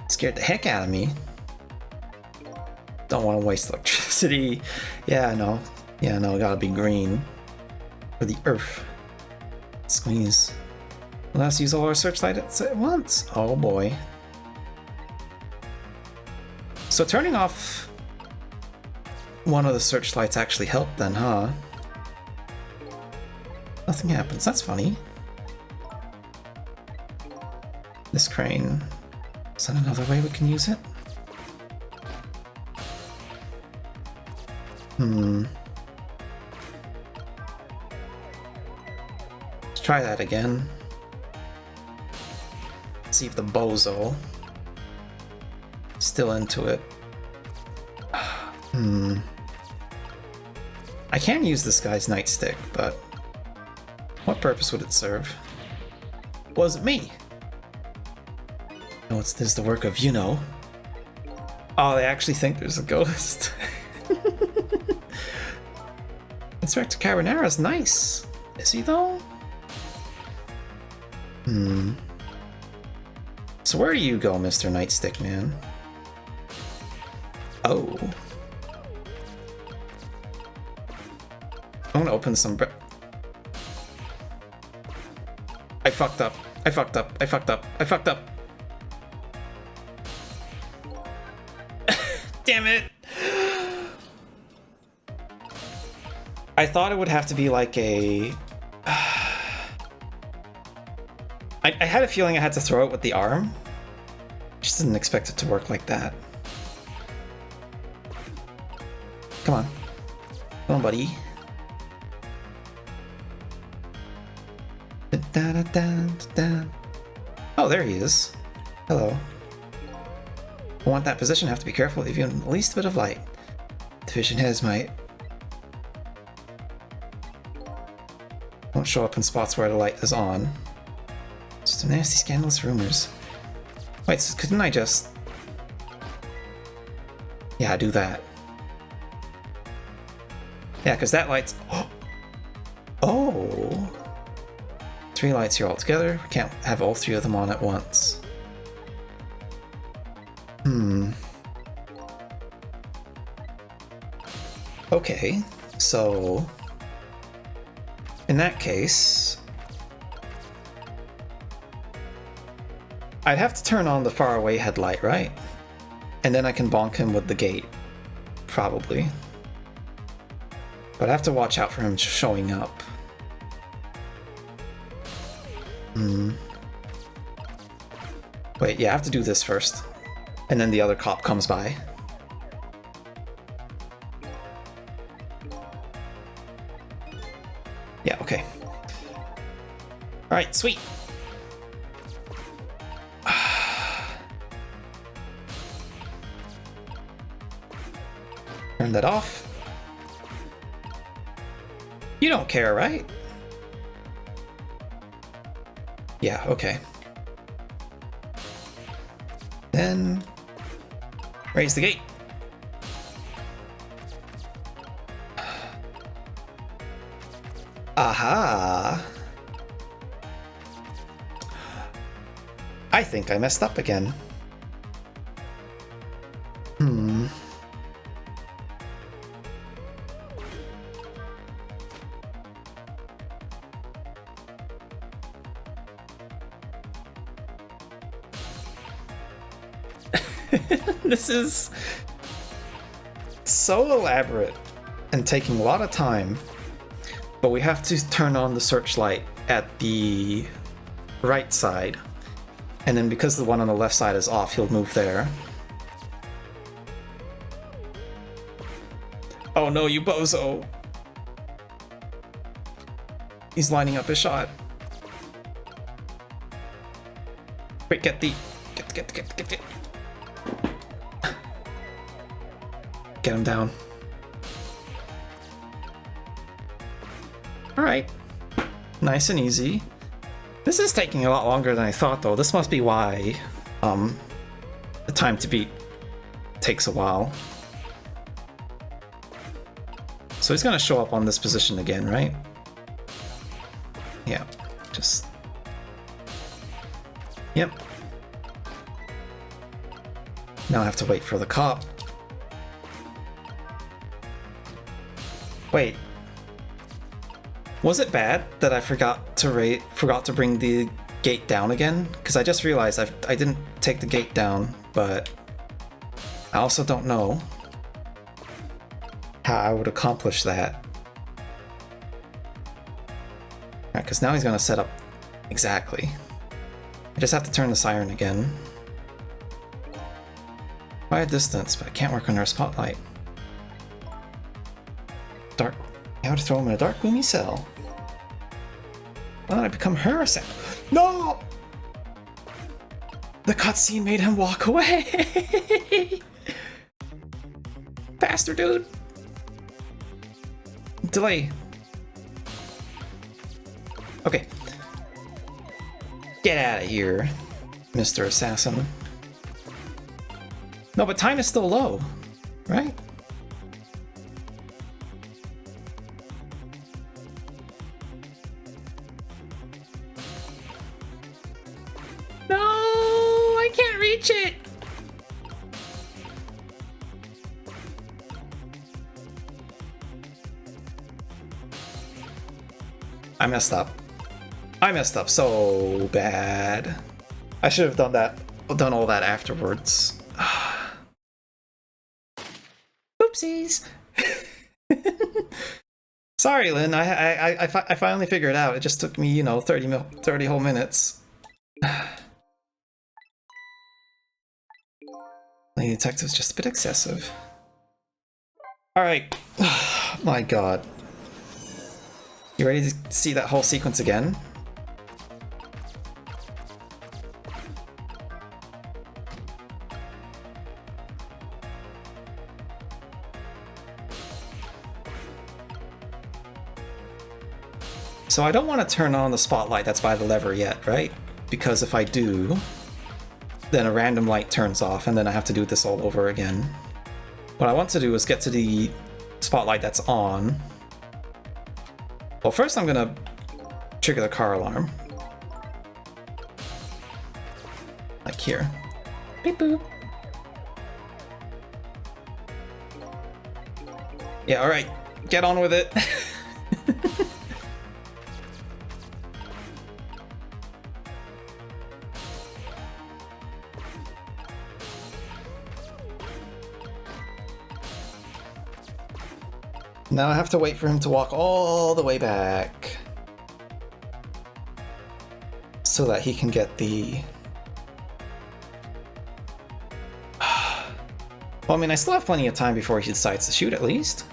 Scared the heck out of me. Don't want to waste electricity. Yeah, no. Yeah, no, gotta be green. For the earth. Squeeze. Let us use all our searchlights at once. Oh boy. So turning off one of the searchlights actually helped then, huh? Nothing happens. That's funny. This crane. Is that another way we can use it? Let's try that again. See if the bozo still into it. I can use this guy's nightstick, but what purpose would it serve? Was it me? No, this is the work of you-know. Oh, they actually think there's a ghost. Inspector Carbonara's nice. Is he though? So where do you go, Mr. Nightstick Man? Oh. I'm gonna open some I fucked up. I fucked up. I fucked up. I fucked up. Damn it. I thought it would have to be like a... I had a feeling I had to throw it with the arm. Just didn't expect it to work like that. Come on. Come on, buddy. Oh, there he is. Hello. I want that position. I have to be careful if you have the least bit of light. The vision has might. Won't show up in spots where the light is on. Just a nasty, scandalous rumors. Wait, so couldn't I just... Yeah, do that. Yeah, because that light's... Oh! 3 lights here all together. We can't have all 3 of them on at once. Okay, so... in that case... I'd have to turn on the faraway headlight, right? And then I can bonk him with the gate. Probably. But I have to watch out for him showing up. Wait, yeah, I have to do this first. And then the other cop comes by. Yeah, okay. Alright, sweet. Turn that off. You don't care, right? Yeah, okay. Then raise the gate. Aha! I think I messed up again. This is so elaborate and taking a lot of time, but we have to turn on the searchlight at the right side, and then because the one on the left side is off, he'll move there. Oh no, you bozo! He's lining up his shot. Wait, get him down. Alright. Nice and easy. This is taking a lot longer than I thought, though. This must be why the time to beat takes a while. So he's gonna show up on this position again, right? Yeah, just... Yep. Now I have to wait for the cop. Wait. Was it bad that I forgot to bring the gate down again? Because I just realized I didn't take the gate down, but I also don't know how I would accomplish that. Alright, because now he's going to set up exactly. I just have to turn the siren again. Quiet distance, but I can't work under a spotlight. Dark. How to throw him in a dark, gloomy cell. Why don't I become her? No! The cutscene made him walk away. Faster, dude. Delay. Okay. Get out of here, Mr. Assassin. No, but time is still low, right? No, I can't reach it. I messed up. I messed up so bad. I should have done all that afterwards. Oopsies. Sorry, Lynn. I finally figured it out. It just took me, you know, 30 whole minutes. Lady Detective's just a bit excessive. Alright. My god. You ready to see that whole sequence again? So I don't want to turn on the spotlight that's by the lever yet, right? Because if I do, then a random light turns off and then I have to do this all over again. What I want to do is get to the spotlight that's on. Well, first I'm gonna trigger the car alarm. Like here. Beep boop. Yeah, alright. Get on with it. Now I have to wait for him to walk all the way back so that he can get the... Well, I mean, I still have plenty of time before he decides to shoot, at least.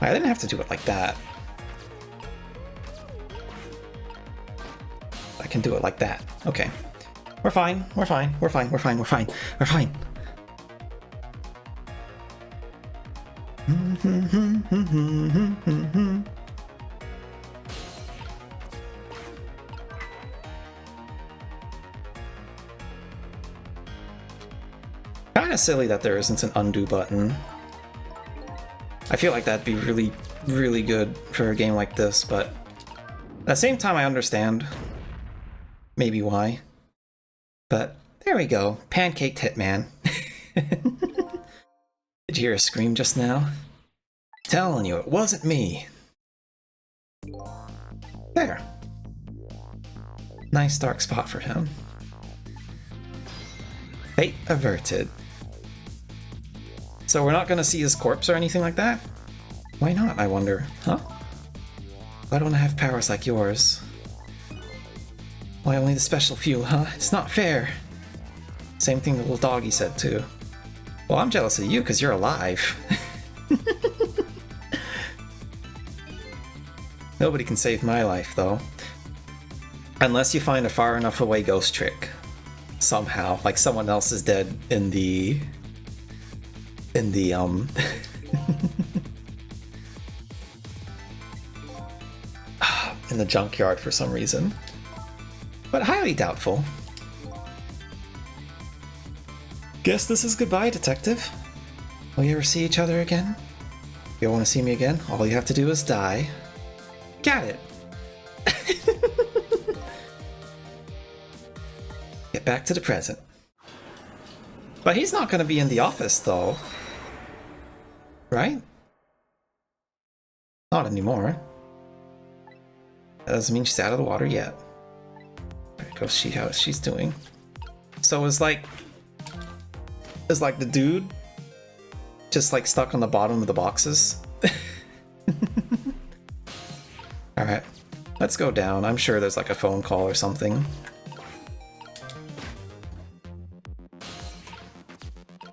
I didn't have to do it like that. I can do it like that. Okay. We're fine. We're fine. We're fine. We're fine. We're fine. We're fine. Kind of silly that there isn't an undo button. I feel like that'd be really, really good for a game like this, but at the same time I understand maybe why. But there we go. Pancaked Hitman. Did you hear a scream just now? Telling you, it wasn't me. There. Nice dark spot for him. Fate averted. So we're not gonna see his corpse or anything like that? Why not, I wonder? Huh? Why don't I have powers like yours? Why only the special few, huh? It's not fair. Same thing the little doggy said too. Well, I'm jealous of you because you're alive. Nobody can save my life though. Unless you find a far enough away ghost trick. Somehow. Like someone else is dead in the in the junkyard for some reason. But highly doubtful. Guess this is goodbye, detective. Will you ever see each other again? If you want to see me again, all you have to do is die. Got it. Get back to the present. But he's not going to be in the office, though. right? Not anymore. That doesn't mean she's out of the water yet. There goes see how she's doing. So it's like the dude just like stuck on the bottom of the boxes. Alright, let's go down. I'm sure there's like a phone call or something.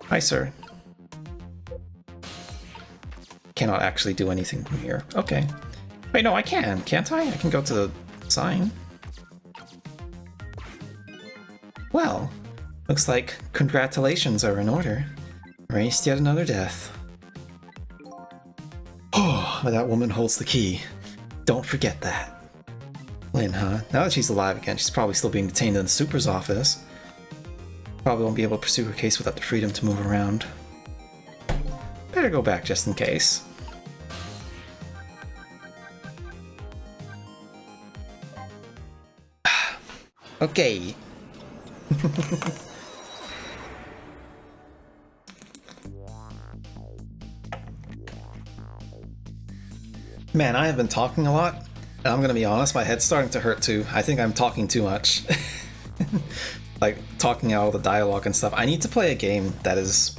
Hi, sir. Cannot actually do anything from here. Okay. Wait, no, I can. Can't I? I can go to the sign. Well, looks like congratulations are in order. Erased yet another death. Oh, that woman holds the key. Don't forget that. Lynn, huh? Now that she's alive again, she's probably still being detained in the super's office. Probably won't be able to pursue her case without the freedom to move around. Better go back just in case. Okay. Man, I have been talking a lot, and I'm gonna be honest, my head's starting to hurt too. I think I'm talking too much. Like, talking out all the dialogue and stuff. I need to play a game that is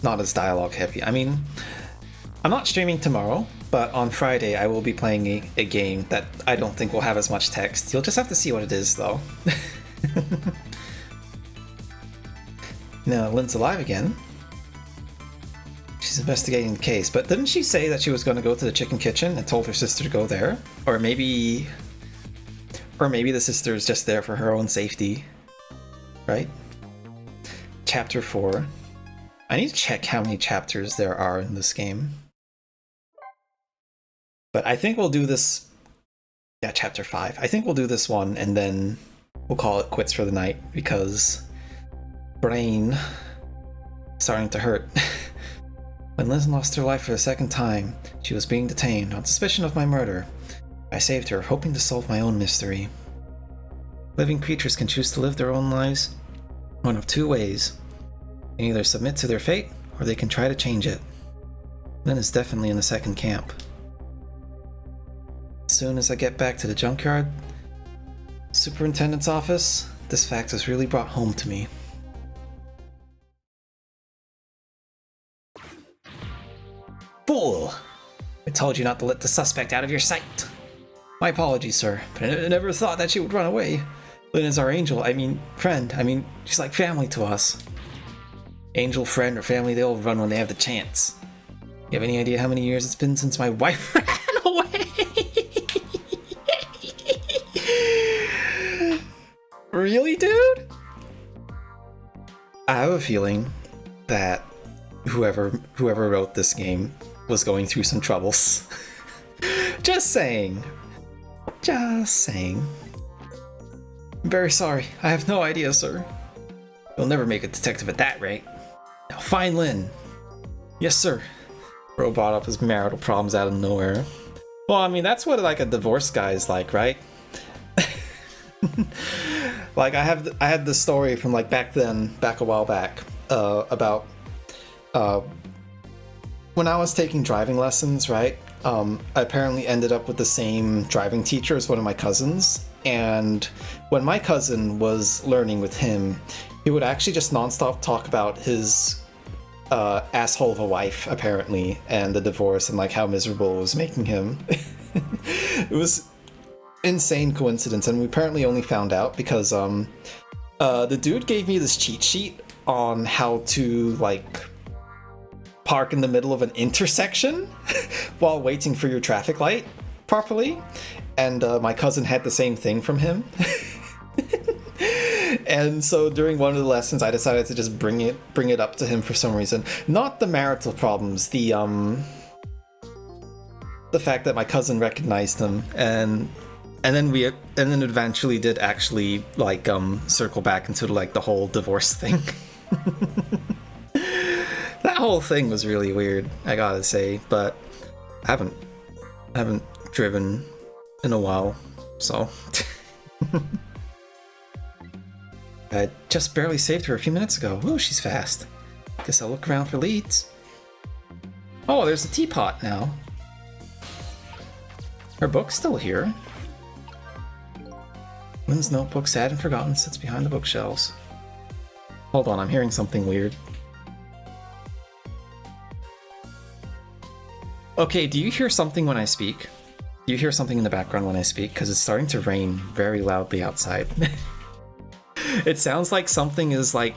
not as dialogue heavy. I mean, I'm not streaming tomorrow, but on Friday I will be playing a game that I don't think will have as much text. You'll just have to see what it is, though. Now, Lynn's alive again. She's investigating the case, but didn't she say that she was going to go to the chicken kitchen and told her sister to go there? Or maybe the sister is just there for her own safety, right? Chapter 4. I need to check how many chapters there are in this game. But I think we'll do this... Yeah, chapter 5. I think we'll do this one and then we'll call it quits for the night because... brain... starting to hurt. When Liz lost her life for the second time, she was being detained on suspicion of my murder. I saved her, hoping to solve my own mystery. Living creatures can choose to live their own lives one of two ways. They can either submit to their fate, or they can try to change it. Lynn is definitely in the second camp. As soon as I get back to the junkyard, superintendent's office, this fact is really brought home to me. Fool! I told you not to let the suspect out of your sight. My apologies, sir, but I never thought that she would run away. Lynn is our angel, friend. She's like family to us. Angel, friend, or family, they all run when they have the chance. You have any idea how many years it's been since my wife ran away? Really, dude? I have a feeling that whoever wrote this game was going through some troubles. Just saying. Just saying. I'm very sorry. I have no idea, sir. You'll never make a detective at that rate. Now find Lynn. Yes, sir. Bro brought up his marital problems out of nowhere. Well, that's what like a divorce guy is like, right? Like I had this story from like back a while back, about when I was taking driving lessons, right? I apparently ended up with the same driving teacher as one of my cousins, and when my cousin was learning with him, he would actually just nonstop talk about his asshole of a wife, apparently, and the divorce and like how miserable it was making him. It was insane coincidence, and we apparently only found out because the dude gave me this cheat sheet on how to like park in the middle of an intersection while waiting for your traffic light properly, and my cousin had the same thing from him. And so during one of the lessons I decided to just bring it up to him for some reason. Not the marital problems, the fact that my cousin recognized him, and then eventually did actually like circle back into like the whole divorce thing. That whole thing was really weird, I gotta say, but I haven't driven in a while, so. I just barely saved her a few minutes ago. Ooh, she's fast. Guess I'll look around for leads. Oh, there's a teapot now. Her book's still here. Lynn's notebook, sad and forgotten, sits behind the bookshelves. Hold on, I'm hearing something weird. Okay, do you hear something when I speak? Do you hear something in the background when I speak? Because it's starting to rain very loudly outside. It sounds like something is like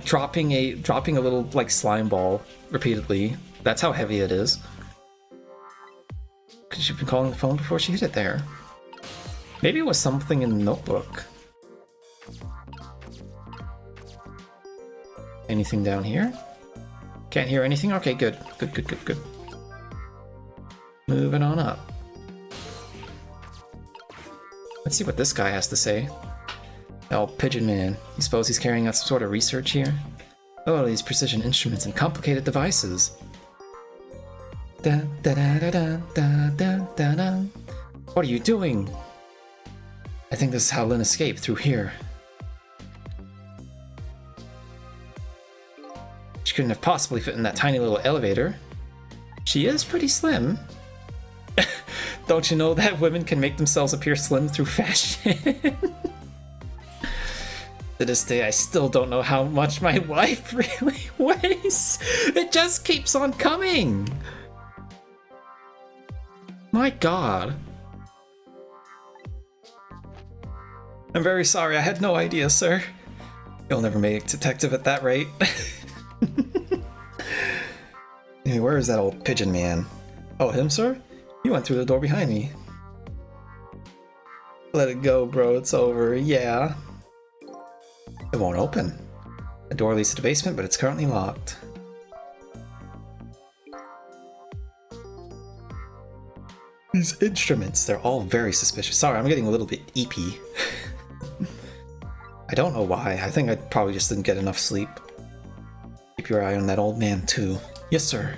dropping a little like slime ball repeatedly. That's how heavy it is. Could she have been calling the phone before she hit it there? Maybe it was something in the notebook. Anything down here? Can't hear anything? Okay, good. Good. Moving on up. Let's see what this guy has to say. Oh, Pigeon Man. You suppose he's carrying out some sort of research here? Oh, these precision instruments and complicated devices. Da, da, da, da, da, da, da, da. What are you doing? I think this is how Lynn escaped, through here. She couldn't have possibly fit in that tiny little elevator. She is pretty slim. Don't you know that women can make themselves appear slim through fashion? To this day, I still don't know how much my wife really weighs. It just keeps on coming. My God. I'm very sorry, I had no idea, sir. You'll never make a detective at that rate. Hey, where is that old Pigeon Man? Oh, him, sir? You went through the door behind me. Let it go, bro, it's over, yeah. It won't open. The door leads to the basement, but it's currently locked. These instruments, they're all very suspicious. Sorry, I'm getting a little bit eepy. I don't know why. I think I probably just didn't get enough sleep. Keep your eye on that old man, too. Yes, sir.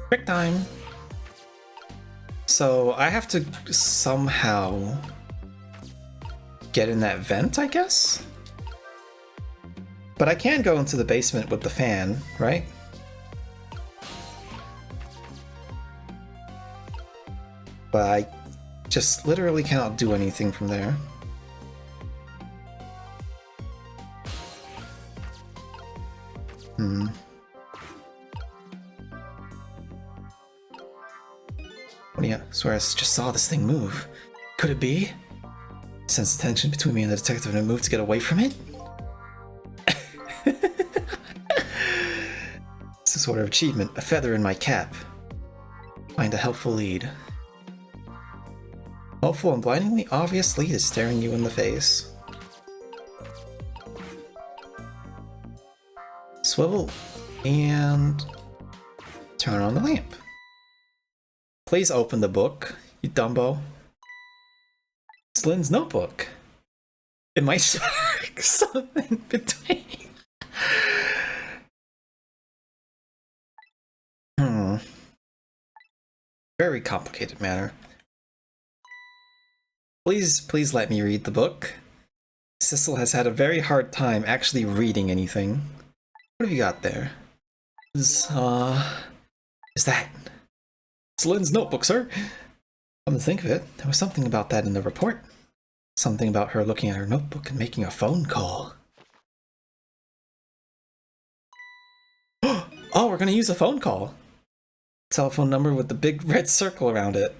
Trick time. So I have to somehow get in that vent, I guess? But I can go into the basement with the fan, right? But I just literally cannot do anything from there. What do you swear I just saw this thing move? Could it be? Sense the tension between me and the detective and I moved to get away from it? Some sort of achievement, a feather in my cap. Find a helpful lead. Helpful and blindingly obvious lead is staring you in the face. Swivel and turn on the lamp. Please open the book, you dumbo. It's Lynn's notebook. It might spark something between. Very complicated matter. Please let me read the book. Cecil has had a very hard time actually reading anything. What have you got there? Is that? It's Lynn's notebook, sir. Come to think of it, there was something about that in the report. Something about her looking at her notebook and making a phone call. Oh, we're gonna use a phone call. Telephone number with the big red circle around it.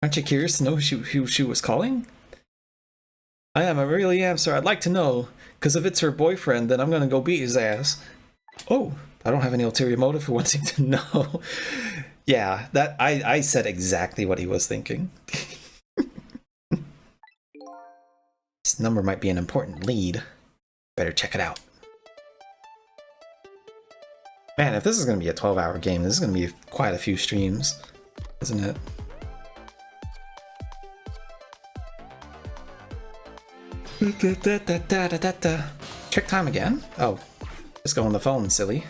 Aren't you curious to know who she was calling? I really am, sir. I'd like to know, because if it's her boyfriend, then I'm gonna go beat his ass. Oh, I don't have any ulterior motive for wanting to know. Yeah, that I said exactly what he was thinking. This number might be an important lead. Better check it out. Man, if this is gonna be a 12-hour game, this is gonna be quite a few streams, isn't it? Trick time again? Oh, just go on the phone, silly.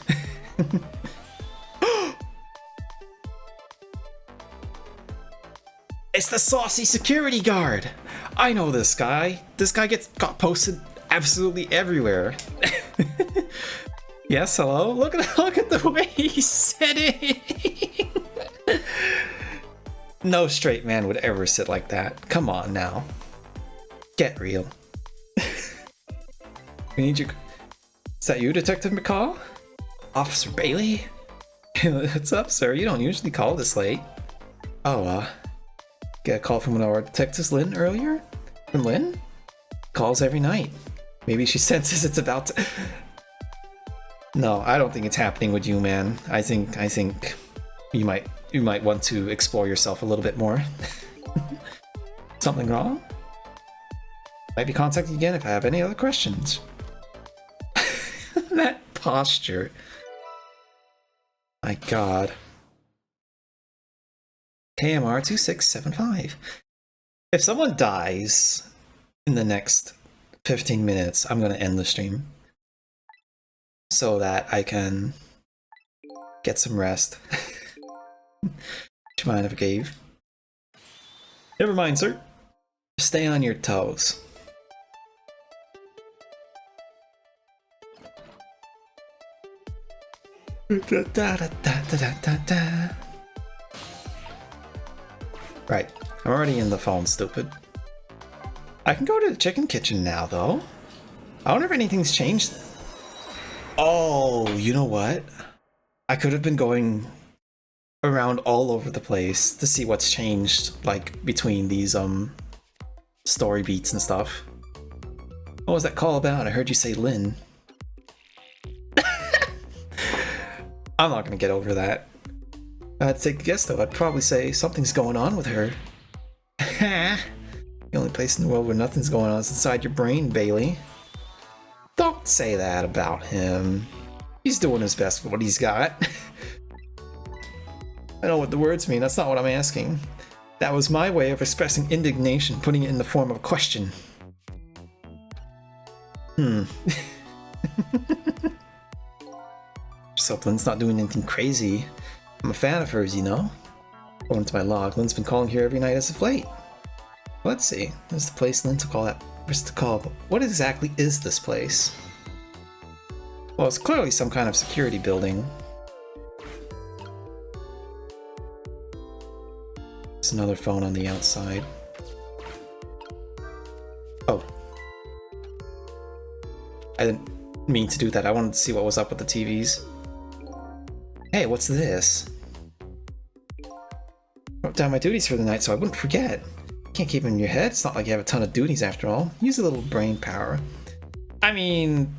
It's the saucy security guard! I know this guy. This guy got posted absolutely everywhere. Yes, hello? Look at the way he's sitting! No straight man would ever sit like that. Come on now. Get real. We need you. Is that you, Detective McCall? Officer Bailey? What's up, sir? You don't usually call this late. Oh, get a call from one of our detectives, Lynn, earlier? From Lynn? Calls every night. Maybe she senses it's about to... No, I don't think it's happening with you, man. I think you might want to explore yourself a little bit more. Something wrong? Might be contacting you again if I have any other questions. That posture. My god. KMR 2675. If someone dies in the next 15 minutes, I'm gonna end the stream. So that I can get some rest. Do you mind if I gave? Never mind, sir. Stay on your toes. Right, I'm already in the phone, stupid. I can go to the chicken kitchen now, though. I wonder if anything's changed. Oh, you know what? I could have been going around all over the place to see what's changed, like, between these, story beats and stuff. What was that call about? I heard you say Lynn. I'm not gonna get over that. I'd take a guess, though. I'd probably say something's going on with her. The only place in the world where nothing's going on is inside your brain, Bailey. Don't say that about him. He's doing his best with what he's got. I know what the words mean, that's not what I'm asking. That was my way of expressing indignation, putting it in the form of a question. So Lynn's not doing anything crazy. I'm a fan of hers, you know? According to my log, Lynn's been calling here every night as of late. Let's see. There's the place Lynn took all that risk to call, but what exactly is this place? Well, it's clearly some kind of security building. There's another phone on the outside. Oh. I didn't mean to do that. I wanted to see what was up with the TVs. Hey, what's this? Wrote down my duties for the night so I wouldn't forget. Can't keep them in your head. It's not like you have a ton of duties after all. Use a little brain power. I mean,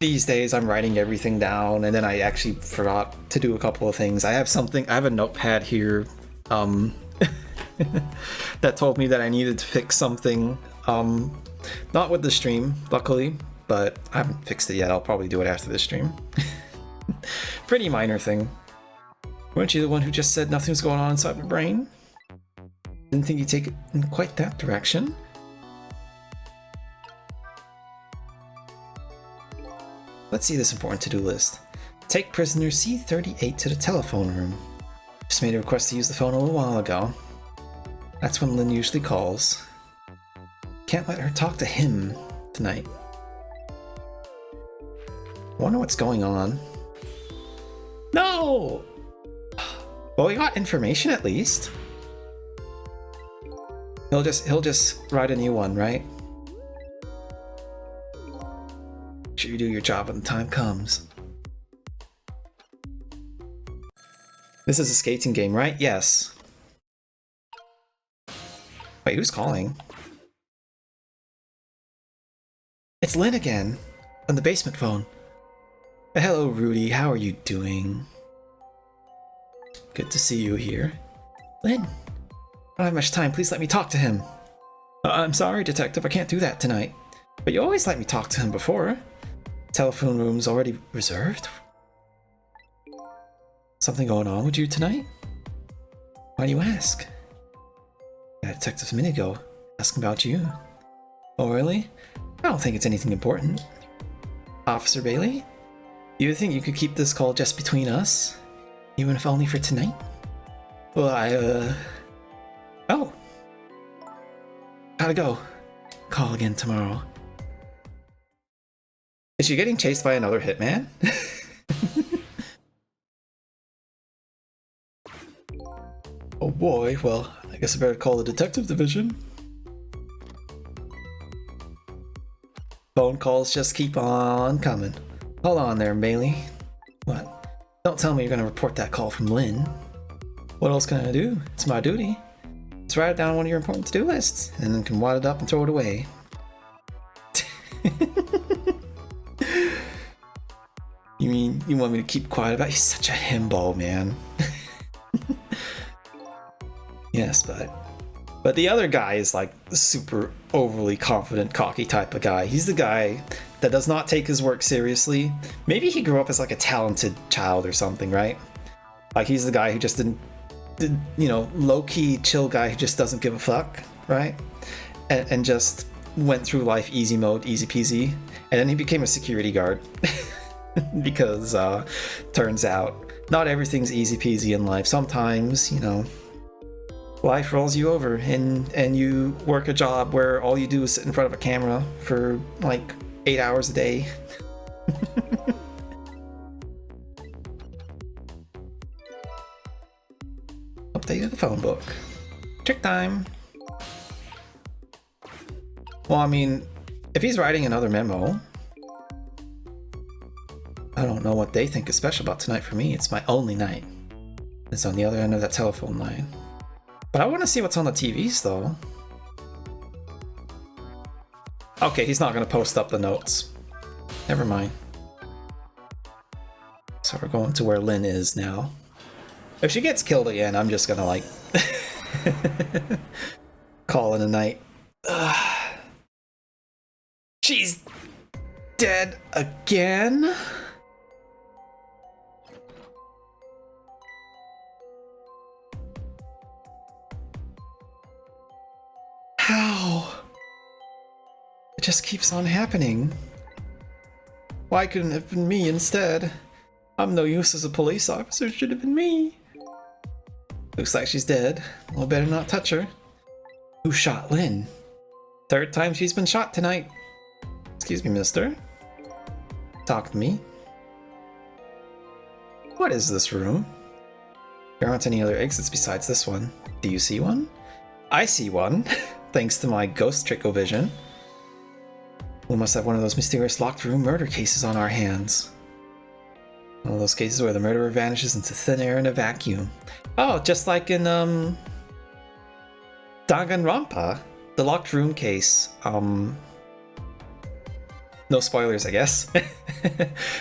these days I'm writing everything down and then I actually forgot to do a couple of things. I have a notepad here that told me that I needed to fix something. Not with the stream, luckily, but I haven't fixed it yet. I'll probably do it after the stream. Pretty minor thing. Weren't you the one who just said nothing was going on inside my brain? Didn't think you'd take it in quite that direction. Let's see this important to-do list. Take prisoner C38 to the telephone room. Just made a request to use the phone a little while ago. That's when Lynn usually calls. Can't let her talk to him tonight. Wonder what's going on. No! Well, we got information at least. He'll just write a new one, right? Make sure you do your job when the time comes. This is a skating game, right? Yes. Wait, who's calling? It's Lynn again, on the basement phone. Hello, Rudy. How are you doing? Good to see you here. Lynn, I don't have much time. Please let me talk to him. I'm sorry, Detective. I can't do that tonight. But you always let me talk to him before. Telephone room's already reserved. Something going on with you tonight? Why do you ask? Yeah, Detective a minute ago, asking about you. Oh, really? I don't think it's anything important. Officer Bailey? You think you could keep this call just between us? Even if only for tonight? Well, Oh. Gotta go. Call again tomorrow. Is she getting chased by another hitman? Oh boy, well, I guess I better call the detective division. Phone calls just keep on coming. Hold on there, Bailey. What? Don't tell me you're gonna report that call from Lynn. What else can I do? It's my duty. Let's write it down on one of your important to-do lists, and then can wad it up and throw it away. You mean you want me to keep quiet about it? He's such a himbo, man. Yes, but the other guy is like super overly confident, cocky type of guy. He's the guy that does not take his work seriously. Maybe he grew up as like a talented child or something, right? Like he's the guy who just didn't you know, low-key chill guy who just doesn't give a fuck, right? And just went through life easy mode, easy peasy, and then he became a security guard. Because turns out not everything's easy peasy in life. Sometimes, you know, life rolls you over and you work a job where all you do is sit in front of a camera for like 8 hours a day. Updated the phone book. Trick time. Well, I mean, if he's writing another memo, I don't know what they think is special about tonight for me. It's my only night. It's on the other end of that telephone line. But I want to see what's on the TVs, though. Okay, he's not going to post up the notes. Never mind. So we're going to where Lynn is now. If she gets killed again, I'm just going to, like, call it a night. She's dead again? How? It just keeps on happening. Why couldn't it have been me instead? I'm no use as a police officer, it should have been me. Looks like she's dead. Well, better not touch her. Who shot Lynn? Third time she's been shot tonight. Excuse me, mister. Talk to me. What is this room? There aren't any other exits besides this one. Do you see one? I see one. Thanks to my ghost trickle-vision. We must have one of those mysterious locked room murder cases on our hands. One of those cases where the murderer vanishes into thin air in a vacuum. Oh, just like in, Danganronpa. The locked room case. No spoilers, I guess.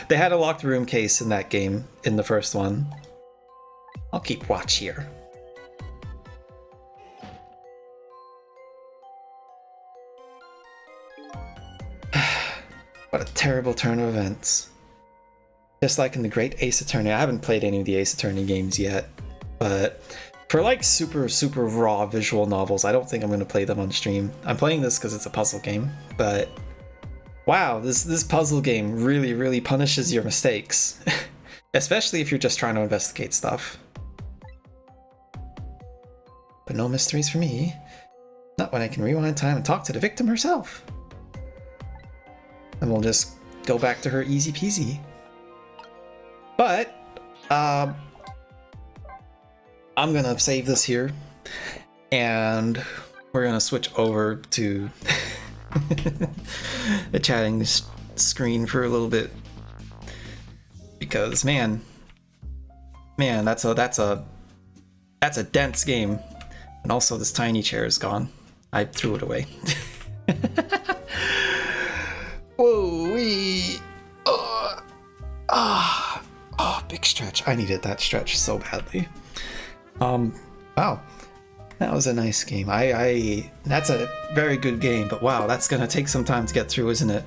They had a locked room case in that game, in the first one. I'll keep watch here. What a terrible turn of events. Just like in the Great Ace Attorney. I haven't played any of the Ace Attorney games yet, but for like super raw visual novels, I don't think I'm going to play them on stream. I'm playing this because it's a puzzle game, but wow, this puzzle game really punishes your mistakes. Especially if you're just trying to investigate stuff. But no mysteries for me. Not when I can rewind time and talk to the victim herself. And we'll just go back to her easy peasy. But, I'm gonna save this here. And we're gonna switch over to the chatting screen for a little bit. Because, man, that's a dense game. And also this tiny chair is gone. I threw it away. Whoa, wee. Oh, big stretch. I needed that stretch so badly. Wow. That was a nice game. That's a very good game, but wow, that's gonna take some time to get through, isn't it?